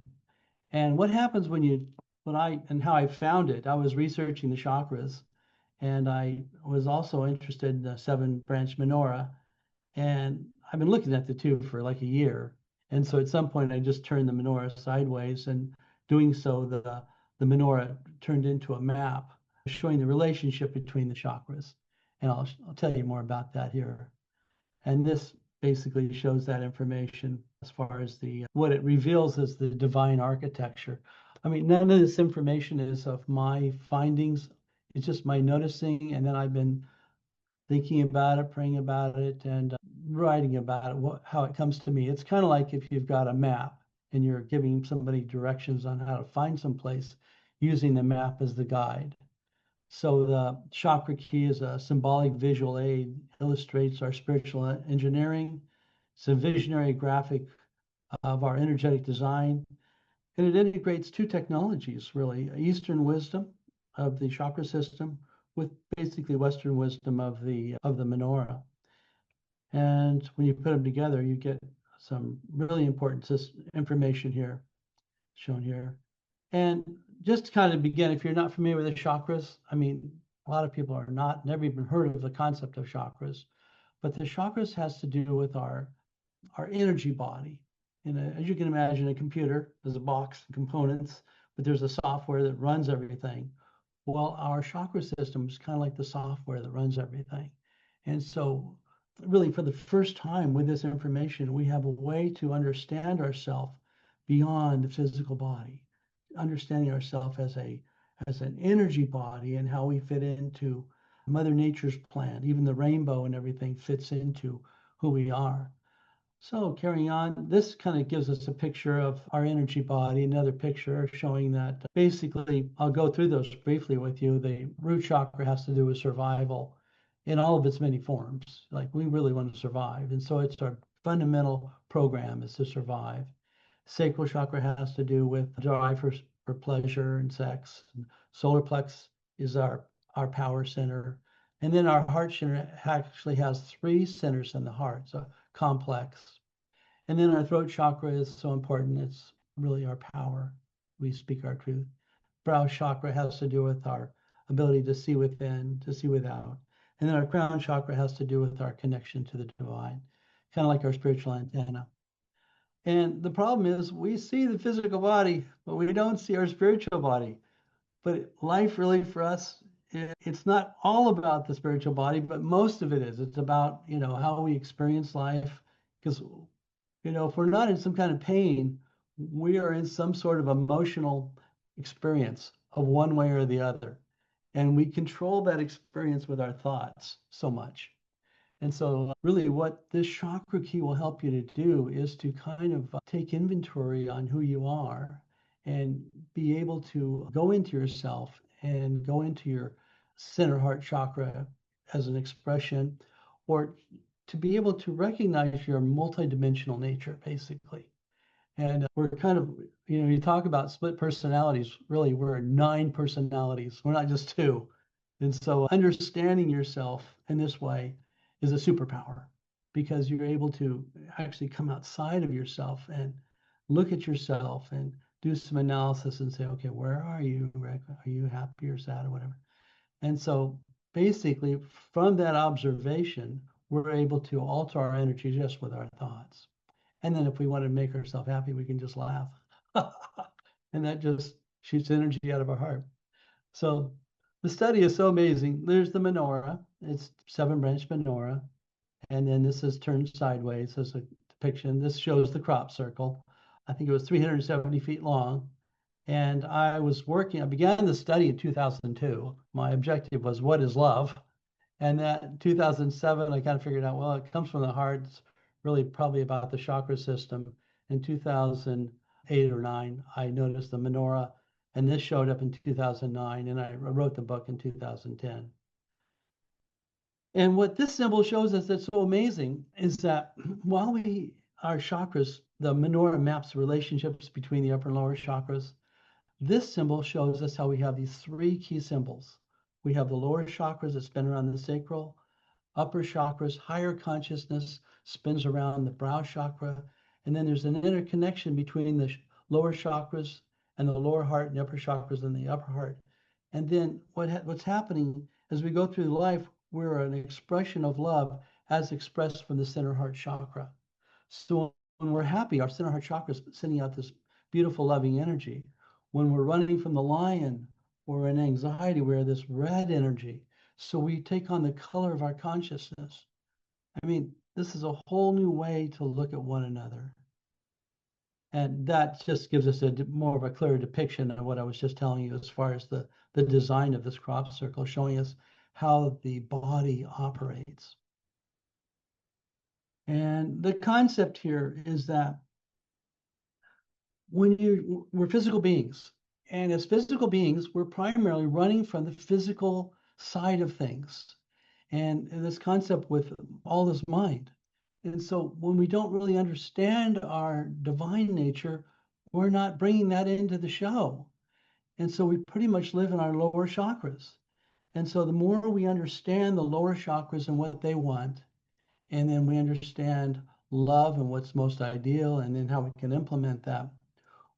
And what happens how I found it, I was researching the chakras, and I was also interested in the 7-branch menorah. And I've been looking at the 2 for like a year. And so at some point I just turned the menorah sideways, and doing so, the menorah turned into a map showing the relationship between the chakras. And I'll tell you more about that here. And this basically shows that information as far as what it reveals as the divine architecture. I mean, none of this information is of my findings. It's just my noticing, and then I've been thinking about it, praying about it, and writing about it, how it comes to me. It's kind of like if you've got a map and you're giving somebody directions on how to find some place, using the map as the guide. So the chakra key is a symbolic visual aid, illustrates our spiritual engineering. It's a visionary graphic of our energetic design. And it integrates two technologies, really, Eastern wisdom of the chakra system with basically Western wisdom of the menorah. And when you put them together, you get some really important information here, shown here. And just to kind of begin, if you're not familiar with the chakras, I mean, a lot of people are never even heard of the concept of chakras, but the chakras has to do with our energy body. And as you can imagine, a computer is a box of components, but there's a software that runs everything. Well, our chakra system is kind of like the software that runs everything. And so really for the first time with this information, we have a way to understand ourselves beyond the physical body, understanding ourselves as an energy body and how we fit into Mother Nature's plan. Even the rainbow and everything fits into who we are. So carrying on, this kind of gives us a picture of our energy body, another picture showing that basically, I'll go through those briefly with you. The root chakra has to do with survival in all of its many forms. Like we really want to survive. And so it's our fundamental program is to survive. Sacral chakra has to do with drive for pleasure and sex. And solar plex is our power center. And then our heart center actually has 3 centers in the heart, so complex. And then our throat chakra is so important. It's really our power. We speak our truth. Brow chakra has to do with our ability to see within, to see without. And then our crown chakra has to do with our connection to the divine, kind of like our spiritual antenna. And the problem is we see the physical body, but we don't see our spiritual body. But life really for us, it's not all about the spiritual body, but most of it is. It's about, how we experience life. Because, if we're not in some kind of pain, we are in some sort of emotional experience of one way or the other. And we control that experience with our thoughts so much. And so really what this chakra key will help you to do is to kind of take inventory on who you are and be able to go into yourself and go into your center heart chakra as an expression, or to be able to recognize your multidimensional nature, basically. And we're kind of, you talk about split personalities, really, we're 9 personalities. We're not just 2. And so understanding yourself in this way is a superpower because you're able to actually come outside of yourself and look at yourself and do some analysis and say, okay, where are you, Rick? Are you happy or sad or whatever? And so basically from that observation, we're able to alter our energy just with our thoughts. And then if we want to make ourselves happy, we can just laugh. And that just shoots energy out of our heart. So the study is so amazing. There's the menorah. It's 7-branch menorah. And then this is turned sideways as a depiction. This shows the crop circle. I think it was 370 feet long. And I began the study in 2002. My objective was, what is love? And that in 2007, I kind of figured out, well, it comes from the heart. It's really probably about the chakra system. In 2008 or 9, I noticed the menorah, and this showed up in 2009, and I wrote the book in 2010. And what this symbol shows us that's so amazing is that while our chakras, the menorah maps relationships between the upper and lower chakras, this symbol shows us how we have these 3 key symbols. We have the lower chakras that spin around the sacral, upper chakras, higher consciousness spins around the brow chakra, and then there's an interconnection between the lower chakras and the lower heart and the upper chakras and the upper heart. And then what's happening as we go through life, we're an expression of love as expressed from the center heart chakra. So when we're happy, our center heart chakra is sending out this beautiful, loving energy. When we're running from the lion or in anxiety, we're this red energy. So we take on the color of our consciousness. I mean, this is a whole new way to look at one another. And that just gives us more of a clearer depiction of what I was just telling you as far as the design of this crop circle, showing us how the body operates. And the concept here is that we're physical beings, and as physical beings, we're primarily running from the physical side of things, and this concept with all this mind. And so when we don't really understand our divine nature, we're not bringing that into the show. And so we pretty much live in our lower chakras. And so the more we understand the lower chakras and what they want, and then we understand love and what's most ideal, and then how we can implement that,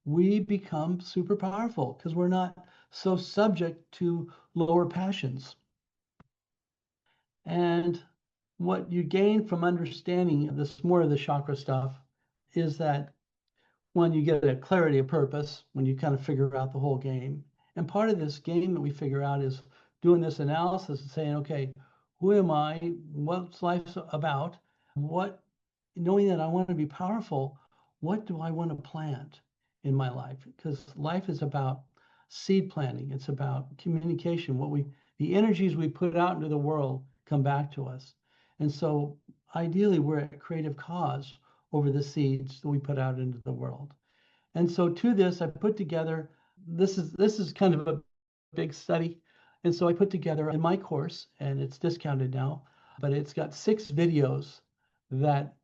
we become super powerful because we're not so subject to lower passions. And what you gain from understanding this more of the chakra stuff is that when you get a clarity of purpose, when you kind of figure out the whole game. And part of this game that we figure out is doing this analysis and saying, okay, who am I? What's life about? Knowing that I want to be powerful, what do I want to plant in my life? Because life is about seed planting. It's about communication. The energies we put out into the world come back to us. And so ideally, we're at creative cause over the seeds that we put out into the world. And so to this, I put together, this is kind of a big study. And so I put together in my course, and it's discounted now, but it's got 6 videos that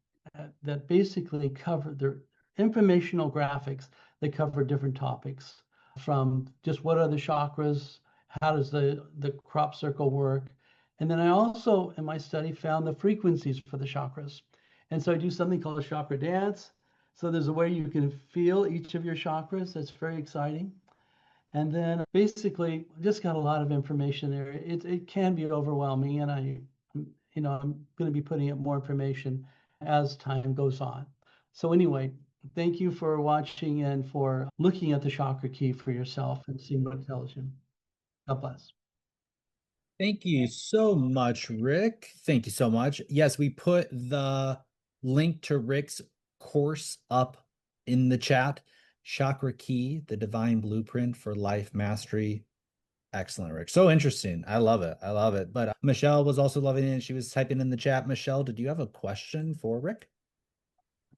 basically cover their informational graphics that cover different topics, from just what are the chakras, how does the crop circle work. And then I also, in my study, found the frequencies for the chakras. And so I do something called a chakra dance. So there's a way you can feel each of your chakras. That's very exciting. And then basically just got a lot of information there. It can be overwhelming, and I'm going to be putting up more information as time goes on. So anyway, thank you for watching and for looking at the chakra key for yourself and seeing what it tells you. God bless. Thank you so much, Rick. Thank you so much. Yes, we put the link to Rick's course up in the chat. Chakra Key, the Divine Blueprint for Life Mastery. Excellent, Rick. So interesting. I love it. I love it. But Michelle was also loving it. She was typing in the chat. Michelle, did you have a question for Rick?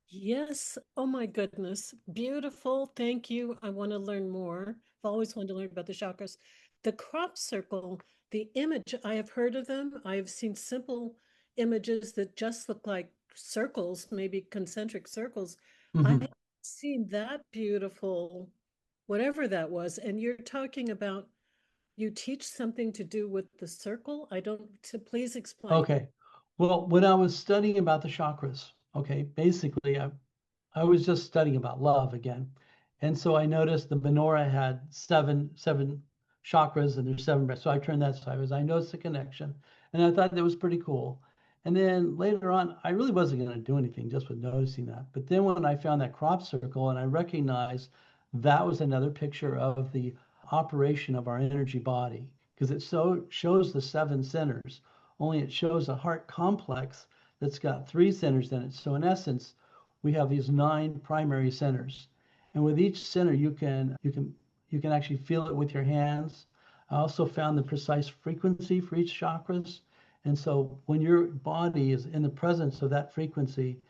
Yes. Oh my goodness. Beautiful. Thank you. I want to learn more. I've always wanted to learn about the chakras. The crop circle, the image, I have heard of them. I have seen simple images that just look like circles, maybe concentric circles. I haven't seen that beautiful, whatever that was. And you're talking about, you teach something to do with the circle. Please explain. Okay. Well, when I was studying about the chakras, okay, basically I was just studying about love again. And so I noticed the menorah had seven chakras, and there's 7 breaths. So I turned that sideways. I noticed the connection, and I thought that was pretty cool. And then later on, I really wasn't going to do anything just with noticing that. But then when I found that crop circle and I recognized that was another picture of the operation of our energy body, because it shows the 7 centers, only it shows a heart complex that's got 3 centers in it. So in essence, we have these 9 primary centers. And with each center, you can actually feel it with your hands. I also found the precise frequency for each chakras. And so when your body is in the presence of that frequency,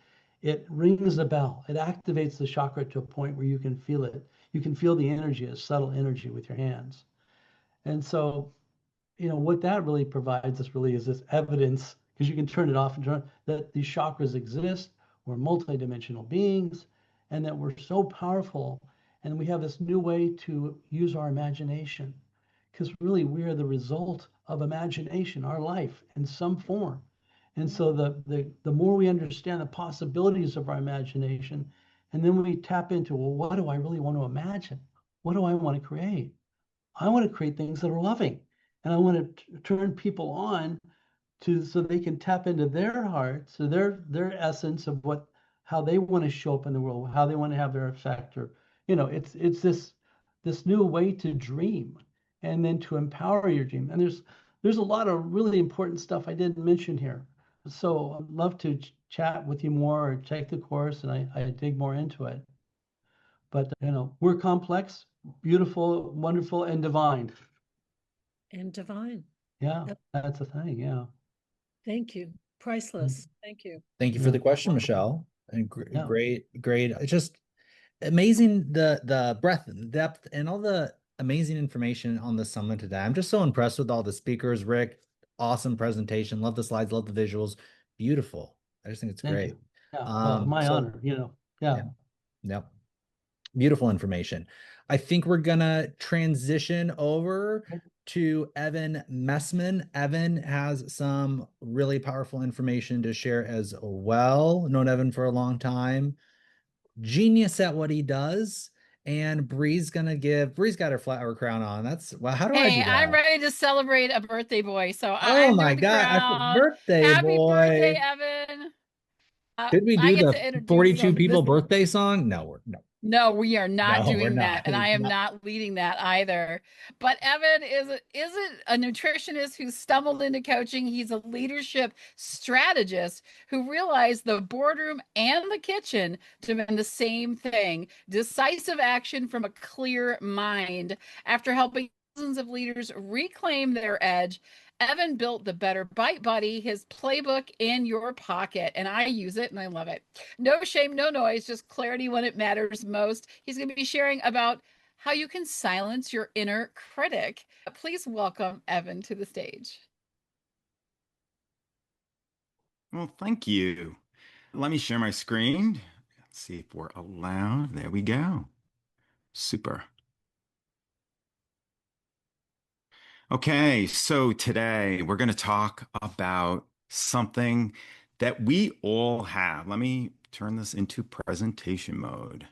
it rings a bell. It activates the chakra to a point where you can feel it. You can feel the energy, a subtle energy with your hands. And so, what that really provides us really is this evidence, because you can turn it off and turn that these chakras exist. We're multidimensional beings, and that we're so powerful. And we have this new way to use our imagination, because really we are the result of imagination, our life in some form. And so the more we understand the possibilities of our imagination, and then we tap into, well, what do I really want to imagine? What do I want to create? I want to create things that are loving, and I want to turn people on so they can tap into their hearts, so their essence of how they want to show up in the world, how they want to have their effect, or it's this new way to dream and then to empower your dream. And there's a lot of really important stuff I didn't mention here. So I'd love to chat with you more or take the course, and I dig more into it. But we're complex, beautiful, wonderful, and divine. And divine. Yeah, that's the thing. Yeah. Thank you. Priceless. Thank you. Thank you for the question, Michelle. And great. It's just amazing the breadth and depth and all the amazing information on the summit today. I'm just so impressed with all the speakers. Rick, awesome presentation. Love the slides, love the visuals. Beautiful. I just think it's Thank great. you. Yeah, my honor. Yeah. Yep. Beautiful information. I think we're gonna transition over to Evan Messman. Evan has some really powerful information to share as well. Known Evan for a long time. Genius at what he does. And Bree's got her flower crown on. That's well, how do I do Hey, that? I'm ready to celebrate a birthday boy. So Oh I'm my doing the God, crown. birthday Happy boy. birthday, Evan. Could we I do get the to introduce 42 people this. birthday song? No. No, we are not No, we're doing not. that, and I am No. not leading that either. But Evan isn't a nutritionist who stumbled into coaching. He's a leadership strategist who realized the boardroom and the kitchen demand the same thing: decisive action from a clear mind. After helping thousands of leaders reclaim their edge, Evan built the Better Bite Buddy, his playbook in your pocket, and I use it and I love it. No shame, no noise, just clarity when it matters most. He's going to be sharing about how you can silence your inner critic. Please welcome Evan to the stage. Well, thank you. Let me share my screen. Let's see if we're allowed. There we go. Super. Okay, so today we're going to talk about something that we all have. Let me turn this into presentation mode.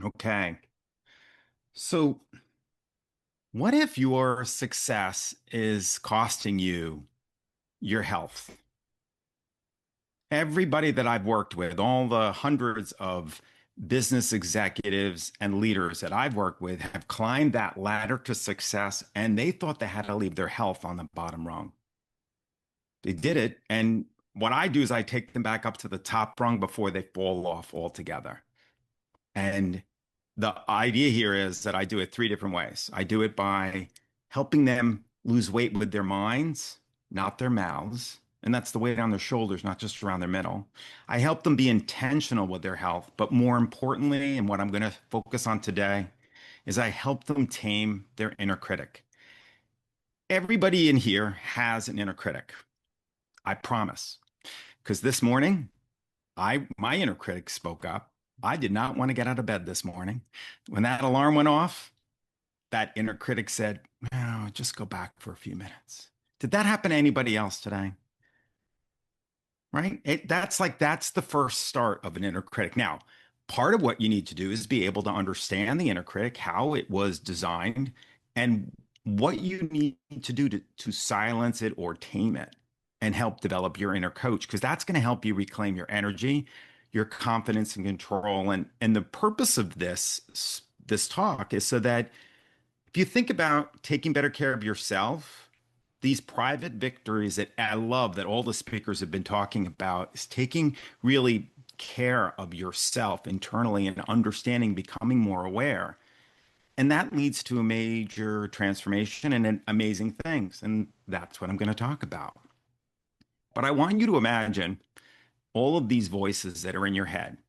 Okay. So what if your success is costing you your health? Everybody that I've worked with, all the hundreds of business executives and leaders that I've worked with have climbed that ladder to success, and they thought they had to leave their health on the bottom rung. They did it. And what I do is I take them back up to the top rung before they fall off altogether. And the idea here is that I do it 3 different ways. I do it by helping them lose weight with their minds, not their mouths. And that's the weight on their shoulders, not just around their middle. I help them be intentional with their health. But more importantly, and what I'm going to focus on today, is I help them tame their inner critic. Everybody in here has an inner critic. I promise. Because this morning, my inner critic spoke up. I did not want to get out of bed this morning. When that alarm went off, that inner critic said, "Oh, just go back for a few minutes." Did that happen to anybody else today? Right? That's the first start of an inner critic. Now, part of what you need to do is be able to understand the inner critic, how it was designed, and what you need to do to silence it or tame it and help develop your inner coach, because that's going to help you reclaim your energy, your confidence and control. And the purpose of this talk is so that if you think about taking better care of yourself, these private victories that I love that all the speakers have been talking about is taking really care of yourself internally and understanding, becoming more aware. And that leads to a major transformation and amazing things. And that's what I'm going to talk about. But I want you to imagine all of these voices that are in your head.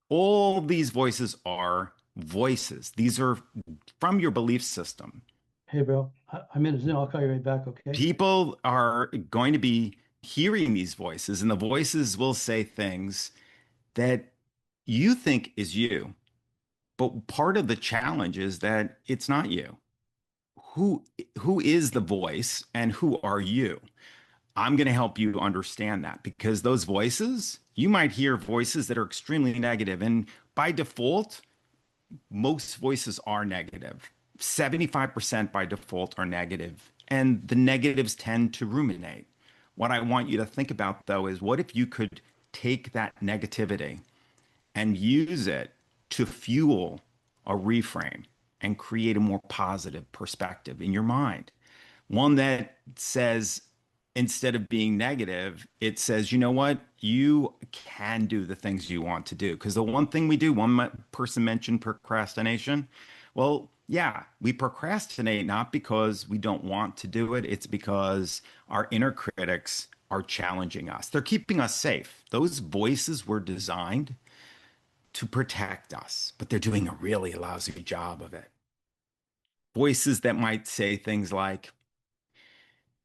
All of these voices are voices. These are from your belief system. Hey, bro, I'm in a Zoom. I'll call you right back, okay? People are going to be hearing these voices, and the voices will say things that you think is you. But part of the challenge is that it's not you. Who is the voice and who are you? I'm going to help you understand that, because those voices, you might hear voices that are extremely negative. And by default, most voices are negative. 75% by default are negative, and the negatives tend to ruminate. What I want you to think about, though, is what if you could take that negativity and use it to fuel a reframe and create a more positive perspective in your mind. One that says, instead of being negative, it says, you know what? You can do the things you want to do. Because the one thing we do, person mentioned procrastination. Well, yeah, we procrastinate not because we don't want to do it. It's because our inner critics are challenging us. They're keeping us safe. Those voices were designed to protect us, but they're doing a really lousy job of it. Voices that might say things like,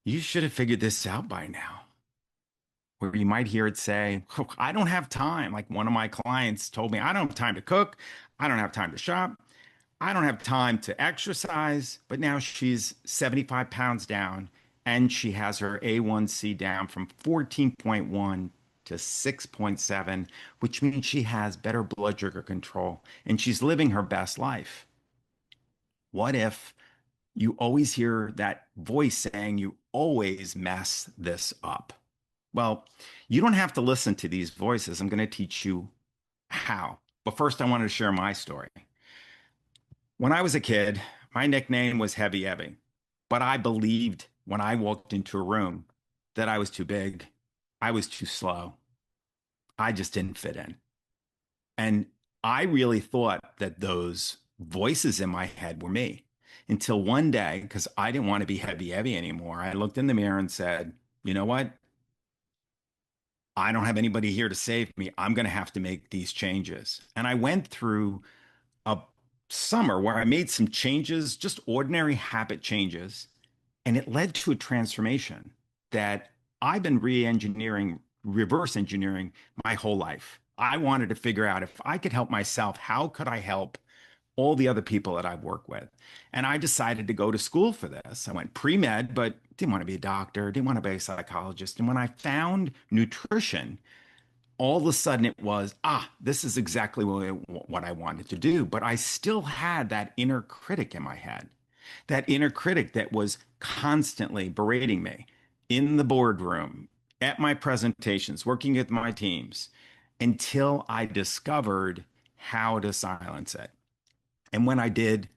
you should have figured this out by now. Where you might hear it say, oh, I don't have time. Like one of my clients told me, I don't have time to cook. I don't have time to shop. I don't have time to exercise. But now she's 75 pounds down and she has her A1C down from 14.1 to 6.7, which means she has better blood sugar control and she's living her best life. What if you always hear that voice saying you always mess this up? Well, you don't have to listen to these voices. I'm going to teach you how. But first, I wanted to share my story. When I was a kid, my nickname was Heavy Evie, but I believed when I walked into a room that I was too big, I was too slow, I just didn't fit in. And I really thought that those voices in my head were me until one day, because I didn't want to be Heavy Evie anymore. I looked in the mirror and said, you know what? I don't have anybody here to save me. I'm going to have to make these changes. And I went through a summer where I made some changes, just ordinary habit changes. And it led to a transformation that I've been reverse engineering my whole life. I wanted to figure out if I could help myself, how could I help all the other people that I've worked with? And I decided to go to school for this. I went pre-med, but didn't want to be a doctor, didn't want to be a psychologist. And when I found nutrition, all of a sudden it was, this is exactly what I wanted to do. But I still had that inner critic in my head, that inner critic that was constantly berating me in the boardroom, at my presentations, working with my teams, until I discovered how to silence it. And when I did,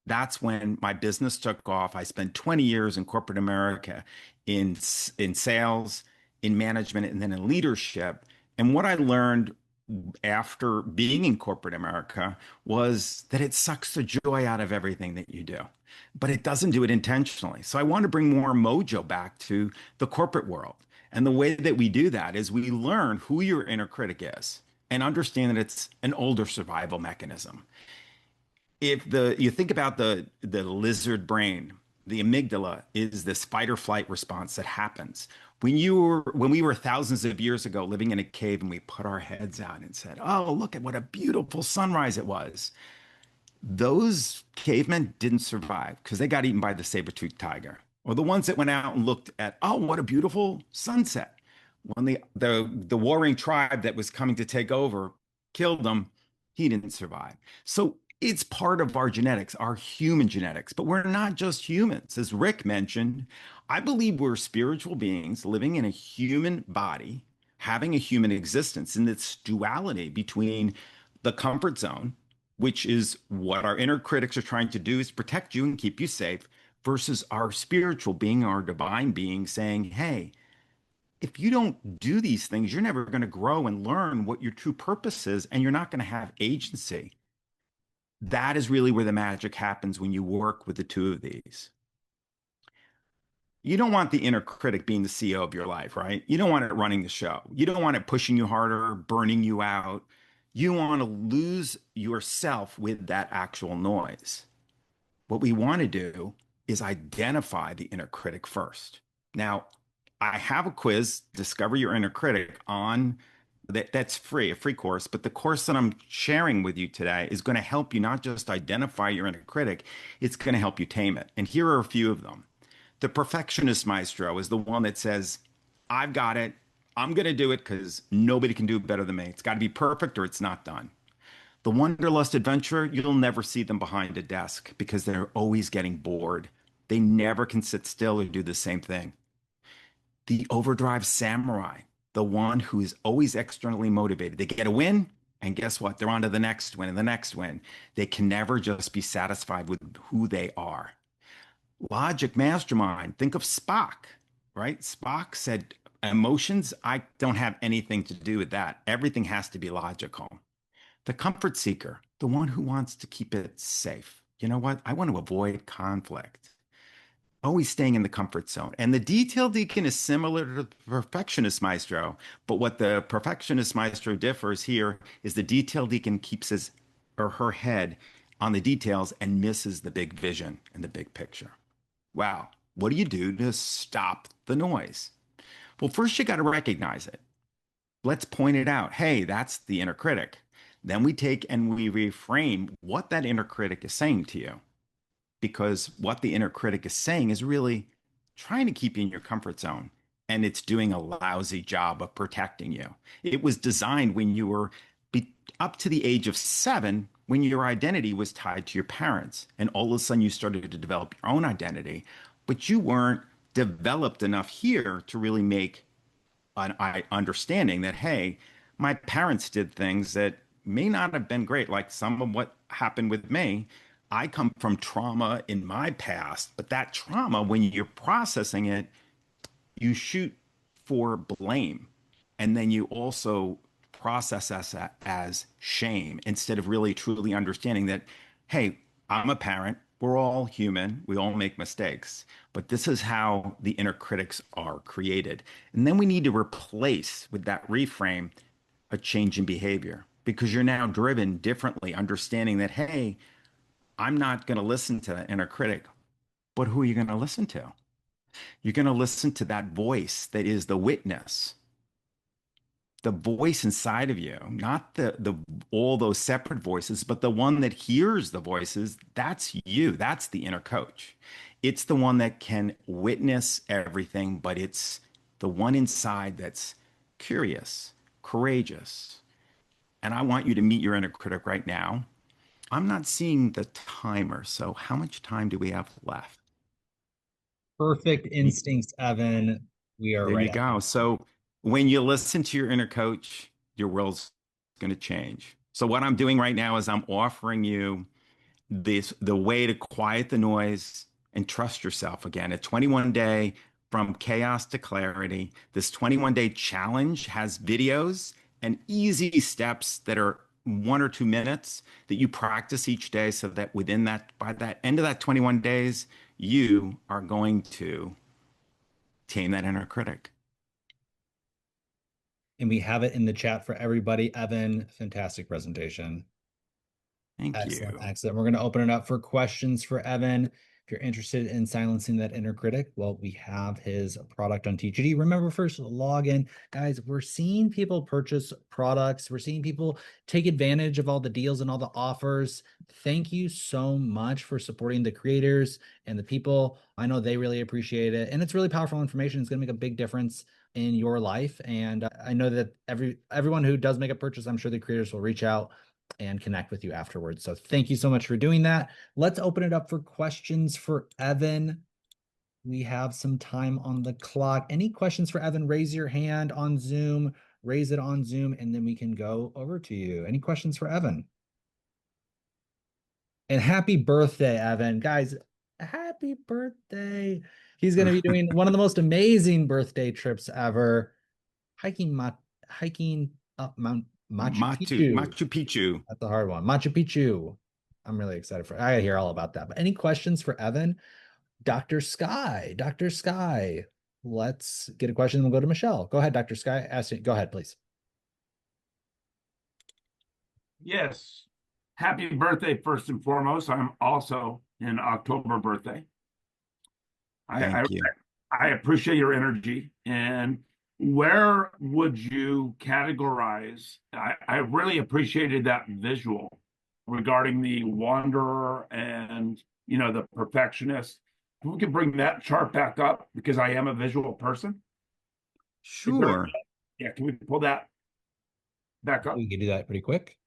that's when my business took off. I spent 20 years in corporate America in sales, in management, and then in leadership. And what I learned after being in corporate America was that it sucks the joy out of everything that you do, but it doesn't do it intentionally. So I want to bring more mojo back to the corporate world. And the way that we do that is we learn who your inner critic is and understand that it's an older survival mechanism. If you think about the lizard brain, the amygdala is this fight or flight response that happens when we were thousands of years ago living in a cave and we put our heads out and said, oh, look at what a beautiful sunrise it was. Those cavemen didn't survive because they got eaten by the saber-toothed tiger. Or the ones that went out and looked at, oh, what a beautiful sunset. When the warring tribe that was coming to take over killed them, he didn't survive. So it's part of our genetics, our human genetics, but we're not just humans. As Rick mentioned, I believe we're spiritual beings living in a human body, having a human existence, in this duality between the comfort zone, which is what our inner critics are trying to do, is protect you and keep you safe, versus our spiritual being, our divine being, saying, hey, if you don't do these things, you're never going to grow and learn what your true purpose is, and you're not going to have agency. That is really where the magic happens when you work with the two of these. You don't want the inner critic being the CEO of your life, right? You don't want it running the show. You don't want it pushing you harder, burning you out. You want to lose yourself with that actual noise. What we want to do is identify the inner critic first. Now, I have a quiz, Discover Your Inner Critic, on that's free, a free course, but the course that I'm sharing with you today is going to help you not just identify your inner critic, it's going to help you tame it. And here are a few of them. The perfectionist maestro is the one that says, I've got it. I'm going to do it because nobody can do it better than me. It's got to be perfect or it's not done. The wanderlust adventurer, you'll never see them behind a desk because they're always getting bored. They never can sit still or do the same thing. The overdrive samurai, the one who is always externally motivated. They get a win, and guess what? They're on to the next win and the next win. They can never just be satisfied with who they are. Logic mastermind, think of Spock, right? Spock said, emotions, I don't have anything to do with that. Everything has to be logical. The comfort seeker, the one who wants to keep it safe. You know what? I want to avoid conflict. Always staying in the comfort zone. And the detail deacon is similar to the perfectionist maestro, but what the perfectionist maestro differs here is the detail deacon keeps his or her head on the details and misses the big vision and the big picture. Wow. What do you do to stop the noise? Well, first you got to recognize it. Let's point it out. Hey, that's the inner critic. Then we take and we reframe what that inner critic is saying to you. Because what the inner critic is saying is really trying to keep you in your comfort zone. And it's doing a lousy job of protecting you. It was designed when you were up to the age of 7, when your identity was tied to your parents. And all of a sudden you started to develop your own identity, but you weren't developed enough here to really make an understanding that, hey, my parents did things that may not have been great, like some of what happened with me. I come from trauma in my past, but that trauma, when you're processing it, you shoot for blame. And then you also process as shame instead of really truly understanding that, hey, I'm a parent. We're all human. We all make mistakes. But this is how the inner critics are created. And then we need to replace with that reframe a change in behavior because you're now driven differently, understanding that, hey, I'm not going to listen to that inner critic, but who are you going to listen to? You're going to listen to that voice that is the witness, the voice inside of you, not the all those separate voices, but the one that hears the voices. That's you. That's the inner coach. It's the one that can witness everything, but it's the one inside that's curious, courageous. And I want you to meet your inner critic right now. I'm not seeing the timer, so how much time do we have left? Perfect instincts, Evan. We are There right you go. So when you listen to your inner coach, your world's going to change. So what I'm doing right now is I'm offering you the way to quiet the noise and trust yourself again. A 21-day from chaos to clarity. This 21-day challenge has videos and easy steps that are 1 or 2 minutes that you practice each day so that within that, by that end of that 21 days, you are going to tame that inner critic. And we have it in the chat for everybody. Evan, fantastic presentation. Thank Excellent, you. excellent. We're going to open it up for questions for Evan. If you're interested in silencing that inner critic, well, we have his product on TGD. Remember, first log in. Guys, we're seeing people purchase products. We're seeing people take advantage of all the deals and all the offers. Thank you so much for supporting the creators and the people. I know they really appreciate it. And it's really powerful information. It's going to make a big difference in your life. And I know that everyone who does make a purchase, I'm sure the creators will reach out and connect with you afterwards. So thank you so much for doing that. Let's open it up for questions for Evan. We have some time on the clock. Any questions for Evan? Raise your hand on Zoom, raise it on Zoom, and then we can go over to you. Any questions for Evan? And happy birthday, Evan. Guys, happy birthday. He's going to be doing one of the most amazing birthday trips ever. Hiking up Mount Machu Picchu. That's a hard one. Machu Picchu. I'm really excited for it. I gotta hear all about that. But any questions for Evan? Dr. Sky. Dr. Sky. Let's get a question and we'll go to Michelle. Go ahead, Dr. Sky. Go ahead, please. Yes. Happy birthday, first and foremost. I'm also an October birthday. Thank you. I appreciate your energy. And where would you categorize? I really appreciated that visual regarding the wanderer and, the perfectionist. If we could bring that chart back up, because I am a visual person. Sure. Yeah, can we pull that back up? We can do that pretty quick.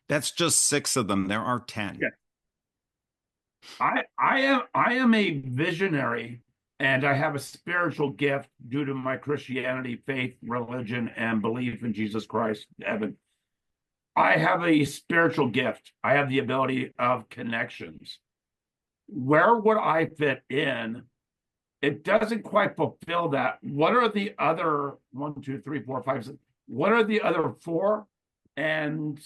That's just 6 of them. There are 10. Yeah. I am a visionary And I have a spiritual gift due to my Christianity, faith, religion, and belief in Jesus Christ, Evan. I have a spiritual gift. I have the ability of connections. Where would I fit in? It doesn't quite fulfill that. What are the other 1, 2, 3, 4, 5, 6? What are the other four? And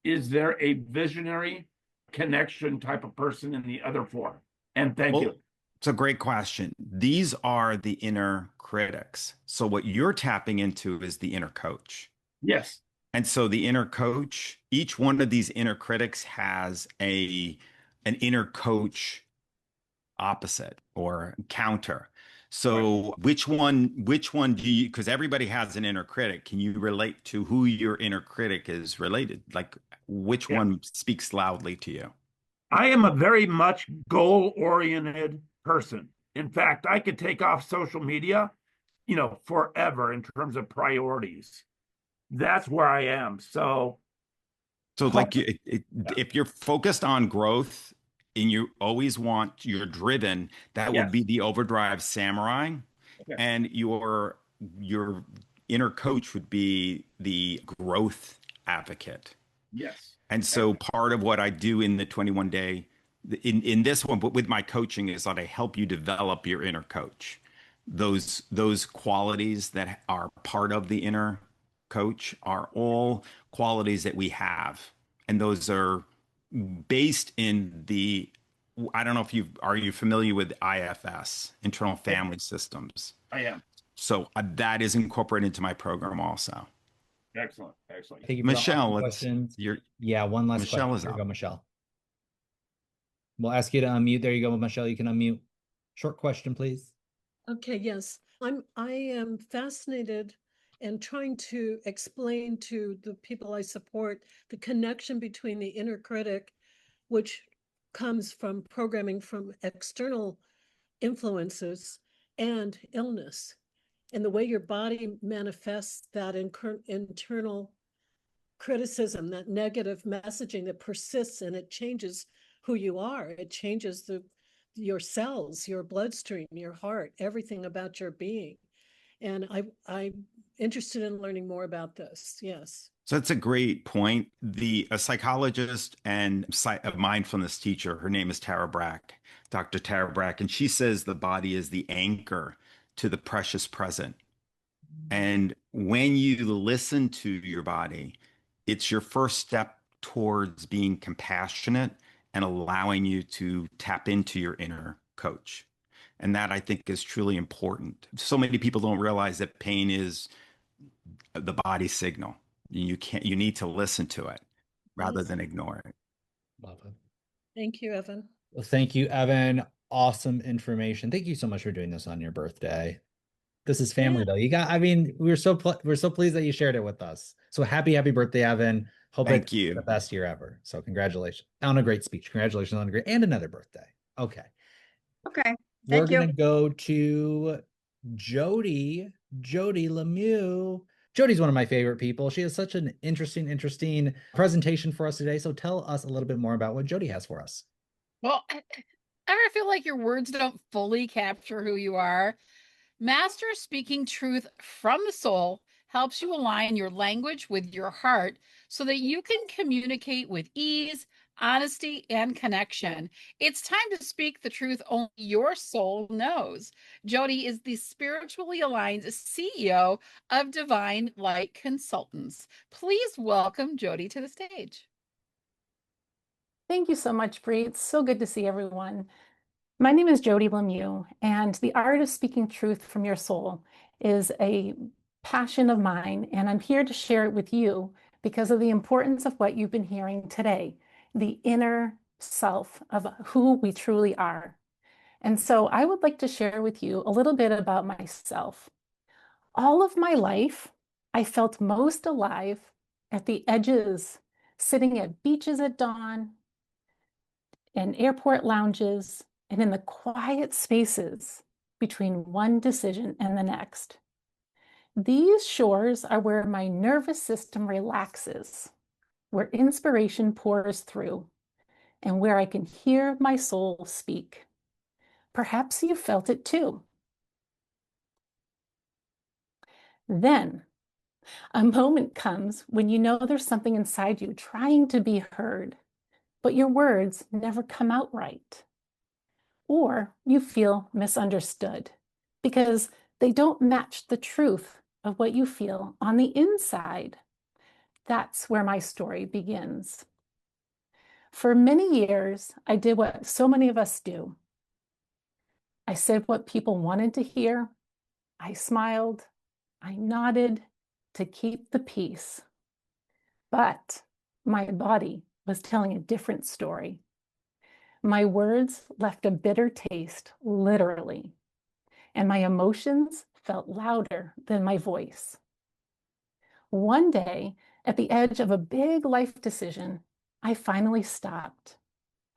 is there a visionary connection type of person in the other four? And thank you. It's a great question. These are the inner critics. So what you're tapping into is the inner coach. Yes. And so the inner coach, each one of these inner critics has an inner coach opposite or counter. So which one do you, because everybody has an inner critic, can you relate to who your inner critic is related? Like which one speaks loudly to you? I am a very much goal-oriented person. In fact, I could take off social media, forever in terms of priorities. That's where I am. So like if you're focused on growth and you always you're driven, that would be the overdrive samurai. Okay. And your inner coach would be the growth advocate. Yes. And so part of what I do in the 21 day, in this one, but with my coaching, is that I help you develop your inner coach. Those qualities that are part of the inner coach are all qualities that we have. And those are based in I don't know if are you familiar with IFS, internal family systems? I am. So that is incorporated into my program also. Excellent. Excellent. Thank you for Michelle, one last one question. Michelle is Here you up. go, Michelle. We'll ask you to unmute. There you go, Michelle. You can unmute. Short question, please. Okay, yes. I am fascinated and trying to explain to the people I support the connection between the inner critic, which comes from programming from external influences, and illness, and the way your body manifests that internal criticism, that negative messaging that persists, and it changes who you are. It changes your cells, your bloodstream, your heart, everything about your being. And I'm interested in learning more about this. Yes. So that's a great point. A psychologist and a mindfulness teacher, her name is Tara Brach, Dr. Tara Brach, and she says the body is the anchor to the precious present. And when you listen to your body, it's your first step towards being compassionate and allowing you to tap into your inner coach. And that I think is truly important. So many people don't realize that pain is the body signal. You need to listen to it rather than ignore it. Love it. Thank you, Evan. Well, thank you, Evan. Awesome information. Thank you so much for doing this on your birthday. This is family though. We're so pleased that you shared it with us. So happy birthday, Evan. Hope Thank you. The best year ever. So congratulations on a great speech. Congratulations on a great and another birthday. Okay. We're going to go to Jody Lemieux. Jody's one of my favorite people. She has such an interesting presentation for us today. So tell us a little bit more about what Jody has for us. Well, ever feel like your words don't fully capture who you are? Master Speaking Truth from the Soul helps you align your language with your heart so that you can communicate with ease, honesty, and connection. It's time to speak the truth only your soul knows. Jody is the spiritually aligned CEO of Divine Light Consultants. Please welcome Jody to the stage. Thank you so much, Bree. It's so good to see everyone. My name is Jody Lemieux, and the art of speaking truth from your soul is a passion of mine, and I'm here to share it with you because of the importance of what you've been hearing today, the inner self of who we truly are. And so I would like to share with you a little bit about myself. All of my life, I felt most alive at the edges, sitting at beaches at dawn, in airport lounges, and in the quiet spaces between one decision and the next. These shores are where my nervous system relaxes, where inspiration pours through, and where I can hear my soul speak. Perhaps you felt it too, Then a moment comes when you know there's something inside you trying to be heard, but your words never come out right. Or you feel misunderstood because they don't match the truth of what you feel on the inside. That's where my story begins. For many years, I did what so many of us do. I said what people wanted to hear. I smiled. I nodded to keep the peace. But my body was telling a different story. My words left a bitter taste, literally, and my emotions felt louder than my voice. One day, at the edge of a big life decision, I finally stopped.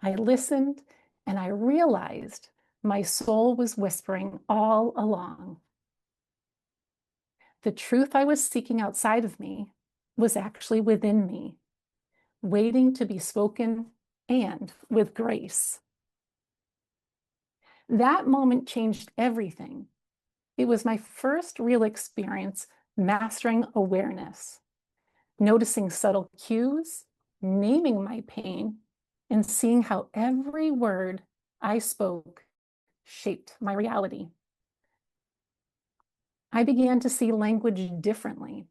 I listened, and I realized my soul was whispering all along. The truth I was seeking outside of me was actually within me, waiting to be spoken, and with grace. That moment changed everything. It was my first real experience mastering awareness, noticing subtle cues, naming my pain, and seeing how every word I spoke shaped my reality. I began to see language differently.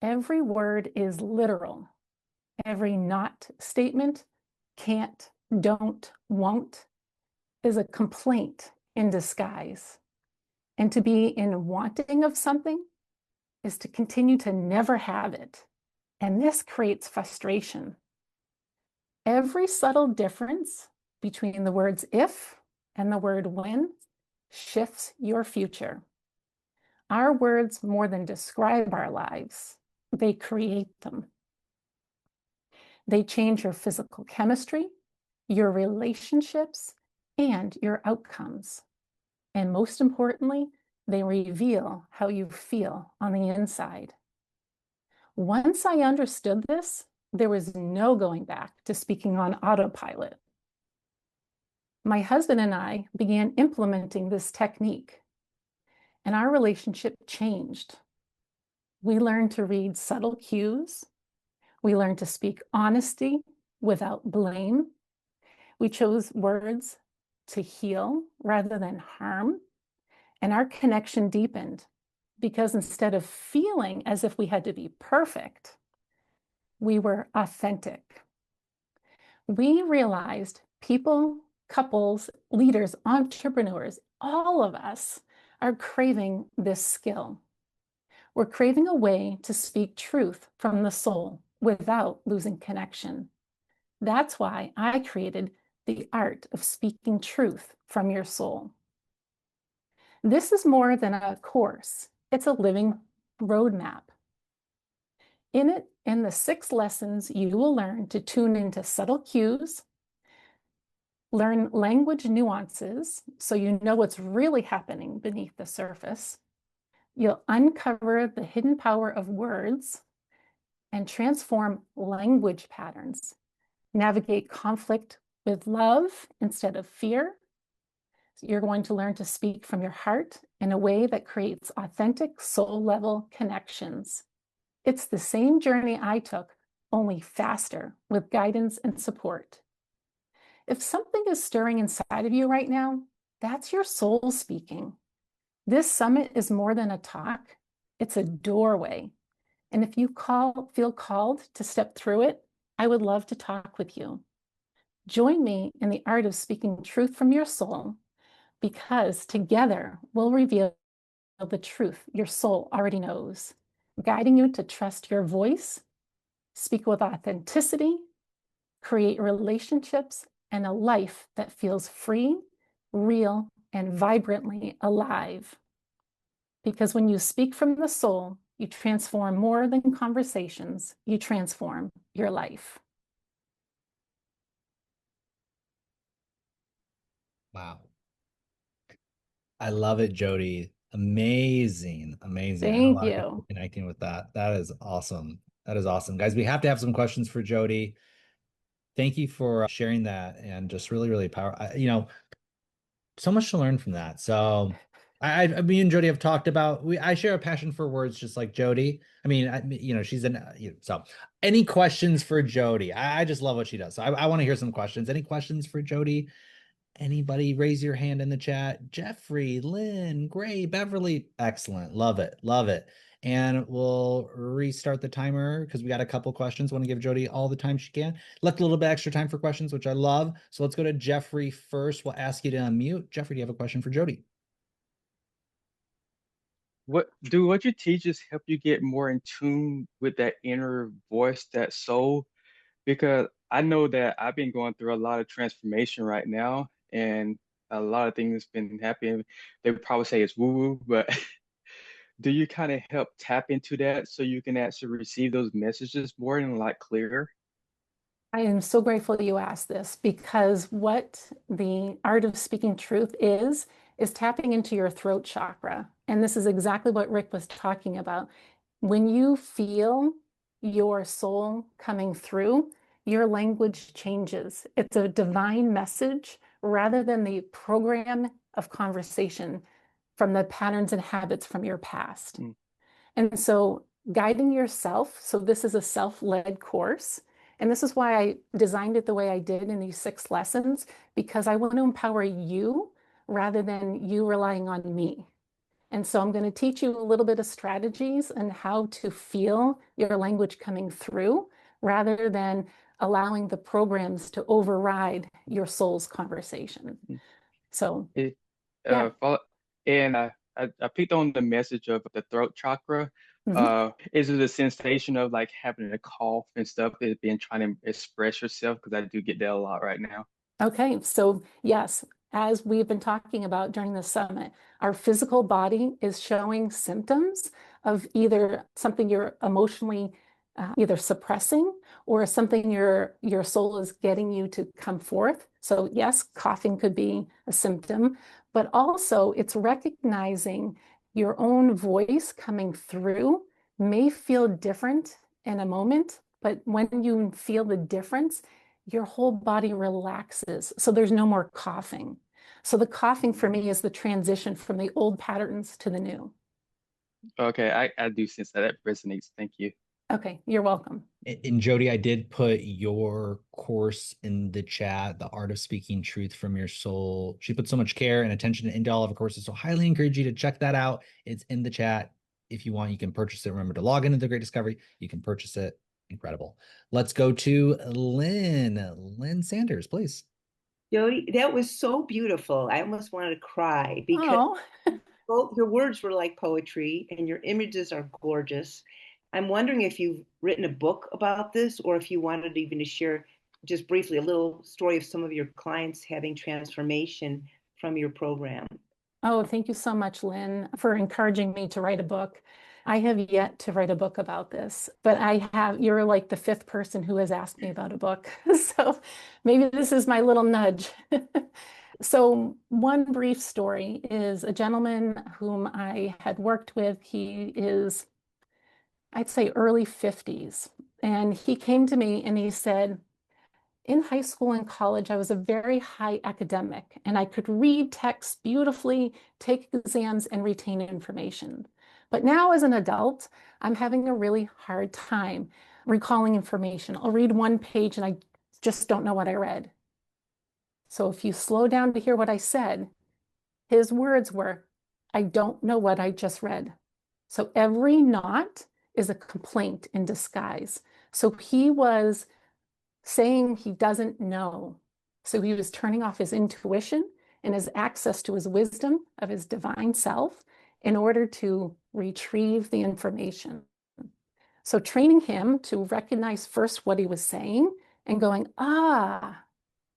Every word is literal. Every not statement, can't, don't, won't, is a complaint in disguise. And to be in wanting of something is to continue to never have it. And this creates frustration. Every subtle difference between the words if and the word when shifts your future. Our words more than describe our lives, they create them. They change your physical chemistry, your relationships, and your outcomes. And most importantly, they reveal how you feel on the inside. Once I understood this, there was no going back to speaking on autopilot. My husband and I began implementing this technique, and our relationship changed. We learned to read subtle cues. We learned to speak honesty without blame. We chose words to heal rather than harm. And our connection deepened because instead of feeling as if we had to be perfect, we were authentic. We realized people, couples, leaders, entrepreneurs, all of us are craving this skill. We're craving a way to speak truth from the soul without losing connection. That's why I created the art of speaking truth from your soul. This is more than a course. It's a living roadmap. In it, in the 6 lessons, you will learn to tune into subtle cues, learn language nuances so you know what's really happening beneath the surface. You'll uncover the hidden power of words and transform language patterns, navigate conflict with love instead of fear. You're going to learn to speak from your heart in a way that creates authentic soul-level connections. It's the same journey I took, only faster, with guidance and support. If something is stirring inside of you right now, that's your soul speaking. This summit is more than a talk. It's a doorway. And if you feel called to step through it, I would love to talk with you. Join me in the art of speaking truth from your soul, because together we'll reveal the truth your soul already knows, guiding you to trust your voice, speak with authenticity, create relationships and a life that feels free, real, and vibrantly alive. Because when you speak from the soul, you transform more than conversations, you transform your life. Wow. I love it, Jody. Amazing, amazing. I know a Thank lot of people you. connecting with that. That is awesome. That is awesome. Guys, we have to have some questions for Jody. Thank you for sharing that and just really, really powerful. So much to learn from that. So Me and Jody have talked about, I share a passion for words just like Jody. I mean, she's so any questions for Jody? I just love what she does. So I want to hear some questions. Any questions for Jody? Anybody raise your hand in the chat? Jeffrey, Lynn, Gray, Beverly. Excellent. Love it. Love it. And we'll restart the timer because we got a couple questions. Want to give Jody all the time she can. Left a little bit extra time for questions, which I love. So let's go to Jeffrey first. We'll ask you to unmute. Jeffrey, do you have a question for Jody? What you teach us help you get more in tune with that inner voice, that soul? Because I know that I've been going through a lot of transformation right now, and a lot of things been happening. They would probably say it's woo-woo, but do you kind of help tap into that so you can actually receive those messages more and like clearer? I am so grateful you asked this, because what the art of speaking truth is tapping into your throat chakra. And this is exactly what Rick was talking about. When you feel your soul coming through, your language changes. It's a divine message rather than the program of conversation from the patterns and habits from your past. And so guiding yourself, so this is a self-led course. And this is why I designed it the way I did in these 6 lessons, because I want to empower you rather than you relying on me. And so I'm going to teach you a little bit of strategies and how to feel your language coming through rather than allowing the programs to override your soul's conversation. So, yeah. I picked on the message of the throat chakra. Is it a sensation of like having a cough and stuff, is being trying to express yourself? Because I do get that a lot right now. Okay, so yes, as we've been talking about during the summit, our physical body is showing symptoms of either something you're emotionally either suppressing or something your soul is getting you to come forth. So yes, coughing could be a symptom, but also it's recognizing your own voice coming through may feel different in a moment, but when you feel the difference, your whole body relaxes. So there's no more coughing. So the coughing for me is the transition from the old patterns to the new. Okay, I do sense that resonates. Thank you. Okay, you're welcome. And Jody, I did put your course in the chat, The Art of Speaking Truth from Your Soul. She put so much care and attention into all of her courses, so highly encourage you to check that out. It's in the chat. If you want, you can purchase it. Remember to log into the Great Discovery. You can purchase it. Incredible. Let's go to Lynn Sanders, please. Jody, that was so beautiful. I almost wanted to cry because both your words were like poetry and your images are gorgeous. I'm wondering if you've written a book about this, or if you wanted even to share just briefly a little story of some of your clients having transformation from your program. Oh, thank you so much, Lynn, for encouraging me to write a book. I have yet to write a book about this, but you're like the 5th person who has asked me about a book. So maybe this is my little nudge. So one brief story is a gentleman whom I had worked with. He is, I'd say, early 50s. And he came to me and he said, in high school and college, I was a very high academic and I could read texts beautifully, take exams, and retain information. But now as an adult, I'm having a really hard time recalling information. I'll read one page and I just don't know what I read. So if you slow down to hear what I said, his words were, I don't know what I just read. So every not is a complaint in disguise. So he was saying he doesn't know. So he was turning off his intuition and his access to his wisdom of his divine self in order to retrieve the information. So training him to recognize first what he was saying and going,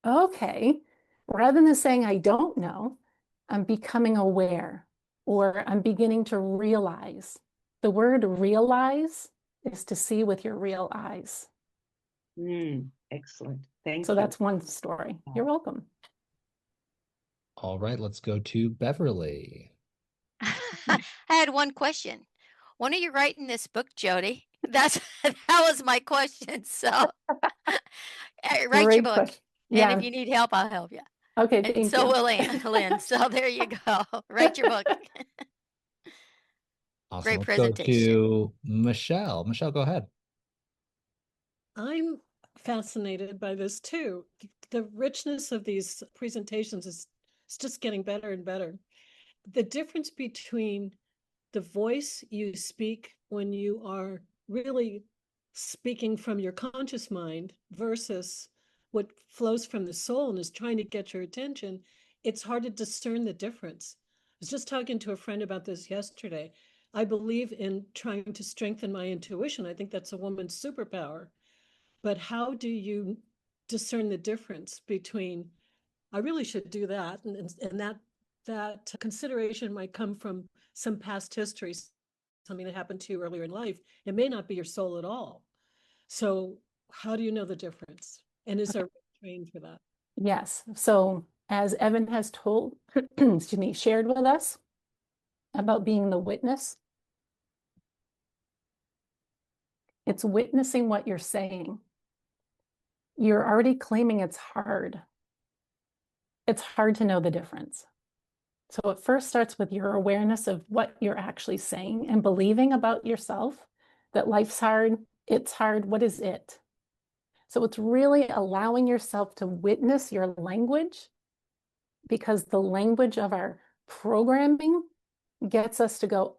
okay, rather than saying, I don't know, I'm becoming aware, or I'm beginning to realize. The word realize is to see with your real eyes. Excellent. Thank you. So that's one story. You're welcome. All right, let's go to Beverly. I had one question. When are you writing this book, Jody? That was my question. So write your book. And if you need help, I'll help you. Okay, And thank so you. will Lynn. So there you go. Write your book. Awesome. Great Let's presentation. go to Michelle. Michelle, go ahead. I'm fascinated by this too. The richness of these presentations is just getting better and better. The difference between the voice you speak when you are really speaking from your conscious mind versus what flows from the soul and is trying to get your attention, it's hard to discern the difference. I was just talking to a friend about this yesterday. I believe in trying to strengthen my intuition. I think that's a woman's superpower. But how do you discern the difference between I really should do that, and that consideration might come from some past history, something that happened to you earlier in life. It may not be your soul at all. So how do you know the difference? And is there training for that? Yes. So as Evan has told, excuse me, shared with us about being the witness, it's witnessing what you're saying. You're already claiming it's hard. It's hard to know the difference. So it first starts with your awareness of what you're actually saying and believing about yourself, that life's hard, it's hard, what is it? So it's really allowing yourself to witness your language, because the language of our programming gets us to go,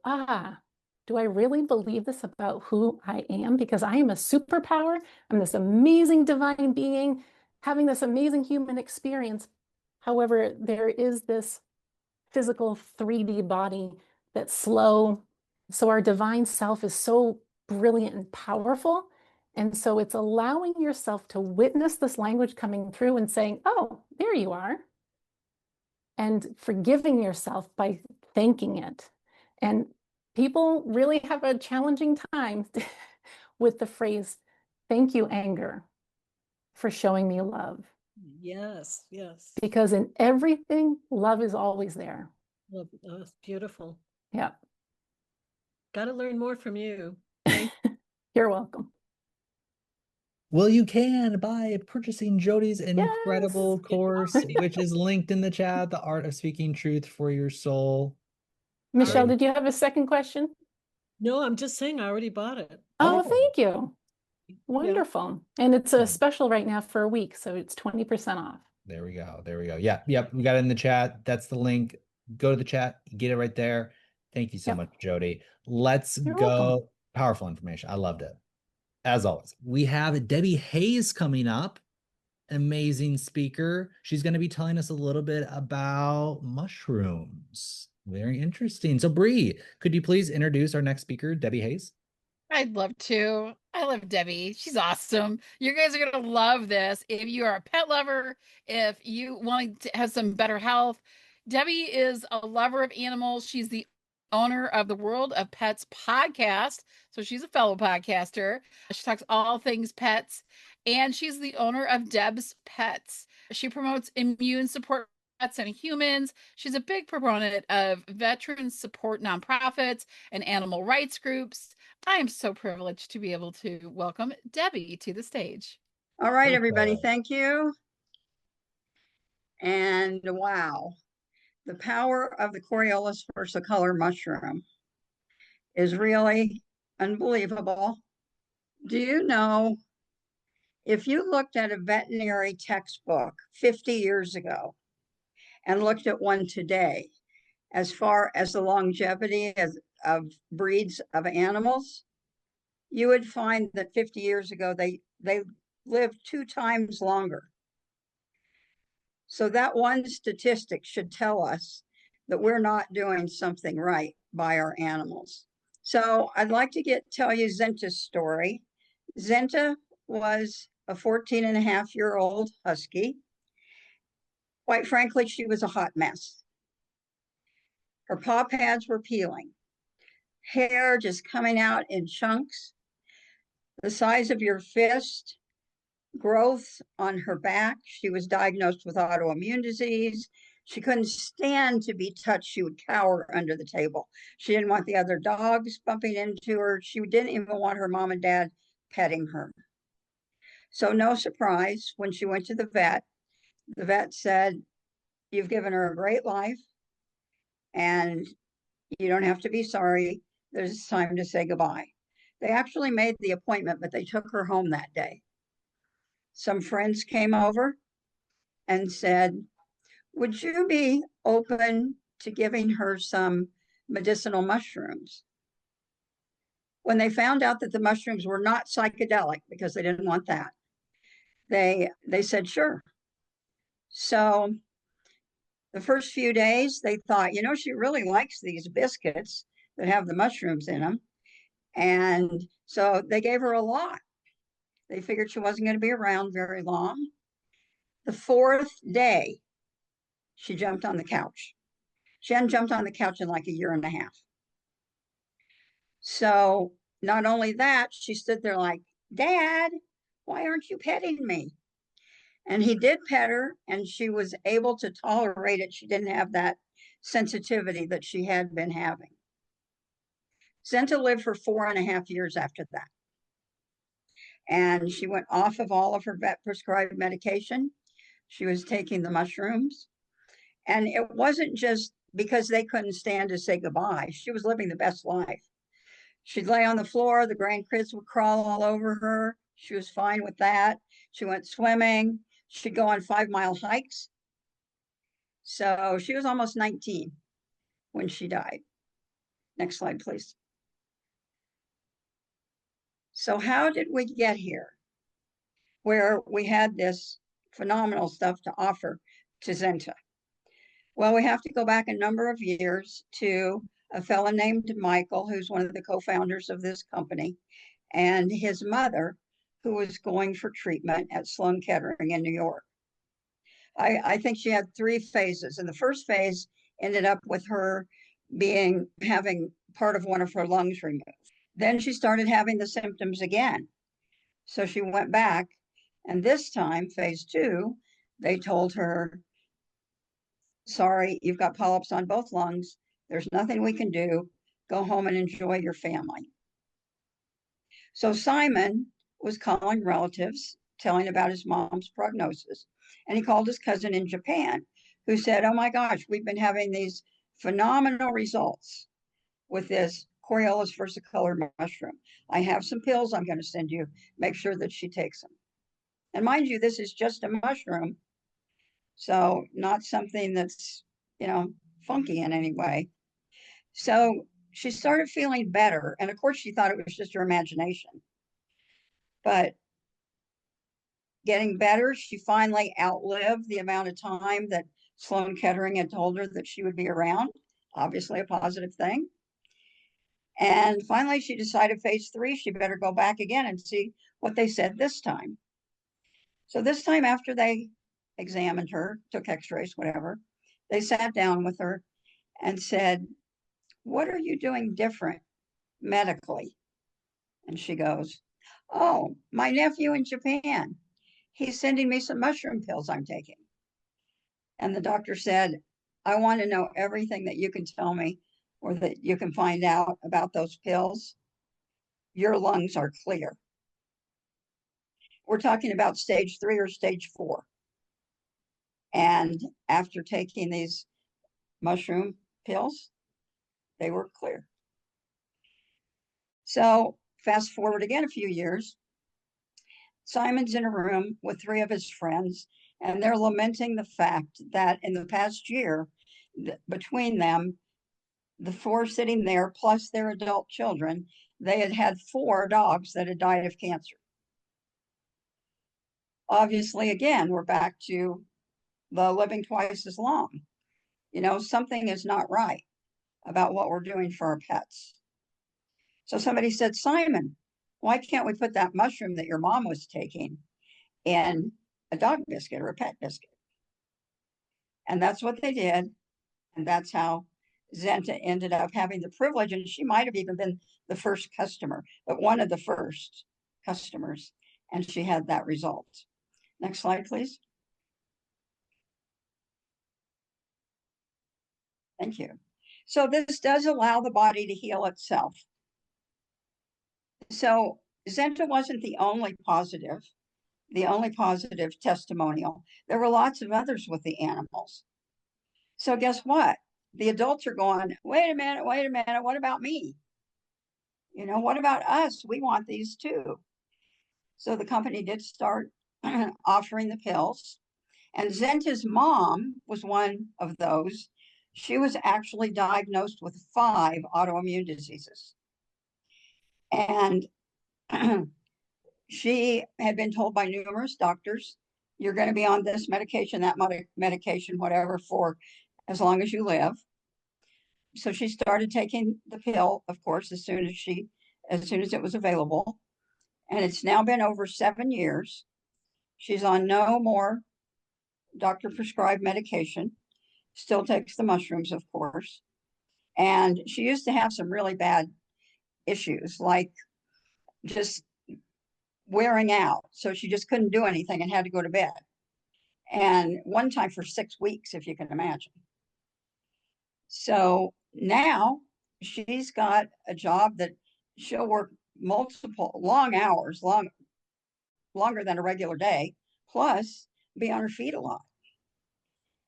do I really believe this about who I am? Because I am a superpower. I'm this amazing divine being having this amazing human experience. However, there is this physical 3D body that's slow. So our divine self is so brilliant and powerful. And so it's allowing yourself to witness this language coming through and saying, oh, there you are. And forgiving yourself by thanking it. And people really have a challenging time with the phrase, thank you, anger, for showing me love. Yes, yes. Because in everything, love is always there. Well, that's beautiful. Yeah. Got to learn more from you. You're welcome. Well, you can by purchasing Jody's incredible course, which is linked in the chat, The Art of Speaking Truth for Your Soul. Michelle, did you have a second question? No, I'm just saying I already bought it. Oh, thank you. Wonderful. And it's a special right now for a week, so it's 20% off. There we go. There we go. Yeah, yep. We got it in the chat. That's the link. Go to the chat, get it right there. Thank you so much, Jody. Let's You're go. welcome. Powerful information. I loved it. As always, we have Debbie Hayes coming up. Amazing speaker. She's going to be telling us a little bit about mushrooms. Very interesting. So, Bree, could you please introduce our next speaker, Debbie Hayes? I'd love to. I love Debbie. She's awesome. You guys are going to love this. If you are a pet lover, if you want to have some better health, Debbie is a lover of animals. She's the owner of the World of Pets podcast. So she's a fellow podcaster. She talks all things pets, and she's the owner of Deb's Pets. She promotes immune support pets and humans. She's a big proponent of veteran support nonprofits and animal rights groups. I am so privileged to be able to welcome Debbie to the stage. All right, everybody, thank you. And wow, the power of the Coriolis versicolor mushroom is really unbelievable. Do you know, if you looked at a veterinary textbook 50 years ago and looked at one today, as far as the longevity of breeds of animals, you would find that 50 years ago, they lived 2 times longer. So that one statistic should tell us that we're not doing something right by our animals. So I'd like to tell you Zenta's story. Zenta was a 14-and-a-half-year-old husky. Quite frankly, she was a hot mess. Her paw pads were peeling, hair just coming out in chunks, the size of your fist, growth on her back. She was diagnosed with autoimmune disease. She couldn't stand to be touched. She would cower under the table. She didn't want the other dogs bumping into her. She didn't even want her mom and dad petting her. So no surprise, when she went to the vet said, You've given her a great life, and you don't have to be sorry. There's time to say goodbye. They actually made the appointment, but they took her home that day. Some friends came over and said, would you be open to giving her some medicinal mushrooms? When they found out that the mushrooms were not psychedelic, because they didn't want that, they said, sure. So the first few days, they thought, you know, she really likes these biscuits that have the mushrooms in them. And so they gave her a lot. They figured she wasn't going to be around very long. The fourth day, she jumped on the couch. She hadn't jumped on the couch in like a year and a half. So not only that, she stood there like, Dad, why aren't you petting me? And he did pet her, and she was able to tolerate it. She didn't have that sensitivity that she had been having. Zenta lived for 4.5 years after that. And she went off of all of her vet prescribed medication. She was taking the mushrooms. And it wasn't just because they couldn't stand to say goodbye. She was living the best life. She'd lay on the floor, the grandkids would crawl all over her. She was fine with that. She went swimming. She'd go on 5-mile hikes. So she was almost 19 when she died. Next slide, please. So how did we get here where we had this phenomenal stuff to offer to Zenta? Well, we have to go back a number of years to a fellow named Michael, who's one of the co-founders of this company, and his mother, who was going for treatment at Sloan Kettering in New York. I think she had 3 phases, and the first phase ended up with her having part of one of her lungs removed. Then she started having the symptoms again. So she went back, and this time, phase 2, they told her, sorry, you've got polyps on both lungs. There's nothing we can do. Go home and enjoy your family. So Simon was calling relatives, telling about his mom's prognosis. And he called his cousin in Japan, who said, oh my gosh, we've been having these phenomenal results with this Coriolis versicolor mushroom. I have some pills I'm going to send you. Make sure that she takes them. And mind you, this is just a mushroom. So not something that's, you know, funky in any way. So she started feeling better. And of course, she thought it was just her imagination. But getting better, she finally outlived the amount of time that Sloan Kettering had told her that she would be around. Obviously a positive thing. And finally, she decided phase 3, she better go back again and see what they said this time. So this time, after they examined her, took x-rays, whatever, they sat down with her and said, what are you doing different medically? And she goes, oh, my nephew in Japan, he's sending me some mushroom pills I'm taking. And the doctor said, I want to know everything that you can tell me or that you can find out about those pills. Your lungs are clear. We're talking about stage 3 or stage 4. And after taking these mushroom pills, they were clear. So fast forward again a few years, Simon's in a room with 3 of his friends, and they're lamenting the fact that in the past year, between them, the 4 sitting there, plus their adult children, they had had 4 dogs that had died of cancer. Obviously, again, we're back to the living twice as long. You know, something is not right about what we're doing for our pets. So somebody said, Simon, why can't we put that mushroom that your mom was taking in a dog biscuit or a pet biscuit? And that's what they did. And that's how Zenta ended up having the privilege. And she might have even been the first customer, but one of the first customers. And she had that result. Next slide, please. Thank you. So this does allow the body to heal itself. So Zenta wasn't the only positive testimonial. There were lots of others with the animals. So guess what? The adults are going, wait a minute, what about me? You know, what about us? We want these too. So the company did start offering the pills. And Zenta's mom was one of those. She was actually diagnosed with 5 autoimmune diseases. And she had been told by numerous doctors, you're going to be on this medication, that medication, whatever, for as long as you live. So she started taking the pill, of course, as soon as it was available. And it's now been over 7 years. She's on no more doctor prescribed medication, still takes the mushrooms, of course. And she used to have some really bad issues, like just wearing out. So she just couldn't do anything and had to go to bed. And one time for 6 weeks, if you can imagine. So now she's got a job that she'll work multiple long hours, longer than a regular day, plus be on her feet a lot.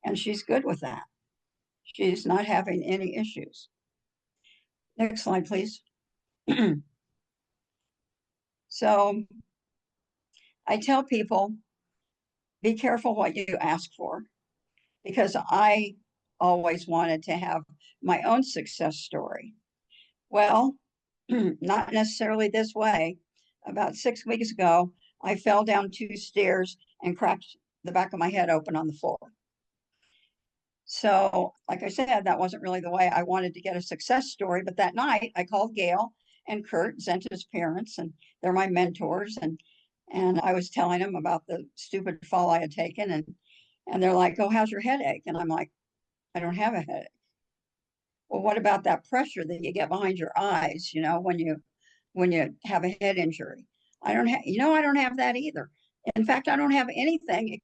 And she's good with that. She's not having any issues. Next slide, please. So I tell people, be careful what you ask for, because I always wanted to have my own success story. Well, not necessarily this way. About 6 weeks ago, I fell down 2 stairs and cracked the back of my head open on the floor. So, like I said, that wasn't really the way I wanted to get a success story. But that night, I called Gail and Kurt, Zenta's parents, and they're my mentors. And I was telling them about the stupid fall I had taken. And they're like, oh, how's your headache? And I'm like, I don't have a headache. Well, what about that pressure that you get behind your eyes, you know, when you have a head injury? I don't have that either. In fact, I don't have anything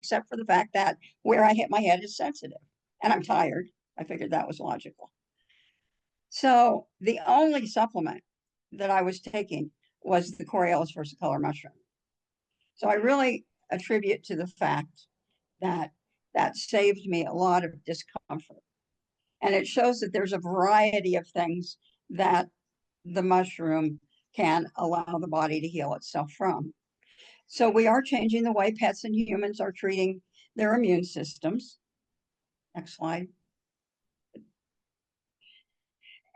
except for the fact that where I hit my head is sensitive and I'm tired. I figured that was logical. So the only supplement that I was taking was the Coriolis versicolor mushroom. So I really attribute to the fact that that saved me a lot of discomfort. And it shows that there's a variety of things that the mushroom can allow the body to heal itself from. So we are changing the way pets and humans are treating their immune systems. Next slide.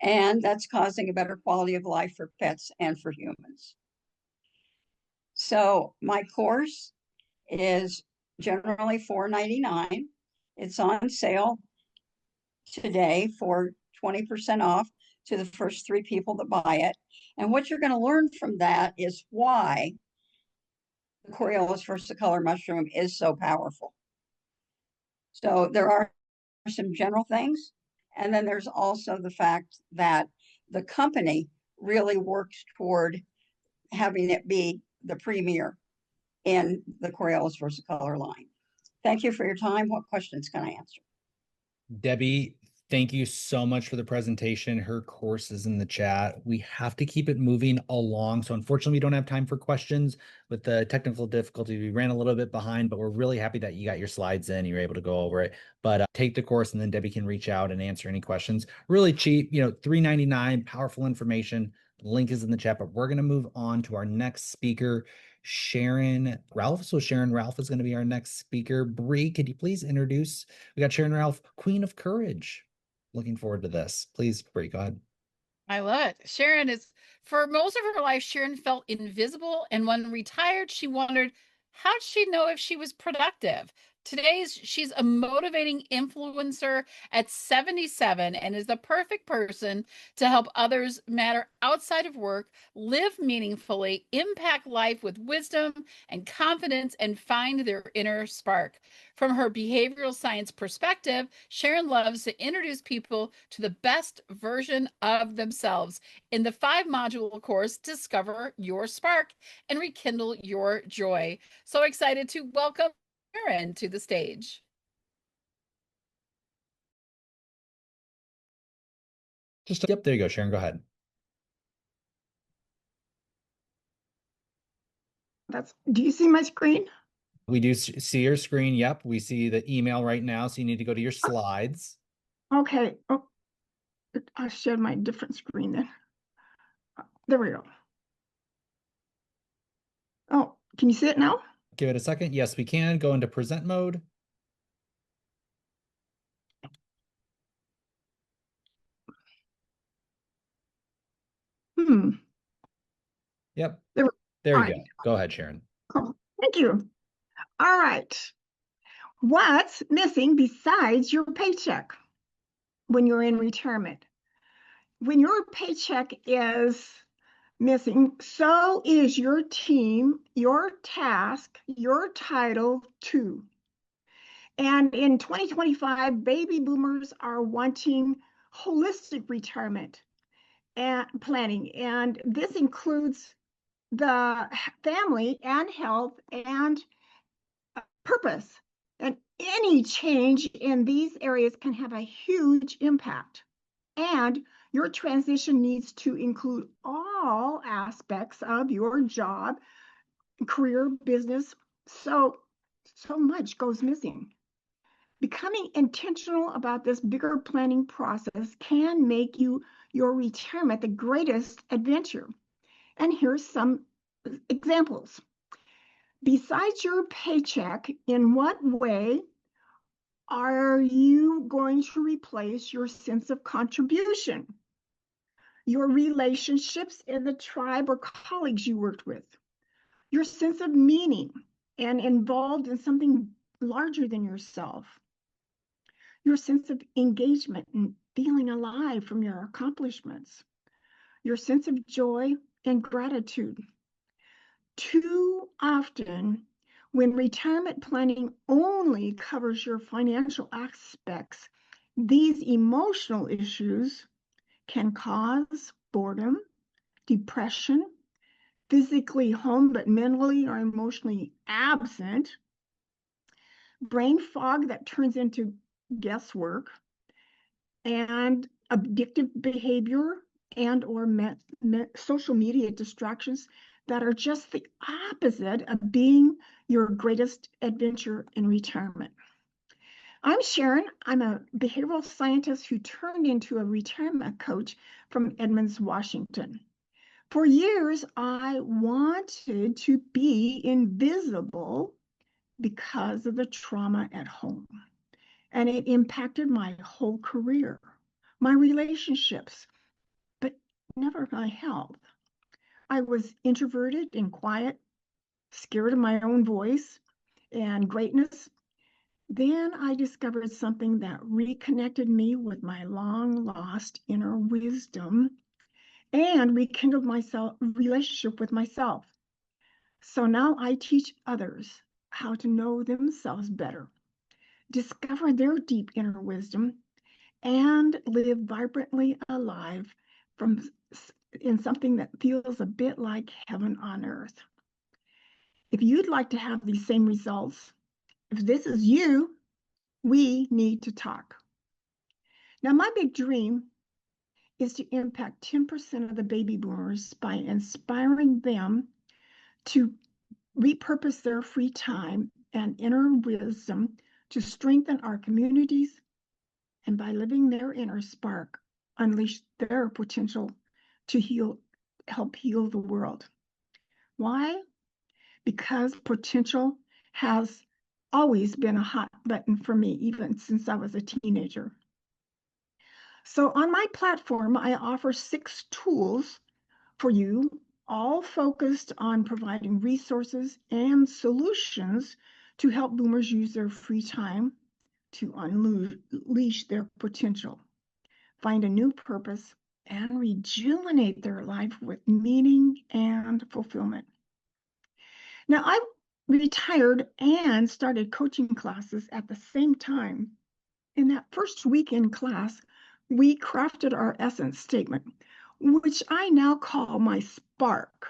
And that's causing a better quality of life for pets and for humans. So my course is generally $4.99. It's on sale today for 20% off to the first 3 people that buy it. And what you're going to learn from that is why the Coriolis versicolor mushroom is so powerful. So there are some general things, and then there's also the fact that the company really works toward having it be the premier in the Coriolis versicolor line. Thank you for your time. What questions can I answer? Debbie, thank you so much for the presentation. Her course is in the chat. We have to keep it moving along. So unfortunately, we don't have time for questions with the technical difficulty. We ran a little bit behind, but we're really happy that you got your slides in. You were able to go over it. But take the course and then Debbie can reach out and answer any questions. Really cheap, $3.99, powerful information. Link is in the chat, but we're going to move on to our next speaker, Sharon Ralph. So Sharon Ralph is going to be our next speaker. Bree, could you please introduce? We got Sharon Ralph, Queen of Courage. Looking forward to this. Please, Bree, go ahead. I love it. Sharon is, for most of her life, Sharon felt invisible. And when retired, she wondered, how'd she know if she was productive? She's a motivating influencer at 77 and is the perfect person to help others matter outside of work, live meaningfully, impact life with wisdom and confidence, and find their inner spark. From her behavioral science perspective, Sharon loves to introduce people to the best version of themselves. In the 5-module course, Discover Your Spark and Rekindle Your Joy. So excited to welcome Sharon to the stage. Yep, there you go, Sharon, go ahead. Do you see my screen? We do see your screen. Yep, we see the email right now. So you need to go to your slides. Okay. Oh, I shared my different screen then. There we go. Oh, can you see it now? Give it a second. Yes, we can. Go into present mode. Yep. There you go. Go ahead, Sharon. Oh, thank you. All right. What's missing besides your paycheck when you're in retirement? When your paycheck is missing, so is your team, your task, your title too. And in 2025, baby boomers are wanting holistic retirement and planning. And this includes the family and health and purpose. And any change in these areas can have a huge impact. And your transition needs to include all aspects of your job, career, business. So much goes missing. Becoming intentional about this bigger planning process can make your retirement the greatest adventure. And here's some examples. Besides your paycheck, in what way are you going to replace your sense of contribution? Your relationships in the tribe or colleagues you worked with? Your sense of meaning and involved in something larger than yourself? Your sense of engagement and feeling alive from your accomplishments? Your sense of joy and gratitude? Too often, when retirement planning only covers your financial aspects, these emotional issues can cause boredom, depression, physically home but mentally or emotionally absent, brain fog that turns into guesswork, and addictive behavior and or social media distractions that are just the opposite of being your greatest adventure in retirement. I'm Sharon. I'm a behavioral scientist who turned into a retirement coach from Edmonds, Washington. For years, I wanted to be invisible because of the trauma at home, and it impacted my whole career, my relationships, but never my health. I was introverted and quiet, scared of my own voice and greatness. Then I discovered something that reconnected me with my long lost inner wisdom and rekindled my relationship with myself. So now I teach others how to know themselves better, discover their deep inner wisdom, and live vibrantly alive in something that feels a bit like heaven on earth. If you'd like to have these same results, if this is you, we need to talk. Now, my big dream is to impact 10% of the baby boomers by inspiring them to repurpose their free time and inner wisdom to strengthen our communities, and by living their inner spark, unleash their potential to help heal the world. Why? Because potential has always been a hot button for me, even since I was a teenager. So on my platform, I offer 6 tools for you, all focused on providing resources and solutions to help boomers use their free time to unleash their potential, find a new purpose, and rejuvenate their life with meaning and fulfillment. Now, I retired and started coaching classes at the same time. In that first week in class, we crafted our essence statement, which I now call my spark.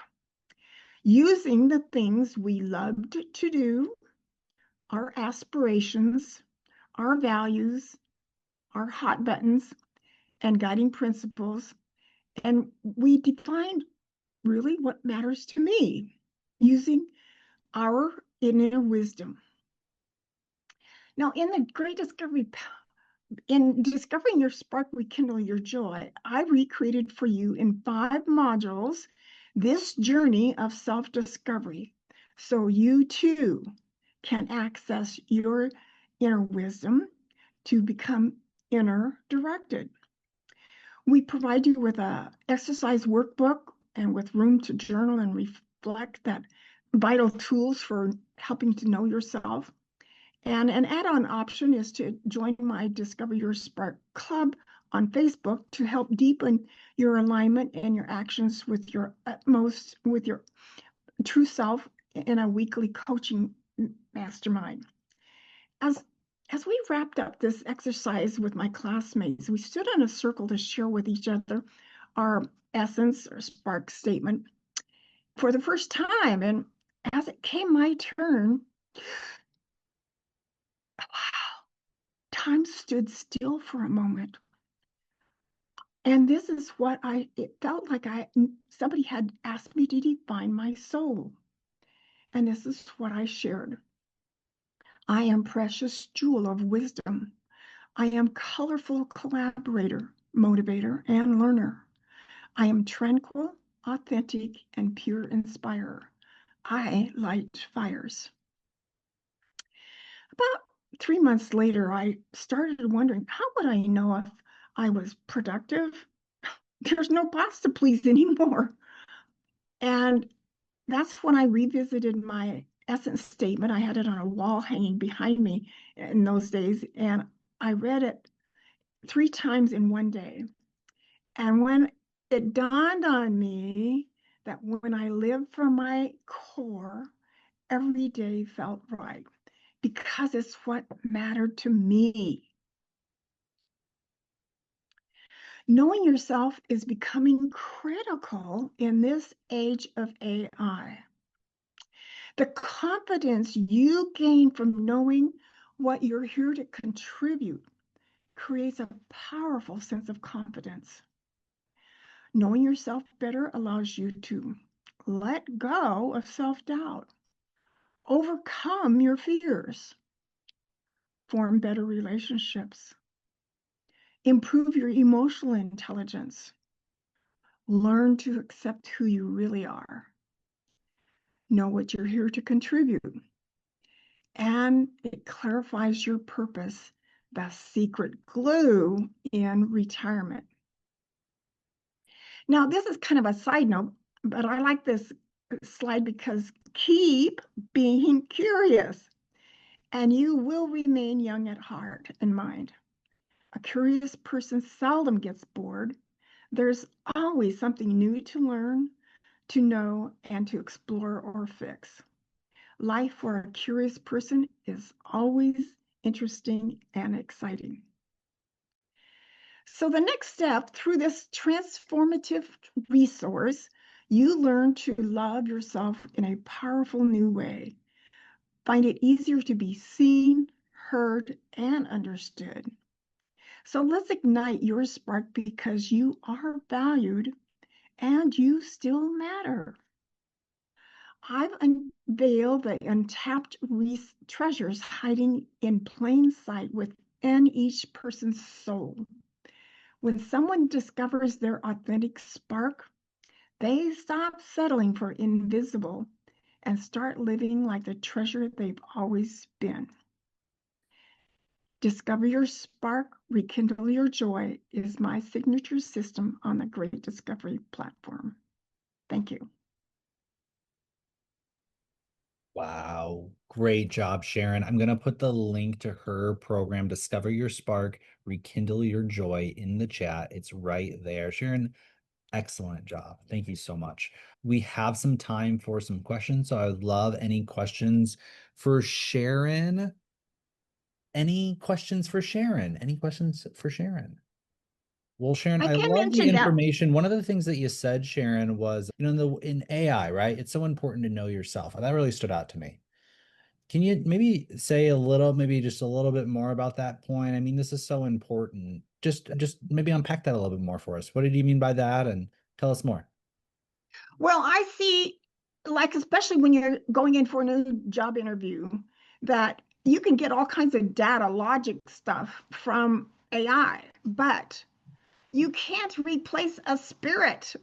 Using the things we loved to do, our aspirations, our values, our hot buttons, and guiding principles, and we defined really what matters to me using our inner wisdom. Now, in the Great Discovery, in Discovering Your Spark, Rekindle Your Joy, I recreated for you in 5 modules this journey of self-discovery, so you too can access your inner wisdom to become inner directed. We provide you with a exercise workbook and with room to journal and reflect, that vital tools for helping to know yourself. And an add-on option is to join my Discover Your Spark Club on Facebook to help deepen your alignment and your actions with your true self in a weekly coaching mastermind. As we wrapped up this exercise with my classmates, we stood in a circle to share with each other our essence or spark statement for the first time. And as it came my turn, wow, time stood still for a moment. And this is what it felt like somebody had asked me to define my soul. And this is what I shared. I am precious jewel of wisdom. I am colorful collaborator, motivator, and learner. I am tranquil, authentic, and pure inspirer. I light fires. About 3 months later, I started wondering, how would I know if I was productive? There's no boss to please anymore. And that's when I revisited my essence statement. I had it on a wall hanging behind me in those days, and I read it 3 times in one day. And when it dawned on me that when I lived from my core, every day felt right because it's what mattered to me. Knowing yourself is becoming critical in this age of AI. The confidence you gain from knowing what you're here to contribute creates a powerful sense of confidence. Knowing yourself better allows you to let go of self-doubt, overcome your fears, form better relationships, improve your emotional intelligence, learn to accept who you really are, know what you're here to contribute, and it clarifies your purpose, the secret glue in retirement. Now, this is kind of a side note, but I like this slide because keep being curious, and you will remain young at heart and mind. A curious person seldom gets bored. There's always something new to learn, to know, and to explore or fix. Life for a curious person is always interesting and exciting. So the next step through this transformative resource, you learn to love yourself in a powerful new way. Find it easier to be seen, heard, and understood. So let's ignite your spark because you are valued and you still matter. I've unveiled the untapped treasures hiding in plain sight within each person's soul. When someone discovers their authentic spark, they stop settling for invisible and start living like the treasure they've always been. Discover Your Spark, Rekindle Your Joy is my signature system on the Great Discovery platform. Thank you. Wow. Great job, Sharon. I'm going to put the link to her program, Discover Your Spark, Rekindle Your Joy, in the chat. It's right there. Sharon, excellent job. Thank you so much. We have some time for some questions, so I would love any questions for Sharon. Any questions for Sharon? Any questions for Sharon? Well, Sharon, I can love the mention that. information. One of the things that you said, Sharon, was, in AI, right? It's so important to know yourself. That really stood out to me. Can you maybe say maybe just a little bit more about that point? I mean, this is so important. Just maybe unpack that a little bit more for us. What did you mean by that? And tell us more. Well, I see like, especially when you're going in for a new job interview, that you can get all kinds of data logic stuff from AI, but you can't replace a spirit.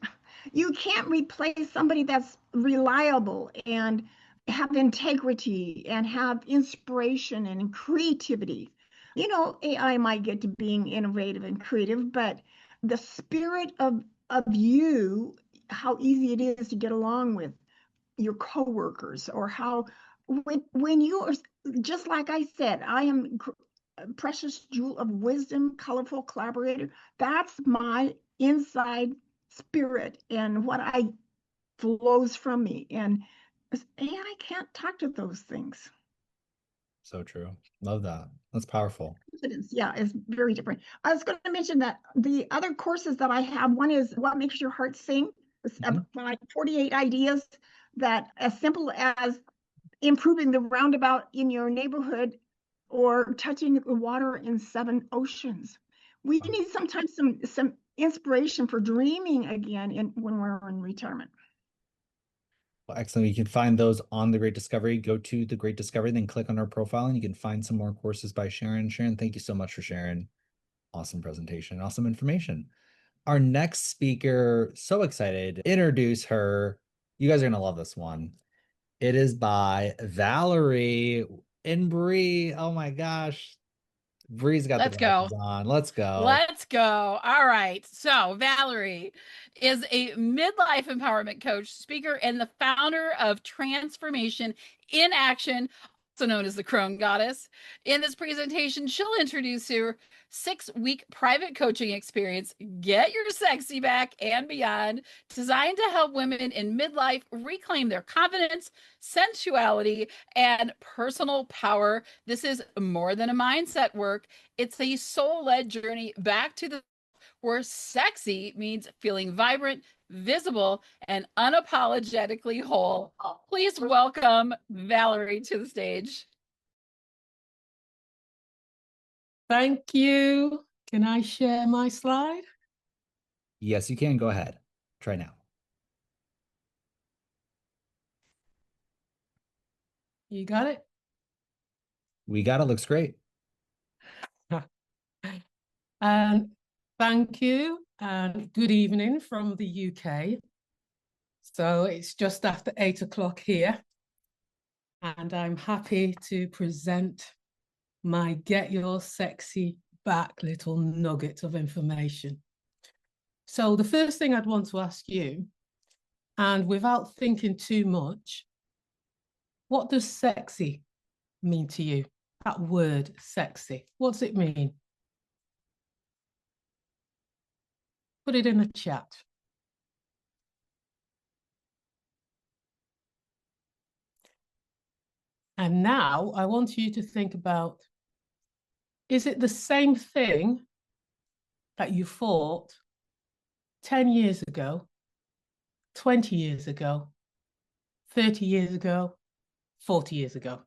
You can't replace somebody that's reliable and have integrity and have inspiration and creativity. You know, AI might get to being innovative and creative, but the spirit of you, how easy it is to get along with your coworkers, or how when you are, just like I said, I am a precious jewel of wisdom, colorful collaborator. That's my inside spirit and what I flows from me. And AI can't talk to those things. So true. Love that. That's powerful. Confidence, yeah, is very different. I was going to mention that the other courses that I have, one is What Makes Your Heart Sing. It's like 48 ideas that, as simple as improving the roundabout in your neighborhood or touching the water in 7 oceans. We need sometimes some inspiration for dreaming again when we're in retirement. Well, excellent. You can find those on The Great Discovery. Go to The Great Discovery, then click on our profile, and you can find some more courses by Sharon. Sharon, thank you so much for sharing. Awesome presentation, awesome information. Our next speaker, so excited to introduce her. You guys are going to love this one. It is by Valerie and Bree. Oh my gosh. Bree's got the glasses on. Let's go. Let's go. All right. So Valerie is a midlife empowerment coach, speaker, and the founder of Transformation in Action, also known as the Crone Goddess. In this presentation, she'll introduce her 6-week private coaching experience, Get Your Sexy Back and Beyond, designed to help women in midlife reclaim their confidence, sensuality, and personal power. This is more than a mindset work. It's a soul-led journey back to the where sexy means feeling vibrant, visible, and unapologetically whole. Please welcome Valerie to the stage. Thank you. Can I share my slide? Yes, you can. Go ahead. Try now. You got it? We got it. Looks great. And thank you and good evening from the UK. So it's just after 8 o'clock here. And I'm happy to present my Get Your Sexy Back little nugget of information. So the first thing I'd want to ask you, and without thinking too much, what does sexy mean to you? That word, sexy, what's it mean? Put it in the chat. And now I want you to think about, is it the same thing that you thought 10 years ago, 20 years ago, 30 years ago, 40 years ago?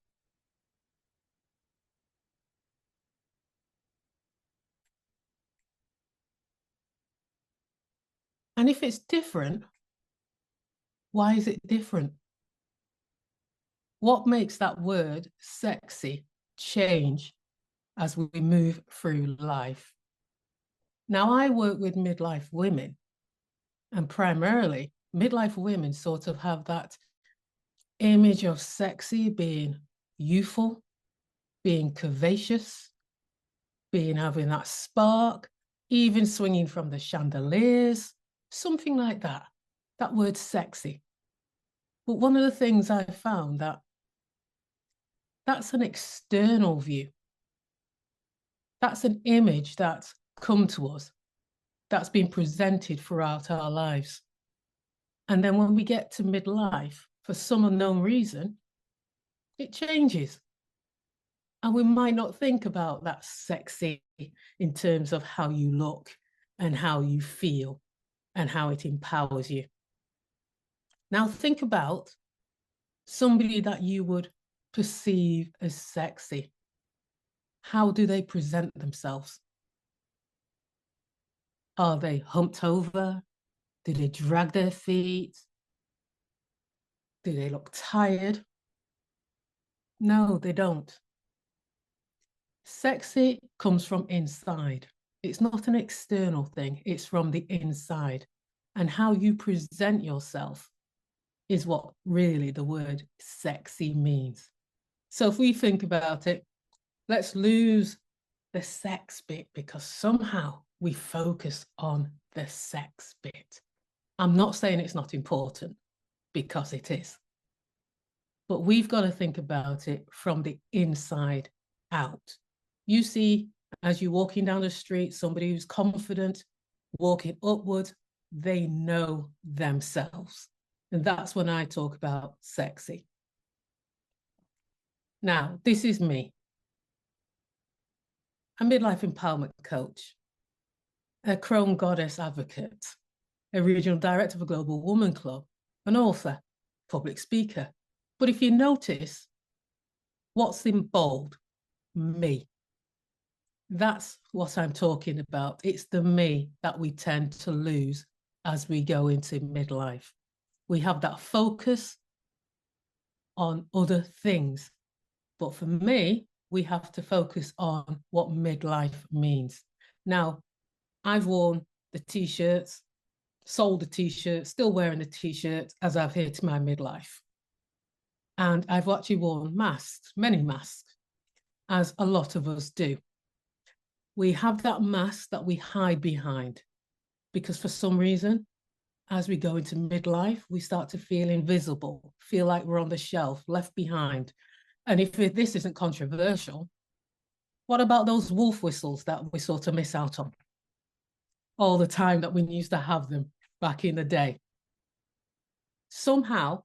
And if it's different, why is it different? What makes that word sexy change as we move through life? Now, I work with midlife women, and primarily midlife women sort of have that image of sexy being youthful, being curvaceous, being having that spark, even swinging from the chandeliers, something like that. That word sexy. But one of the things I found that's an external view. That's an image that's come to us, that's been presented throughout our lives. And then when we get to midlife, for some unknown reason, it changes. And we might not think about that sexy in terms of how you look and how you feel and how it empowers you. Now think about somebody that you would perceive as sexy. How do they present themselves? Are they humped over? Do they drag their feet? Do they look tired? No, they don't. Sexy comes from inside. It's not an external thing, it's from the inside. And how you present yourself is what really the word sexy means. So if we think about it, let's lose the sex bit because somehow we focus on the sex bit. I'm not saying it's not important because it is. But we've got to think about it from the inside out. You see, as you're walking down the street, somebody who's confident, walking upwards, they know themselves. And that's when I talk about sexy. Now, this is me. A midlife empowerment coach, a Chrome goddess advocate, a regional director of a global woman club, an author, public speaker. But if you notice, what's in bold? Me. That's what I'm talking about. It's the me that we tend to lose as we go into midlife. We have that focus on other things. But for me, we have to focus on what midlife means. Now, I've worn the t-shirts, sold the t-shirt, still wearing the t-shirt as I've hit my midlife. And I've actually worn masks, many masks, as a lot of us do. We have that mask that we hide behind because for some reason, as we go into midlife, we start to feel invisible, feel like we're on the shelf, left behind. And if this isn't controversial, what about those wolf whistles that we sort of miss out on all the time that we used to have them back in the day? Somehow,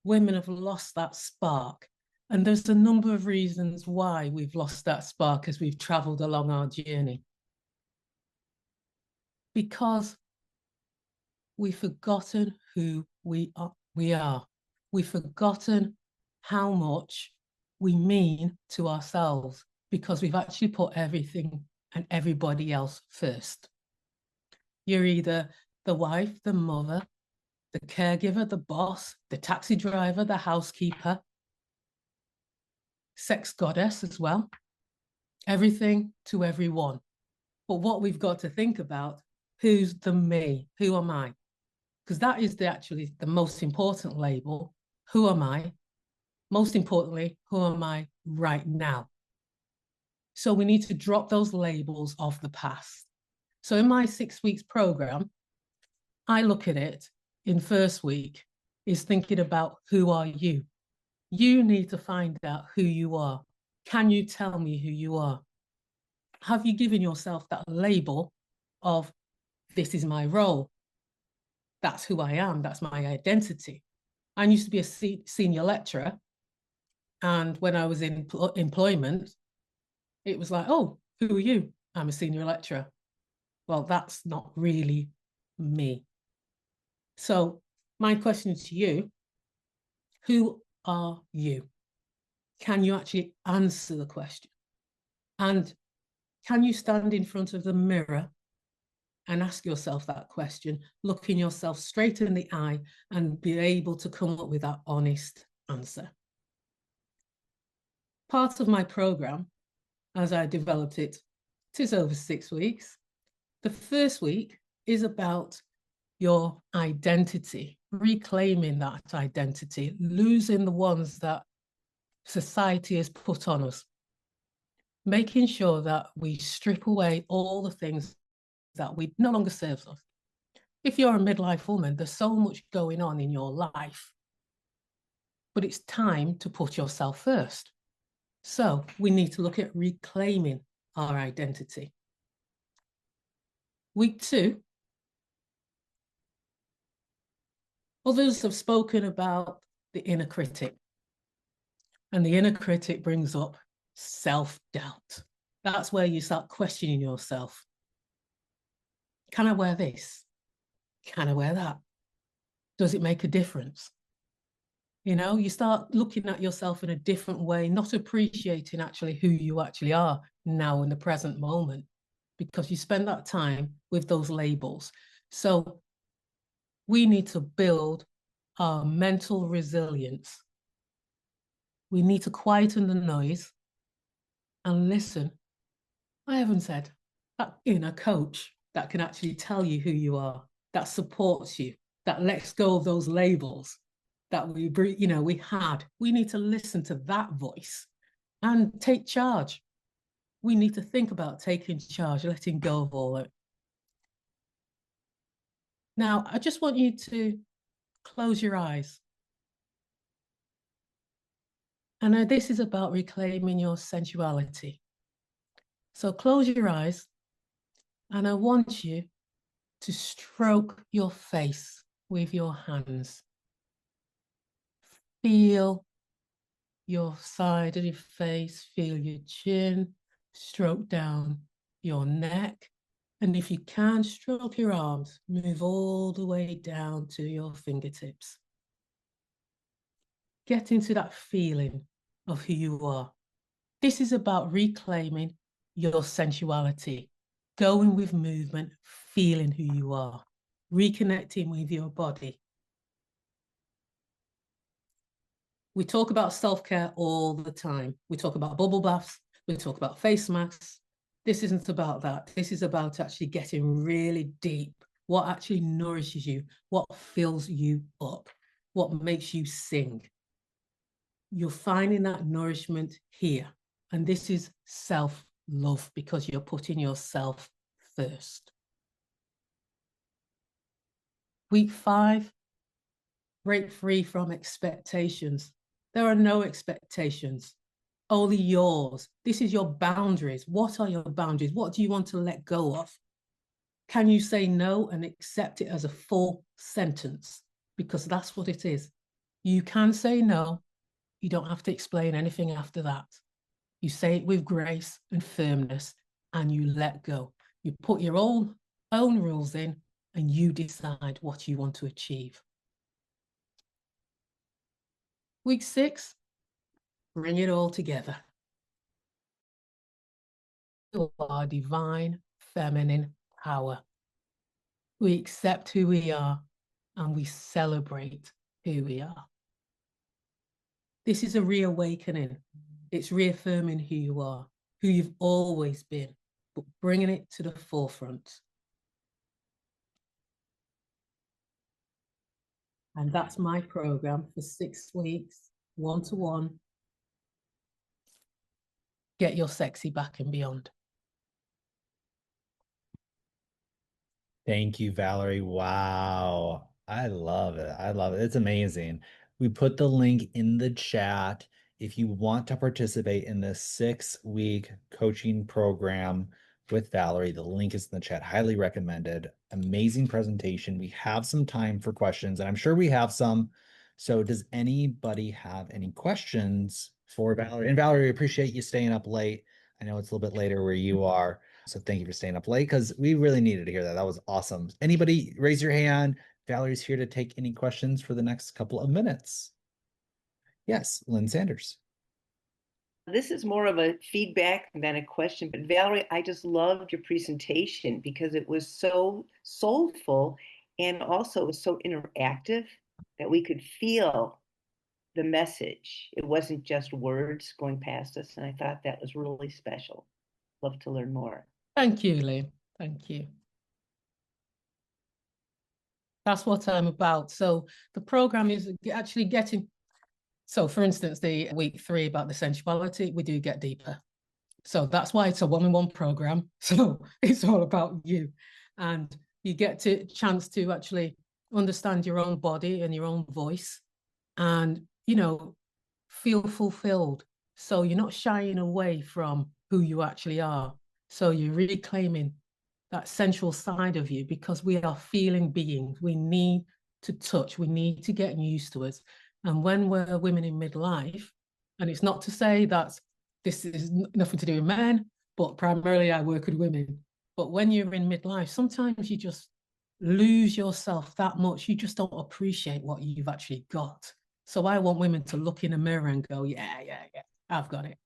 women have lost that spark. And there's a number of reasons why we've lost that spark as we've traveled along our journey. Because we've forgotten who we are. We've forgotten how much we mean to ourselves because we've actually put everything and everybody else first. You're either the wife, the mother, the caregiver, the boss, the taxi driver, the housekeeper, sex goddess as well. Everything to everyone. But what we've got to think about, who's the me? Who am I? Because that is actually the most important label. Who am I? Most importantly, who am I right now? So we need to drop those labels of the past. So in my 6 weeks program, I look at it in first week is thinking about who are you? You need to find out who you are. Can you tell me who you are? Have you given yourself that label of this is my role? That's who I am. That's my identity. I used to be a senior lecturer. And when I was in employment, it was like, oh, who are you? I'm a senior lecturer. Well, that's not really me. So my question to you, who are you? Can you actually answer the question? And can you stand in front of the mirror and ask yourself that question, looking yourself straight in the eye and be able to come up with that honest answer? Part of my program, as I developed it, it is over 6 weeks. The first week is about your identity, reclaiming that identity, losing the ones that society has put on us, making sure that we strip away all the things that we no longer serves us. If you're a midlife woman, there's so much going on in your life, but it's time to put yourself first. So we need to look at reclaiming our identity. Week 2, others have spoken about the inner critic. And the inner critic brings up self-doubt. That's where you start questioning yourself. Can I wear this? Can I wear that? Does it make a difference? You know, you start looking at yourself in a different way, not appreciating actually who you actually are now in the present moment, because you spend that time with those labels. So we need to build our mental resilience. We need to quieten the noise and listen. I haven't said that in a coach that can actually tell you who you are, that supports you, that lets go of those labels that we had. We need to listen to that voice and take charge. We need to think about taking charge, letting go of all it. Now, I just want you to close your eyes. And this is about reclaiming your sensuality. So close your eyes, and I want you to stroke your face with your hands. Feel your side of your face, feel your chin, stroke down your neck. And if you can, stroke your arms, move all the way down to your fingertips. Get into that feeling of who you are. This is about reclaiming your sensuality, going with movement, feeling who you are, reconnecting with your body. We talk about self-care all the time. We talk about bubble baths, we talk about face masks. This isn't about that. This is about actually getting really deep. What actually nourishes you, what fills you up, what makes you sing. You're finding that nourishment here. And this is self-love because you're putting yourself first. Week 5, break free from expectations. There are no expectations, only yours. This is your boundaries. What are your boundaries? What do you want to let go of? Can you say no and accept it as a full sentence? Because that's what it is. You can say no. You don't have to explain anything after that. You say it with grace and firmness, and you let go. You put your own rules in, and you decide what you want to achieve. Week 6, bring it all together. Our divine feminine power. We accept who we are, and we celebrate who we are. This is a reawakening. It's reaffirming who you are, who you've always been, but bringing it to the forefront. And that's my program for 6 weeks, one-to-one. Get your sexy back and beyond. Thank you, Valerie. Wow. I love it. I love it. It's amazing. We put the link in the chat if you want to participate in this 6-week coaching program with Valerie. The link is in the chat. Highly recommended. Amazing presentation. We have some time for questions, and I'm sure we have some. So does anybody have any questions for Valerie? And Valerie, we appreciate you staying up late. I know it's a little bit later where you are. So thank you for staying up late because we really needed to hear that. That was awesome. Anybody raise your hand? Valerie's here to take any questions for the next couple of minutes. Yes, Lynn Sanders. This is more of a feedback than a question, but Valerie, I just loved your presentation because it was so soulful and also it was so interactive that we could feel the message. It wasn't just words going past us, and I thought that was really special. Love to learn more. Thank you, Lynn. Thank you. That's what I'm about. So the program is actually getting, so for instance, the week 3 about the sensuality, we do get deeper. So that's why it's a one-on-one program. So it's all about you. And you get to chance to actually understand your own body and your own voice and, feel fulfilled. So you're not shying away from who you actually are. So you're reclaiming that sensual side of you because we are feeling beings. We need to touch. We need to get used to it. And when we're women in midlife, and it's not to say that this is nothing to do with men, but primarily I work with women. But when you're in midlife, sometimes you just lose yourself that much. You just don't appreciate what you've actually got. So I want women to look in a mirror and go, yeah, I've got it.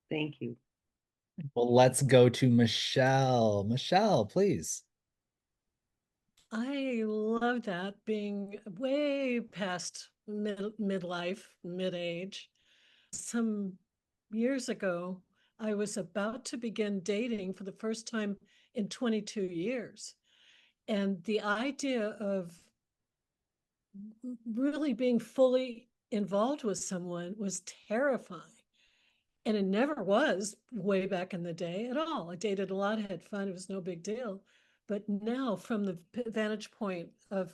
Thank you. Well, let's go to Michelle. Michelle, please. I love that, being way past midlife, mid-age. Some years ago, I was about to begin dating for the first time in 22 years. And the idea of really being fully involved with someone was terrifying. And it never was way back in the day at all. I dated a lot, had fun, it was no big deal. But now, from the vantage point of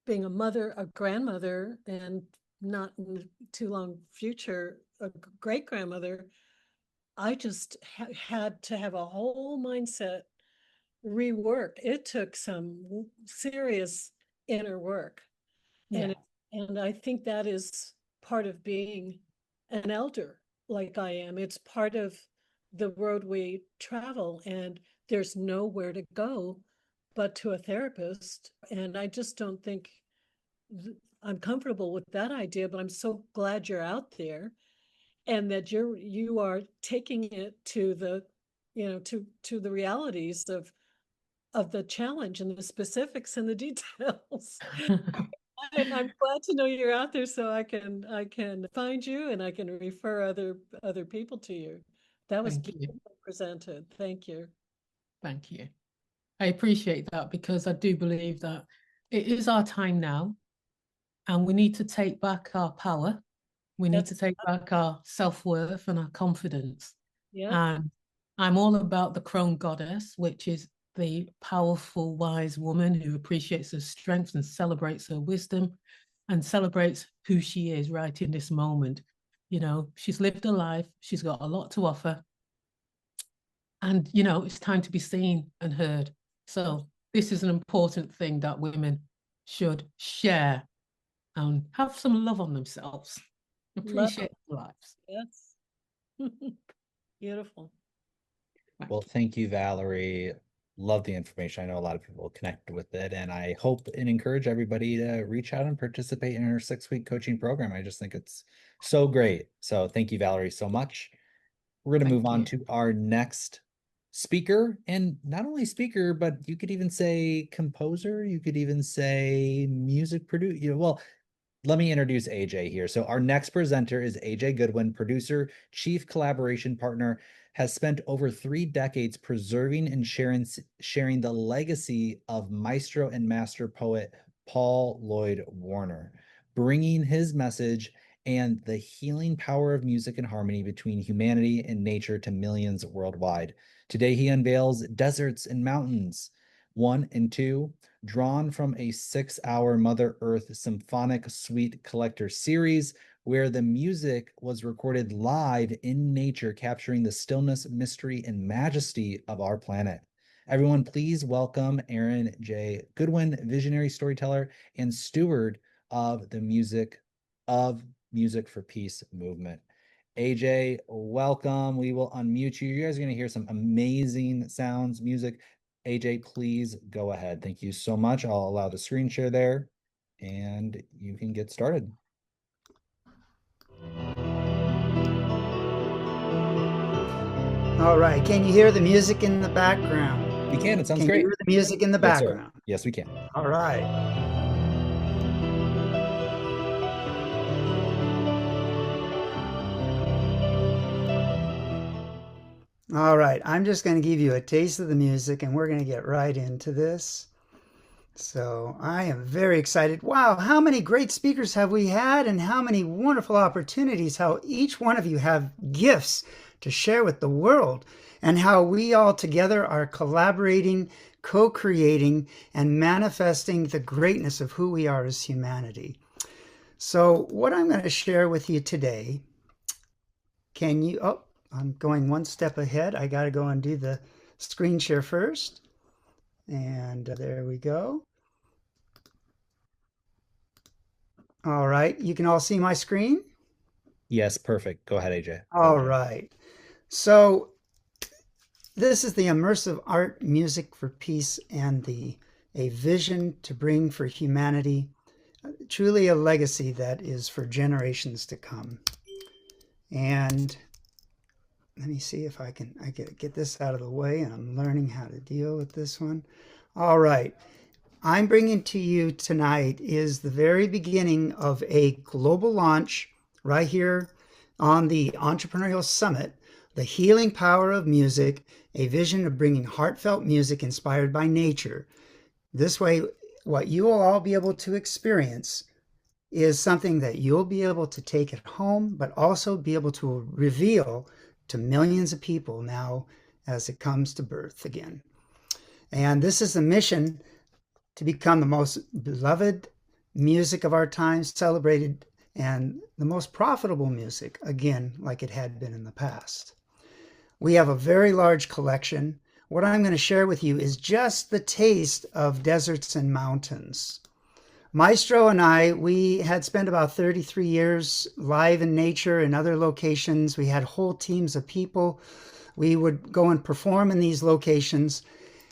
being a mother, a grandmother, and not in the too long future, a great grandmother, I just had to have a whole mindset rework. It took some serious inner work. Yeah. And I think that is part of being an elder like I am. It's part of the road we travel, and there's nowhere to go but to a therapist. And I just don't think I'm comfortable with that idea, but I'm so glad you're out there and that you are taking it to the, to the realities of the challenge and the specifics and the details. I'm glad to know you're out there, so I can find you and I can refer other people to you. That was Thank you. beautifully presented. Thank you. Thank you. I appreciate that, because I do believe that it is our time now, and we need to take back our power. We need to take back our self-worth and our confidence. Yeah. And I'm all about the crone goddess, which is the powerful, wise woman who appreciates her strength and celebrates her wisdom and celebrates who she is right in this moment. You know, she's lived a life, she's got a lot to offer. And, you know, it's time to be seen and heard. So this is an important thing that women should share and have some love on themselves. Appreciate their lives. Yes. Beautiful. Well, thank you, Valerie. Love the information. I know a lot of people connect with it, and I hope and encourage everybody to reach out and participate in our 6-week coaching program. I just think it's so great. So thank you, Valerie, so much. We're going to move on to our next speaker, and not only speaker, but you could even say composer. You could even say music producer. Well, let me introduce AJ here. So our next presenter is AJ Goodwin, producer, chief collaboration partner, has spent over 3 decades preserving and sharing the legacy of maestro and master poet Paul Lloyd Warner, bringing his message and the healing power of music and harmony between humanity and nature to millions worldwide. Today, he unveils Deserts and Mountains 1 and 2, drawn from a 6-hour Mother Earth Symphonic Suite Collector series, where the music was recorded live in nature, capturing the stillness, mystery, and majesty of our planet. Everyone, please welcome Aaron J. Goodwin, visionary storyteller and steward of the Music for Peace movement. AJ, welcome. We will unmute you. You guys are going to hear some amazing sounds, music. AJ, please go ahead. Thank you so much. I'll allow the screen share there, and you can get started. All right. Can you hear the music in the background? We can. It sounds great. Can you hear the music in the Yes, sir. background? Yes, we can. All right. All right. I'm just going to give you a taste of the music, and we're going to get right into this. So I am very excited. Wow, how many great speakers have we had, and how many wonderful opportunities, how each one of you have gifts to share with the world, and how we all together are collaborating, co-creating, and manifesting the greatness of who we are as humanity. So what I'm going to share with you today, I'm going one step ahead. I got to go and do the screen share first. And there we go. All right, you can all see my screen? Yes, perfect. Go ahead, AJ. All right. So this is the immersive art, music for peace, and a vision to bring for humanity, truly a legacy that is for generations to come. And let me see if I get this out of the way. I'm learning how to deal with this one. All right. I'm bringing to you tonight is the very beginning of a global launch right here on the Entrepreneurial Summit, The Healing Power of Music, a vision of bringing heartfelt music inspired by nature. This way, what you will all be able to experience is something that you'll be able to take at home, but also be able to reveal to millions of people now as it comes to birth again. And this is the mission to become the most beloved music of our time, celebrated, and the most profitable music, again, like it had been in the past. We have a very large collection. What I'm going to share with you is just the taste of deserts and mountains. Maestro and I, we had spent about 33 years live in nature in other locations. We had whole teams of people. We would go and perform in these locations.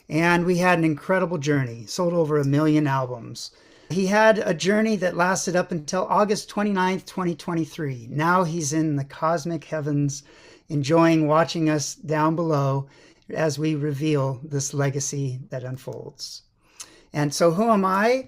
And we had an incredible journey, sold over 1 million albums. He had a journey that lasted up until August 29th, 2023. Now he's in the cosmic heavens, enjoying watching us down below as we reveal this legacy that unfolds. And so who am I?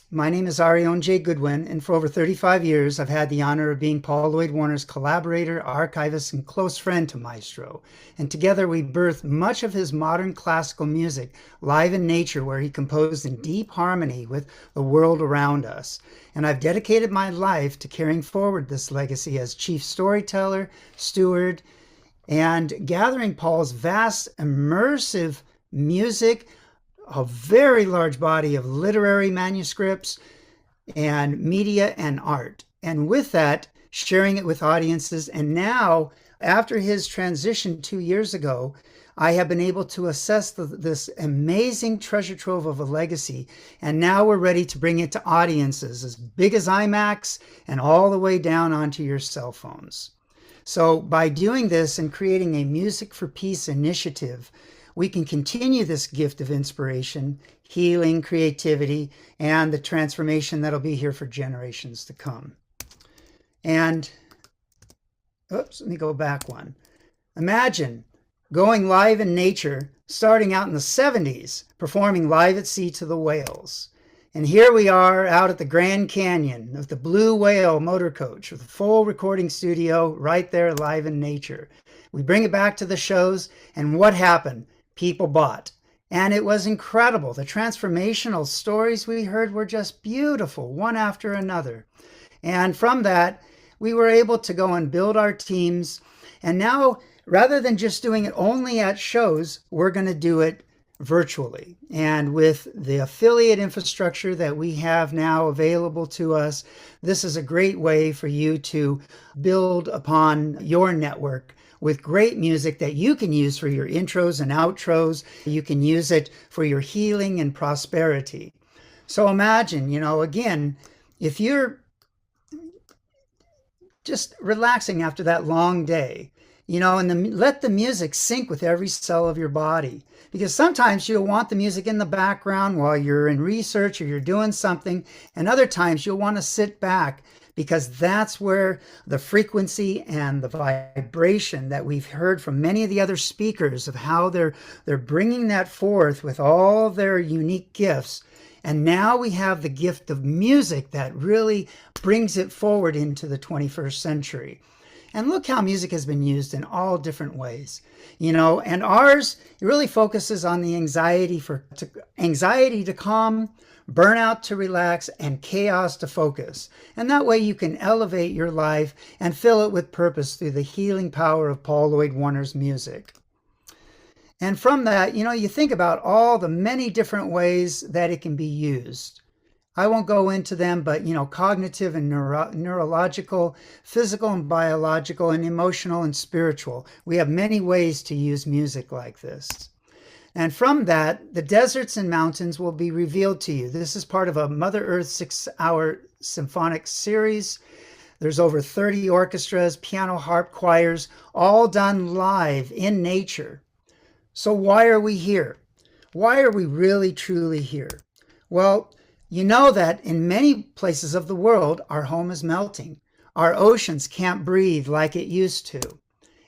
My name is Arion J. Goodwin, and for over 35 years, I've had the honor of being Paul Lloyd Warner's collaborator, archivist, and close friend to Maestro. And together we birthed much of his modern classical music live in nature, where he composed in deep harmony with the world around us. And I've dedicated my life to carrying forward this legacy as chief storyteller, steward, and gathering Paul's vast, immersive music, a very large body of literary manuscripts and media and art. And with that, sharing it with audiences. And now, after his transition 2 years ago, I have been able to assess this amazing treasure trove of a legacy. And now we're ready to bring it to audiences as big as IMAX and all the way down onto your cell phones. So by doing this and creating a Music for Peace initiative, we can continue this gift of inspiration, healing, creativity, and the transformation that'll be here for generations to come. And, oops, let me go back one. Imagine going live in nature, starting out in the 70s, performing Live at Sea to the Whales. And here we are out at the Grand Canyon with the Blue Whale motor coach with a full recording studio right there live in nature. We bring it back to the shows, and what happened? People bought. And it was incredible. The transformational stories we heard were just beautiful, one after another. And from that, we were able to go and build our teams. And now, rather than just doing it only at shows, we're going to do it virtually. And with the affiliate infrastructure that we have now available to us, this is a great way for you to build upon your network with great music that you can use for your intros and outros. You can use it for your healing and prosperity. So imagine, again, if you're just relaxing after that long day, and let the music sync with every cell of your body. Because sometimes you'll want the music in the background while you're in research or you're doing something, and other times you'll want to sit back, because that's where the frequency and the vibration that we've heard from many of the other speakers of how they're bringing that forth with all their unique gifts. And now we have the gift of music that really brings it forward into the 21st century. And look how music has been used in all different ways, and ours really focuses on the anxiety to calm, burnout to relax, and chaos to focus. And that way you can elevate your life and fill it with purpose through the healing power of Paul Lloyd Warner's music. And from that, you think about all the many different ways that it can be used. I won't go into them, but, cognitive and neurological, physical and biological, and emotional and spiritual. We have many ways to use music like this. And from that, the deserts and mountains will be revealed to you. This is part of a Mother Earth 6-hour symphonic series. There's over 30 orchestras, piano, harp, choirs, all done live in nature. So why are we here? Why are we really, truly here? Well, you know that in many places of the world, our home is melting. Our oceans can't breathe like it used to.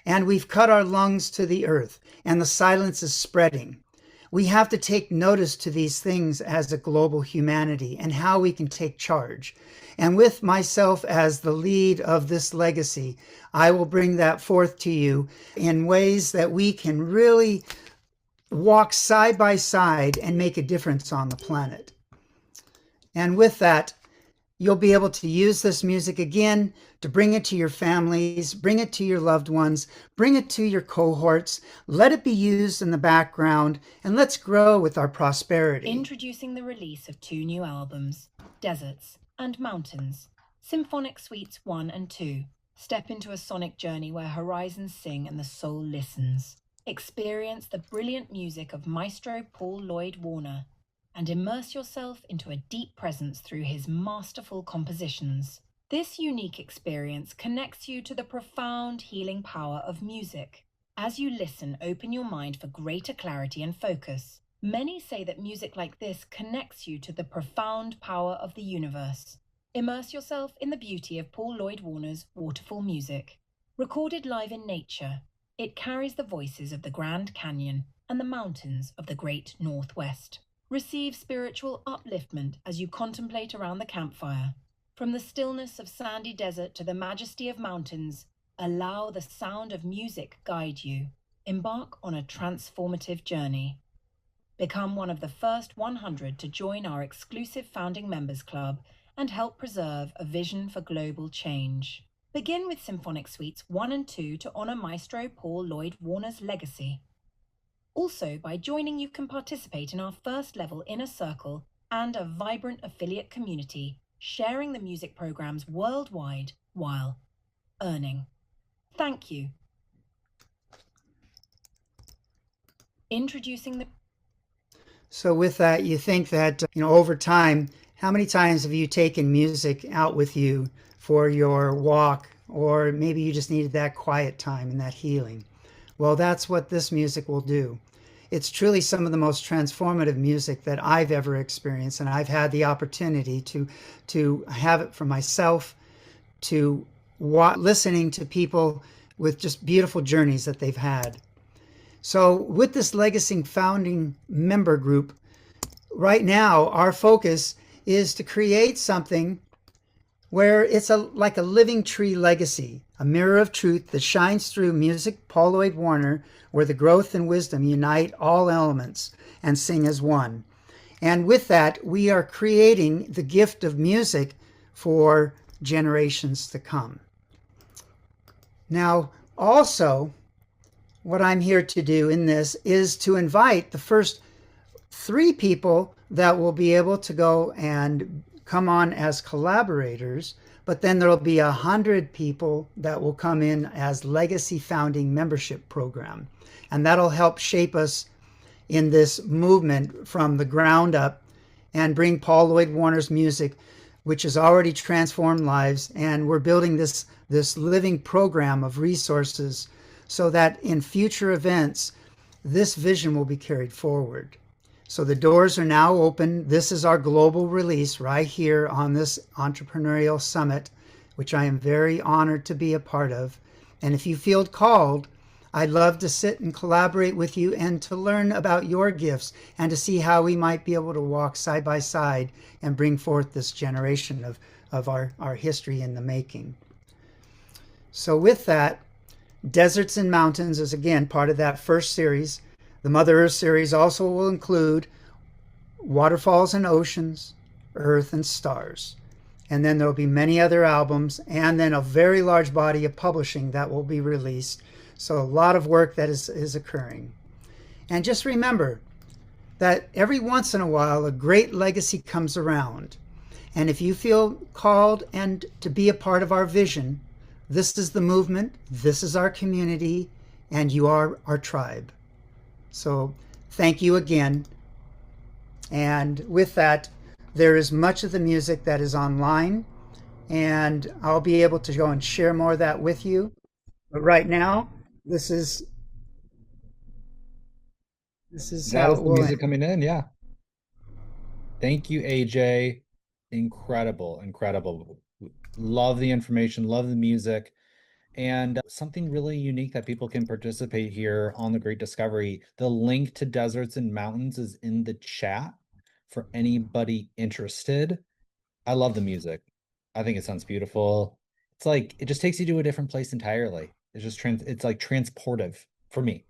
And we've cut our lungs to the earth, and the silence is spreading. we have to take notice to these things as a global humanity and how we can take charge. And with myself as the lead of this legacy, I will bring that forth to you in ways that we can really walk side by side and make a difference on the planet. And with that, you'll be able to use this music again to bring it to your families, bring it to your loved ones, bring it to your cohorts, let it be used in the background, and let's grow with our prosperity. Introducing the release of 2 new albums, Deserts and Mountains, Symphonic Suites 1 and 2. Step into a sonic journey where horizons sing and the soul listens. Experience the brilliant music of Maestro Paul Lloyd Warner and immerse yourself into a deep presence through his masterful compositions. This unique experience connects you to the profound healing power of music. As you listen, open your mind for greater clarity and focus. Many say that music like this connects you to the profound power of the universe. Immerse yourself in the beauty of Paul Lloyd Warner's waterfall music. Recorded live in nature, it carries the voices of the Grand Canyon and the mountains of the Great Northwest. Receive spiritual upliftment as you contemplate around the campfire. From the stillness of sandy desert to the majesty of mountains, allow the sound of music guide you. Embark on a transformative journey. Become one of the first 100 to join our exclusive founding members club and help preserve a vision for global change. Begin with Symphonic Suites 1 and 2 to honor Maestro Paul Lloyd Warner's legacy. Also, by joining, you can participate in our first level inner circle and a vibrant affiliate community, sharing the music programs worldwide while earning. Thank you. Introducing the... So with that, you think that, over time, how many times have you taken music out with you for your walk, or maybe you just needed that quiet time and that healing? Well, that's what this music will do. It's truly some of the most transformative music that I've ever experienced, and I've had the opportunity to have it for myself, to listening to people with just beautiful journeys that they've had. So with this Legacy founding member group, right now our focus is to create something where it's like a living tree legacy, a mirror of truth that shines through music, Paul Lloyd Warner, where the growth and wisdom unite all elements and sing as one. And with that, we are creating the gift of music for generations to come. Now, also, what I'm here to do in this is to invite the first 3 people that will be able to go and come on as collaborators, but then there'll be 100 people that will come in as Legacy Founding Membership Program. And that'll help shape us in this movement from the ground up and bring Paul Lloyd Warner's music, which has already transformed lives. And we're building this living program of resources so that in future events, this vision will be carried forward. So the doors are now open. This is our global release right here on this entrepreneurial summit, which I am very honored to be a part of. And if you feel called, I'd love to sit and collaborate with you and to learn about your gifts and to see how we might be able to walk side by side and bring forth this generation of our history in the making. So with that, Deserts and Mountains is again part of that first series. The Mother Earth series also will include Waterfalls and Oceans, Earth and Stars. And then there'll be many other albums and then a very large body of publishing that will be released. So a lot of work that is occurring. And just remember that every once in a while, a great legacy comes around. And if you feel called and to be a part of our vision, this is the movement, this is our community, and you are our tribe. So thank you again. And with that, there is much of the music that is online, and I'll be able to go and share more of that with you. But right now, this is that is the music coming in. Yeah. Thank you, AJ. Incredible. Love the information, love the music. And something really unique that people can participate here on the Great Discovery. The link to Deserts and Mountains is in the chat for anybody interested. I love the music. I think it sounds beautiful. It's like it just takes you to a different place entirely. It's just it's like transportive for me.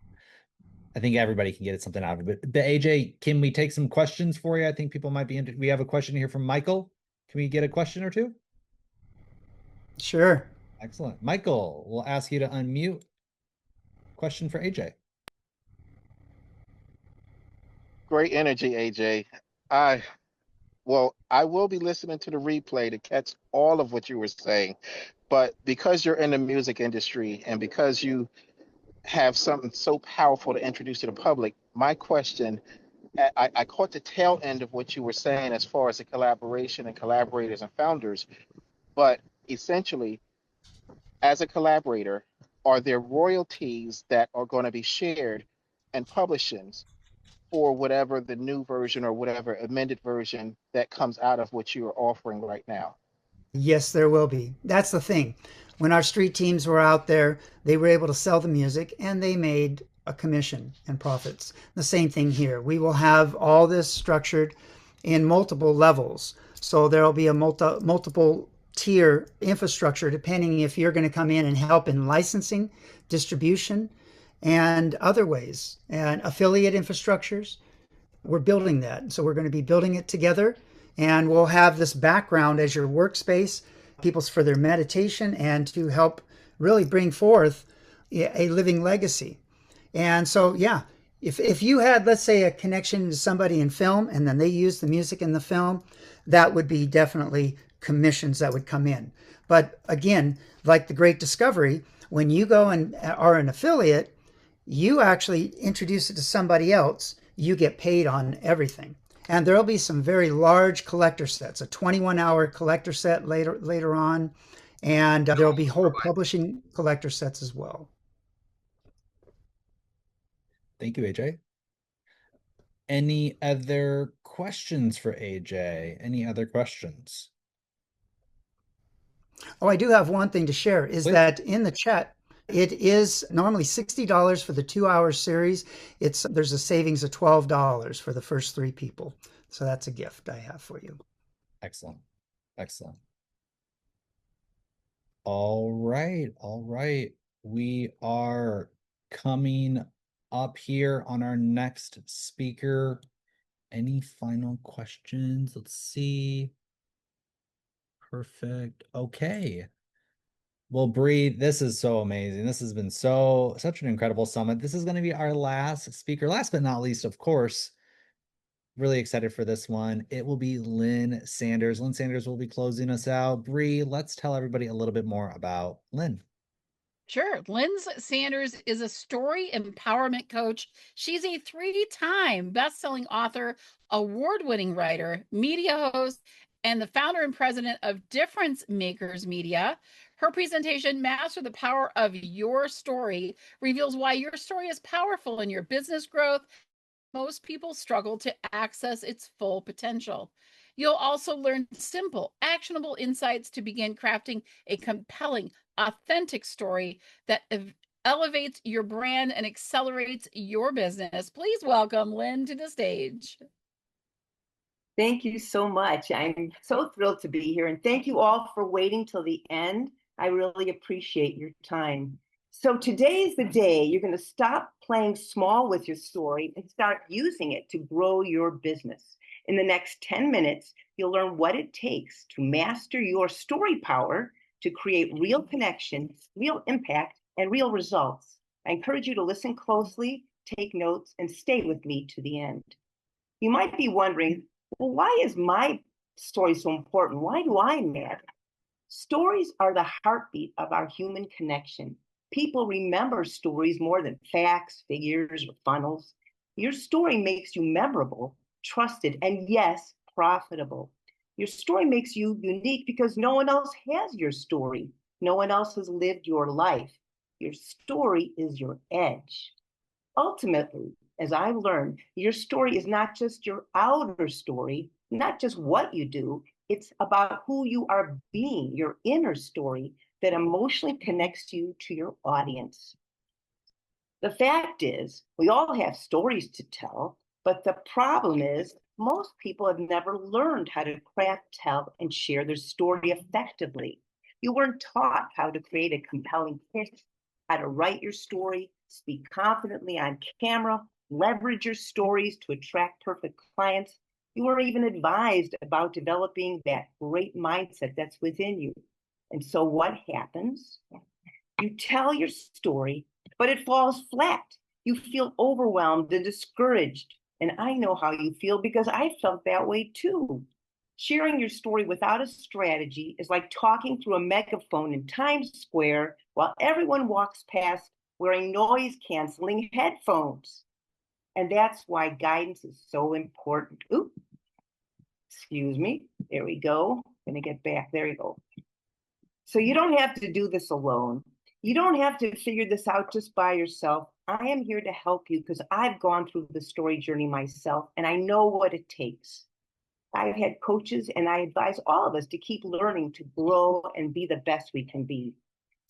I think everybody can get something out of it. But AJ, can we take some questions for you? I think people might be into. We have a question here from Michael. Can we get a question or two? Sure. Excellent. Michael, we'll ask you to unmute. Question for AJ. Great energy, AJ. I will be listening to the replay to catch all of what you were saying, but because you're in the music industry and because you have something so powerful to introduce to the public, my question, I caught the tail end of what you were saying as far as the collaboration and collaborators and founders, but essentially, as a collaborator, are there royalties that are going to be shared and publishings for whatever the new version or whatever amended version that comes out of what you are offering right now? Yes, there will be. That's the thing. When our street teams were out there, they were able to sell the music and they made a commission and profits. The same thing here. We will have all this structured in multiple levels. So there'll be a multiple tier infrastructure depending if you're going to come in and help in licensing, distribution, and other ways, and affiliate infrastructures. We're building that. So we're going to be building it together, and we'll have this background as your workspace, people's for their meditation and to help really bring forth a living legacy. And so, yeah, if you had, let's say, a connection to somebody in film and then they use the music in the film, that would be definitely commissions that would come in. But again, like the Great Discovery, when you go and are an affiliate, you actually introduce it to somebody else, you get paid on everything. And there'll be some very large collector sets, a 21-hour collector set later on, and there'll be whole publishing collector sets as well. Thank you, AJ. Any other questions for AJ? Any other questions? Oh, I do have one thing to share, is that in the chat, it is normally $60 for the 2-hour series. There's a savings of $12 for the first 3 people. So that's a gift I have for you. Excellent. Excellent. All right. All right. We are coming up here on our next speaker. Any final questions? Let's see. Perfect. Okay. Well, Bree, this is so amazing. This has been such an incredible summit. This is going to be our last speaker. Last but not least, of course, really excited for this one. It will be Lynn Sanders. Lynn Sanders will be closing us out. Bree, let's tell everybody a little bit more about Lynn. Sure. Lynn Sanders is a story empowerment coach. She's a 3-time best-selling author, award-winning writer, media host, and the founder and president of Difference Makers Media. Her presentation, Master the Power of Your Story, reveals why your story is powerful in your business growth. Most people struggle to access its full potential. You'll also learn simple, actionable insights to begin crafting a compelling, authentic story that elevates your brand and accelerates your business. Please welcome Lynn to the stage. Thank you so much. I'm so thrilled to be here, and thank you all for waiting till the end. I really appreciate your time. So today is the day you're going to stop playing small with your story and start using it to grow your business. In the next 10 minutes, you'll learn what it takes to master your story power to create real connection, real impact, and real results. I encourage you to listen closely, take notes, and stay with me to the end. You might be wondering, well, why is my story so important? Why do I matter? Stories are the heartbeat of our human connection. People remember stories more than facts, figures, or funnels. Your story makes you memorable, trusted, and yes, profitable. Your story makes you unique because no one else has your story. No one else has lived your life. Your story is your edge. Ultimately, as I've learned, your story is not just your outer story, not just what you do. It's about who you are being, your inner story, that emotionally connects you to your audience. The fact is, we all have stories to tell, but the problem is most people have never learned how to craft, tell, and share their story effectively. You weren't taught how to create a compelling pitch, how to write your story, speak confidently on camera, leverage your stories to attract perfect clients. You weren't even advised about developing that great mindset that's within you. And so what happens? You tell your story, but it falls flat. You feel overwhelmed and discouraged. And I know how you feel because I felt that way too. Sharing your story without a strategy is like talking through a megaphone in Times Square while everyone walks past wearing noise-canceling headphones. And that's why guidance is so important. Ooh, excuse me. There we go. Gonna get back. There you go. So you don't have to do this alone. You don't have to figure this out just by yourself. I am here to help you because I've gone through the story journey myself and I know what it takes. I've had coaches and I advise all of us to keep learning to grow and be the best we can be.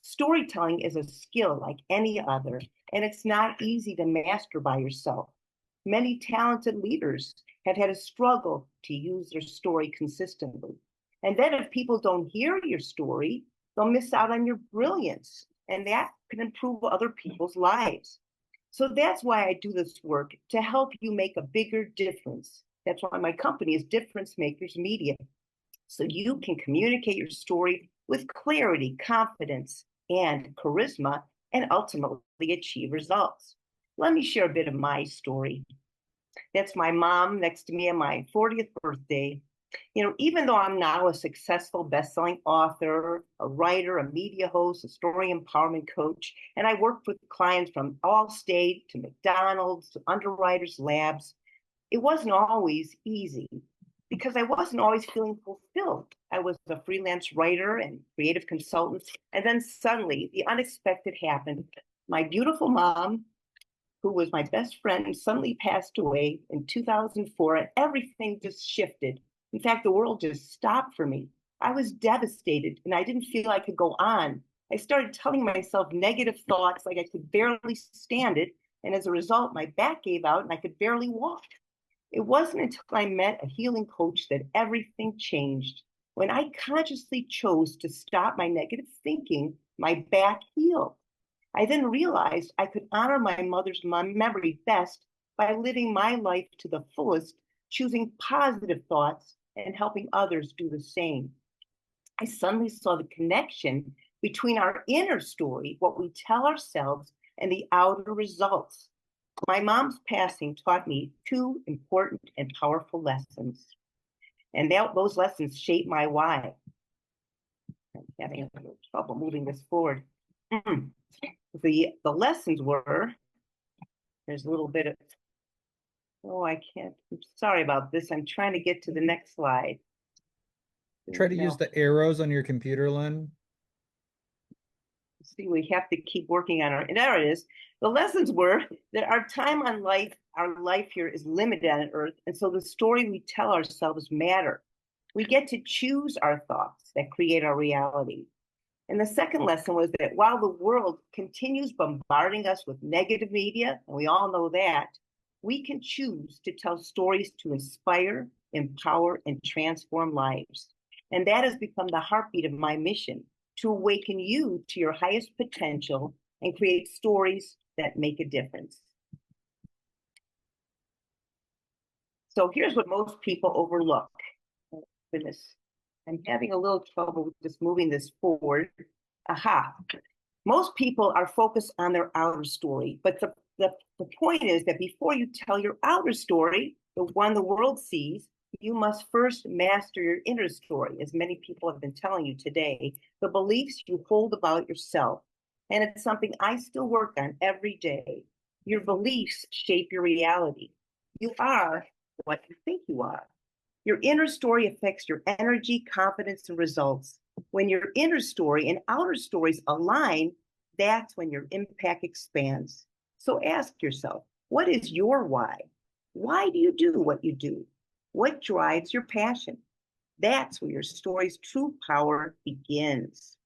Storytelling is a skill like any other, and it's not easy to master by yourself. Many talented leaders have had a struggle to use their story consistently. And then if people don't hear your story, they'll miss out on your brilliance, and that can improve other people's lives. So that's why I do this work, to help you make a bigger difference. That's why my company is Difference Makers Media. So you can communicate your story with clarity, confidence, and charisma, and ultimately achieve results. Let me share a bit of my story. That's my mom next to me on my 40th birthday. You know, even though I'm now a successful best-selling author, a writer, a media host, a story empowerment coach, and I work with clients from Allstate to McDonald's to Underwriters Labs, it wasn't always easy because I wasn't always feeling fulfilled. I was a freelance writer and creative consultant, and then suddenly the unexpected happened. My beautiful mom, who was my best friend, suddenly passed away in 2004, and everything just shifted. In fact, the world just stopped for me. I was devastated, and I didn't feel I could go on. I started telling myself negative thoughts like I could barely stand it, and as a result, my back gave out and I could barely walk. It wasn't until I met a healing coach that everything changed. When I consciously chose to stop my negative thinking, my back healed. I then realized I could honor my mother's memory best by living my life to the fullest, choosing positive thoughts and helping others do the same. I suddenly saw the connection between our inner story, what we tell ourselves, and the outer results. My mom's passing taught me two important and powerful lessons, and those lessons shaped my why. I'm having a little trouble moving this forward. The lessons were, there's a little bit of, oh, I can't, I'm sorry about this. I'm trying to get to the next slide. Try to use the arrows on your computer, Lynn. See, we have to keep working on and there it is. The lessons were that our time on life, our life here is limited on Earth, and so the story we tell ourselves matter. We get to choose our thoughts that create our reality. And the second lesson was that while the world continues bombarding us with negative media, and we all know that, we can choose to tell stories to inspire, empower, and transform lives. And that has become the heartbeat of my mission, to awaken you to your highest potential and create stories that make a difference. So here's what most people overlook. Oh, goodness, I'm having a little trouble with just moving this forward. Aha. Most people are focused on their outer story, but the point is that before you tell your outer story, the one the world sees, you must first master your inner story, as many people have been telling you today, the beliefs you hold about yourself. And it's something I still work on every day. Your beliefs shape your reality. You are what you think you are. Your inner story affects your energy, confidence, and results. When your inner story and outer stories align, that's when your impact expands. So ask yourself, what is your why? Why do you do what you do? What drives your passion? That's where your story's true power begins.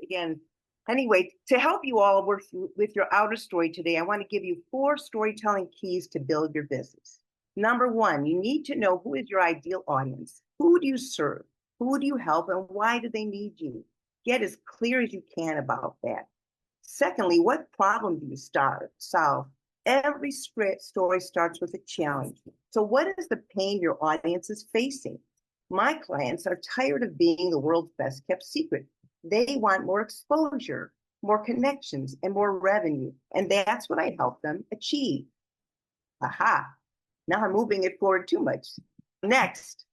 again. Anyway, to help you all work with your outer story today, I want to give you 4 storytelling keys to build your business. Number 1, you need to know who is your ideal audience. Who do you serve? Who do you help, and why do they need you? Get as clear as you can about that. Secondly, what problem do you solve? Every story starts with a challenge. So what is the pain your audience is facing? My clients are tired of being the world's best kept secret. They want more exposure, more connections, and more revenue. And that's what I help them achieve. Aha, now I'm moving it forward too much. Next,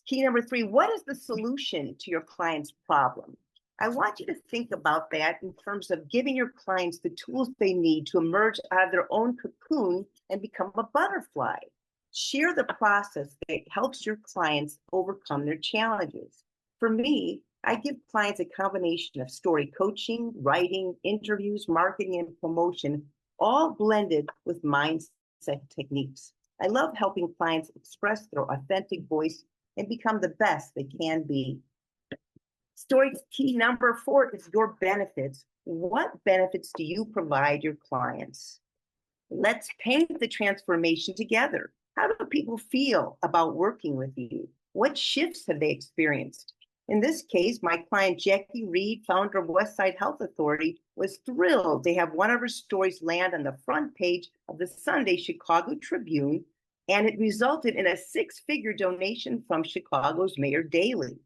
key number 3, what is the solution to your client's problem? I want you to think about that in terms of giving your clients the tools they need to emerge out of their own cocoon and become a butterfly. Share the process that helps your clients overcome their challenges. For me, I give clients a combination of story coaching, writing, interviews, marketing, and promotion, all blended with mindset techniques. I love helping clients express their authentic voice and become the best they can be. Story key number 4 is your benefits. What benefits do you provide your clients? Let's paint the transformation together. How do people feel about working with you? What shifts have they experienced? In this case, my client Jackie Reed, founder of Westside Health Authority, was thrilled to have one of her stories land on the front page of the Sunday Chicago Tribune, and it resulted in a 6-figure donation from Chicago's Mayor Daley.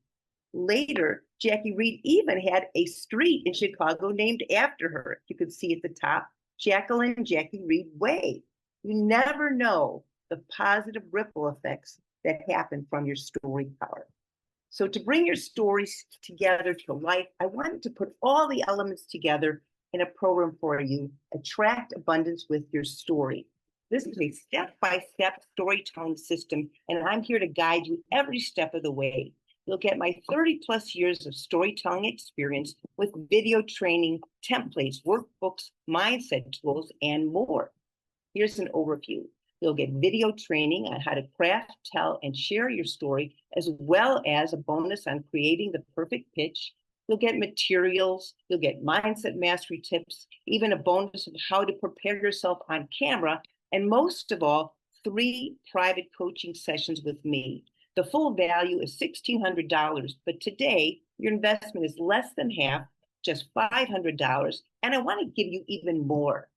Later, Jackie Reed even had a street in Chicago named after her. You could see at the top, Jackie Reed Way. You never know the positive ripple effects that happen from your story power. So to bring your stories together to life, I wanted to put all the elements together in a program for you, Attract Abundance with Your Story. This is a step-by-step storytelling system, and I'm here to guide you every step of the way. You'll get my 30 plus years of storytelling experience with video training, templates, workbooks, mindset tools, and more. Here's an overview. You'll get video training on how to craft, tell, and share your story, as well as a bonus on creating the perfect pitch. You'll get materials, you'll get mindset mastery tips, even a bonus of how to prepare yourself on camera, and most of all, 3 private coaching sessions with me. The full value is $1,600, but today your investment is less than half, just $500, and I want to give you even more.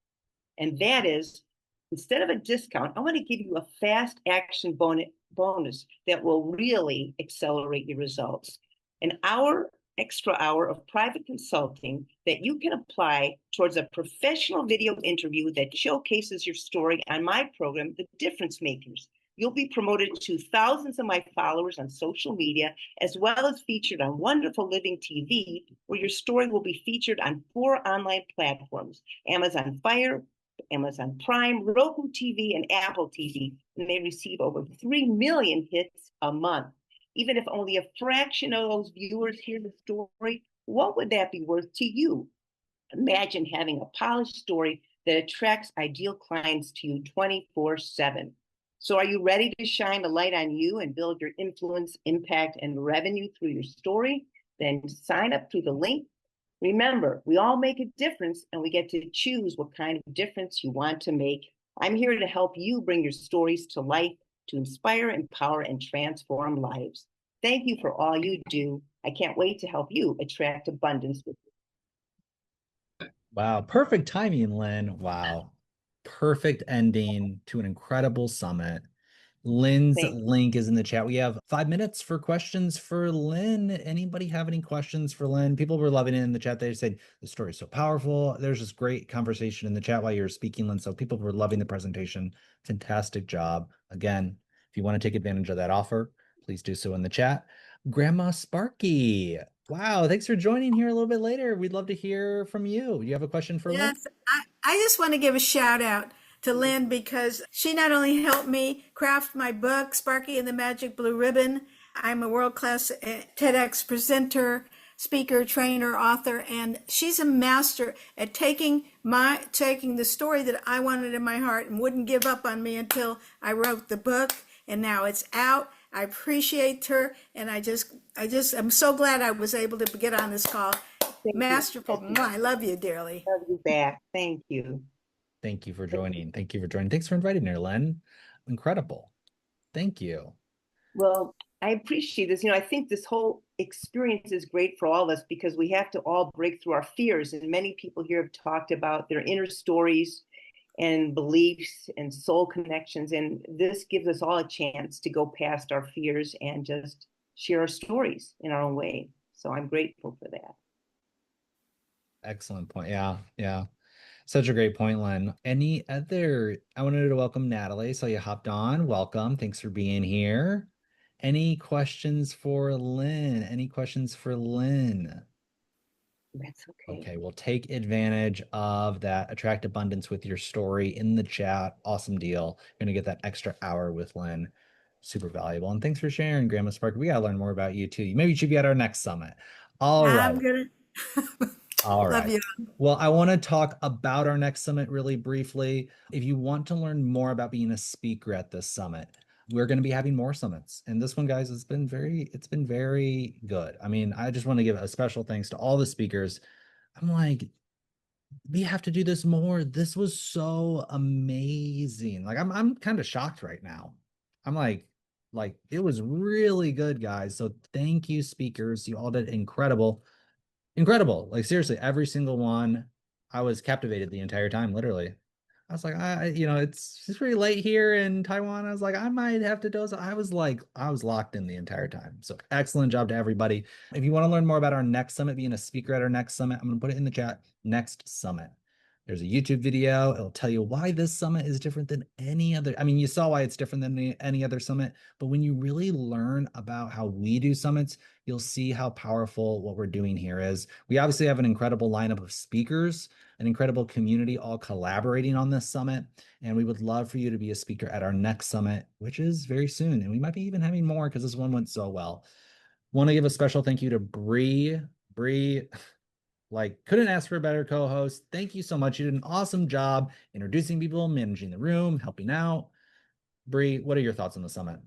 And that is, instead of a discount, I want to give you a fast action bonus that will really accelerate your results. An extra hour of private consulting that you can apply towards a professional video interview that showcases your story on my program, The Difference Makers. You'll be promoted to thousands of my followers on social media, as well as featured on Wonderful Living TV, where your story will be featured on 4 online platforms, Amazon Fire, Amazon Prime, Roku TV, and Apple TV, and they receive over 3 million hits a month. Even if only a fraction of those viewers hear the story, what would that be worth to you? Imagine having a polished story that attracts ideal clients to you 24/7. So are you ready to shine a light on you and build your influence, impact, and revenue through your story? Then sign up through the link. Remember, we all make a difference, and we get to choose what kind of difference you want to make. I'm here to help you bring your stories to life, to inspire, empower, and transform lives. Thank you for all you do. I can't wait to help you attract abundance with you. Wow, perfect timing, Lynn. Wow. Perfect ending to an incredible summit. Lynn's link is in the chat. We have 5 minutes for questions for Lynn. Anybody have any questions for Lynn? People were loving it in the chat. They said the story is so powerful. There's this great conversation in the chat while you're speaking, Lynn. So people were loving the presentation. Fantastic job. Again, if you want to take advantage of that offer, please do so in the chat. Grandma Sparky. Wow, thanks for joining here a little bit later. We'd love to hear from you. You have a question for Lynn? Yes, I just want to give a shout out to Lynn because she not only helped me craft my book, Sparky and the Magic Blue Ribbon. I'm a world-class TEDx presenter, speaker, trainer, author, and she's a master at taking the story that I wanted in my heart and wouldn't give up on me until I wrote the book, and now it's out. I appreciate her, and I'm so glad I was able to get on this call. Thank Masterful. you. Mwah, I love you dearly. Love you back. Thank you. Thank you for joining. Thank you for joining. Thanks for inviting her, Lynn. Incredible. Thank you. Well, I appreciate this. I think this whole experience is great for all of us because we have to all break through our fears. And many people here have talked about their inner stories and beliefs and soul connections. And this gives us all a chance to go past our fears and just share our stories in our own way. So I'm grateful for that. Excellent point. Yeah, yeah. Such a great point, Lynn. Any other? I wanted to welcome Natalie. So you hopped on. Welcome. Thanks for being here. Any questions for Lynn? Any questions for Lynn? That's okay. Okay, we'll take advantage of that. Attract abundance with your story in the chat. Awesome deal. You're gonna get that extra hour with Lynn. Super valuable. And thanks for sharing, Grandma Spark. We gotta learn more about you too. Maybe you should be at our next summit. All right. I'm gonna All love right. you. Well, I want to talk about our next summit really briefly. If you want to learn more about being a speaker at this summit, we're going to be having more summits. And this one, guys, it's been very good. I mean, I just want to give a special thanks to all the speakers. I'm like, we have to do this more. This was so amazing. Like, I'm kind of shocked right now. I'm like it was really good, guys. So thank you, speakers. You all did incredible. Incredible. Like, seriously, every single one, I was captivated the entire time, literally. I was like, it's pretty late here in Taiwan. I was like, I might have to doze. I was locked in the entire time. So excellent job to everybody. If you want to learn more about our next summit, being a speaker at our next summit, I'm going to put it in the chat. Next summit. There's a YouTube video. It'll tell you why this summit is different than any other. I mean, you saw why it's different than any other summit, but when you really learn about how we do summits, you'll see how powerful what we're doing here is. We obviously have an incredible lineup of speakers, an incredible community all collaborating on this summit. And we would love for you to be a speaker at our next summit, which is very soon. And we might be even having more because this one went so well. Want to give a special thank you to Bree. Bree, like, couldn't ask for a better co-host. Thank you so much. You did an awesome job introducing people, managing the room, helping out. Bree, what are your thoughts on the summit?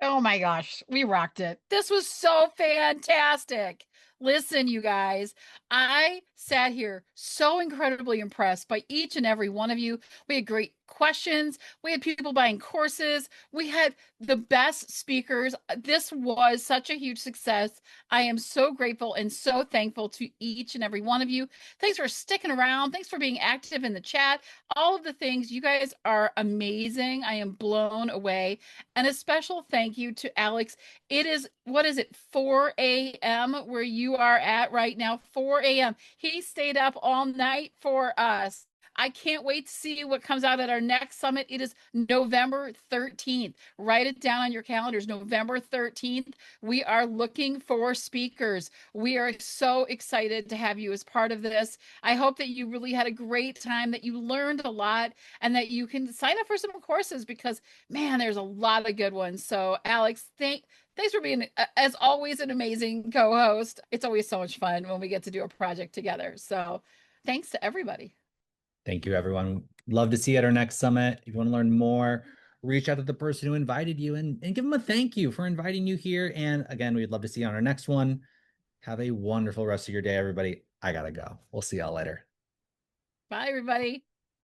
Oh my gosh, we rocked it. This was so fantastic. Listen, you guys, I sat here so incredibly impressed by each and every one of you. We had great questions. We had people buying courses. We had the best speakers. This was such a huge success. I am so grateful and so thankful to each and every one of you. Thanks for sticking around. Thanks for being active in the chat. All of the things. You guys are amazing. I am blown away. And a special thank you to Alex. It is, what is it, 4 a.m. where you are at right now? 4 a.m. He stayed up all night for us. I can't wait to see what comes out at our next summit. It is November 13th. Write it down on your calendars. November 13th. We are looking for speakers. We are so excited to have you as part of this. I hope that you really had a great time, that you learned a lot, and that you can sign up for some courses because, man, there's a lot of good ones. So, Alex, thanks for being, as always, an amazing co-host. It's always so much fun when we get to do a project together. So thanks to everybody. Thank you, everyone. Love to see you at our next summit. If you want to learn more, reach out to the person who invited you and give them a thank you for inviting you here. And again, we'd love to see you on our next one. Have a wonderful rest of your day, everybody. I gotta go. We'll see y'all later. Bye, everybody.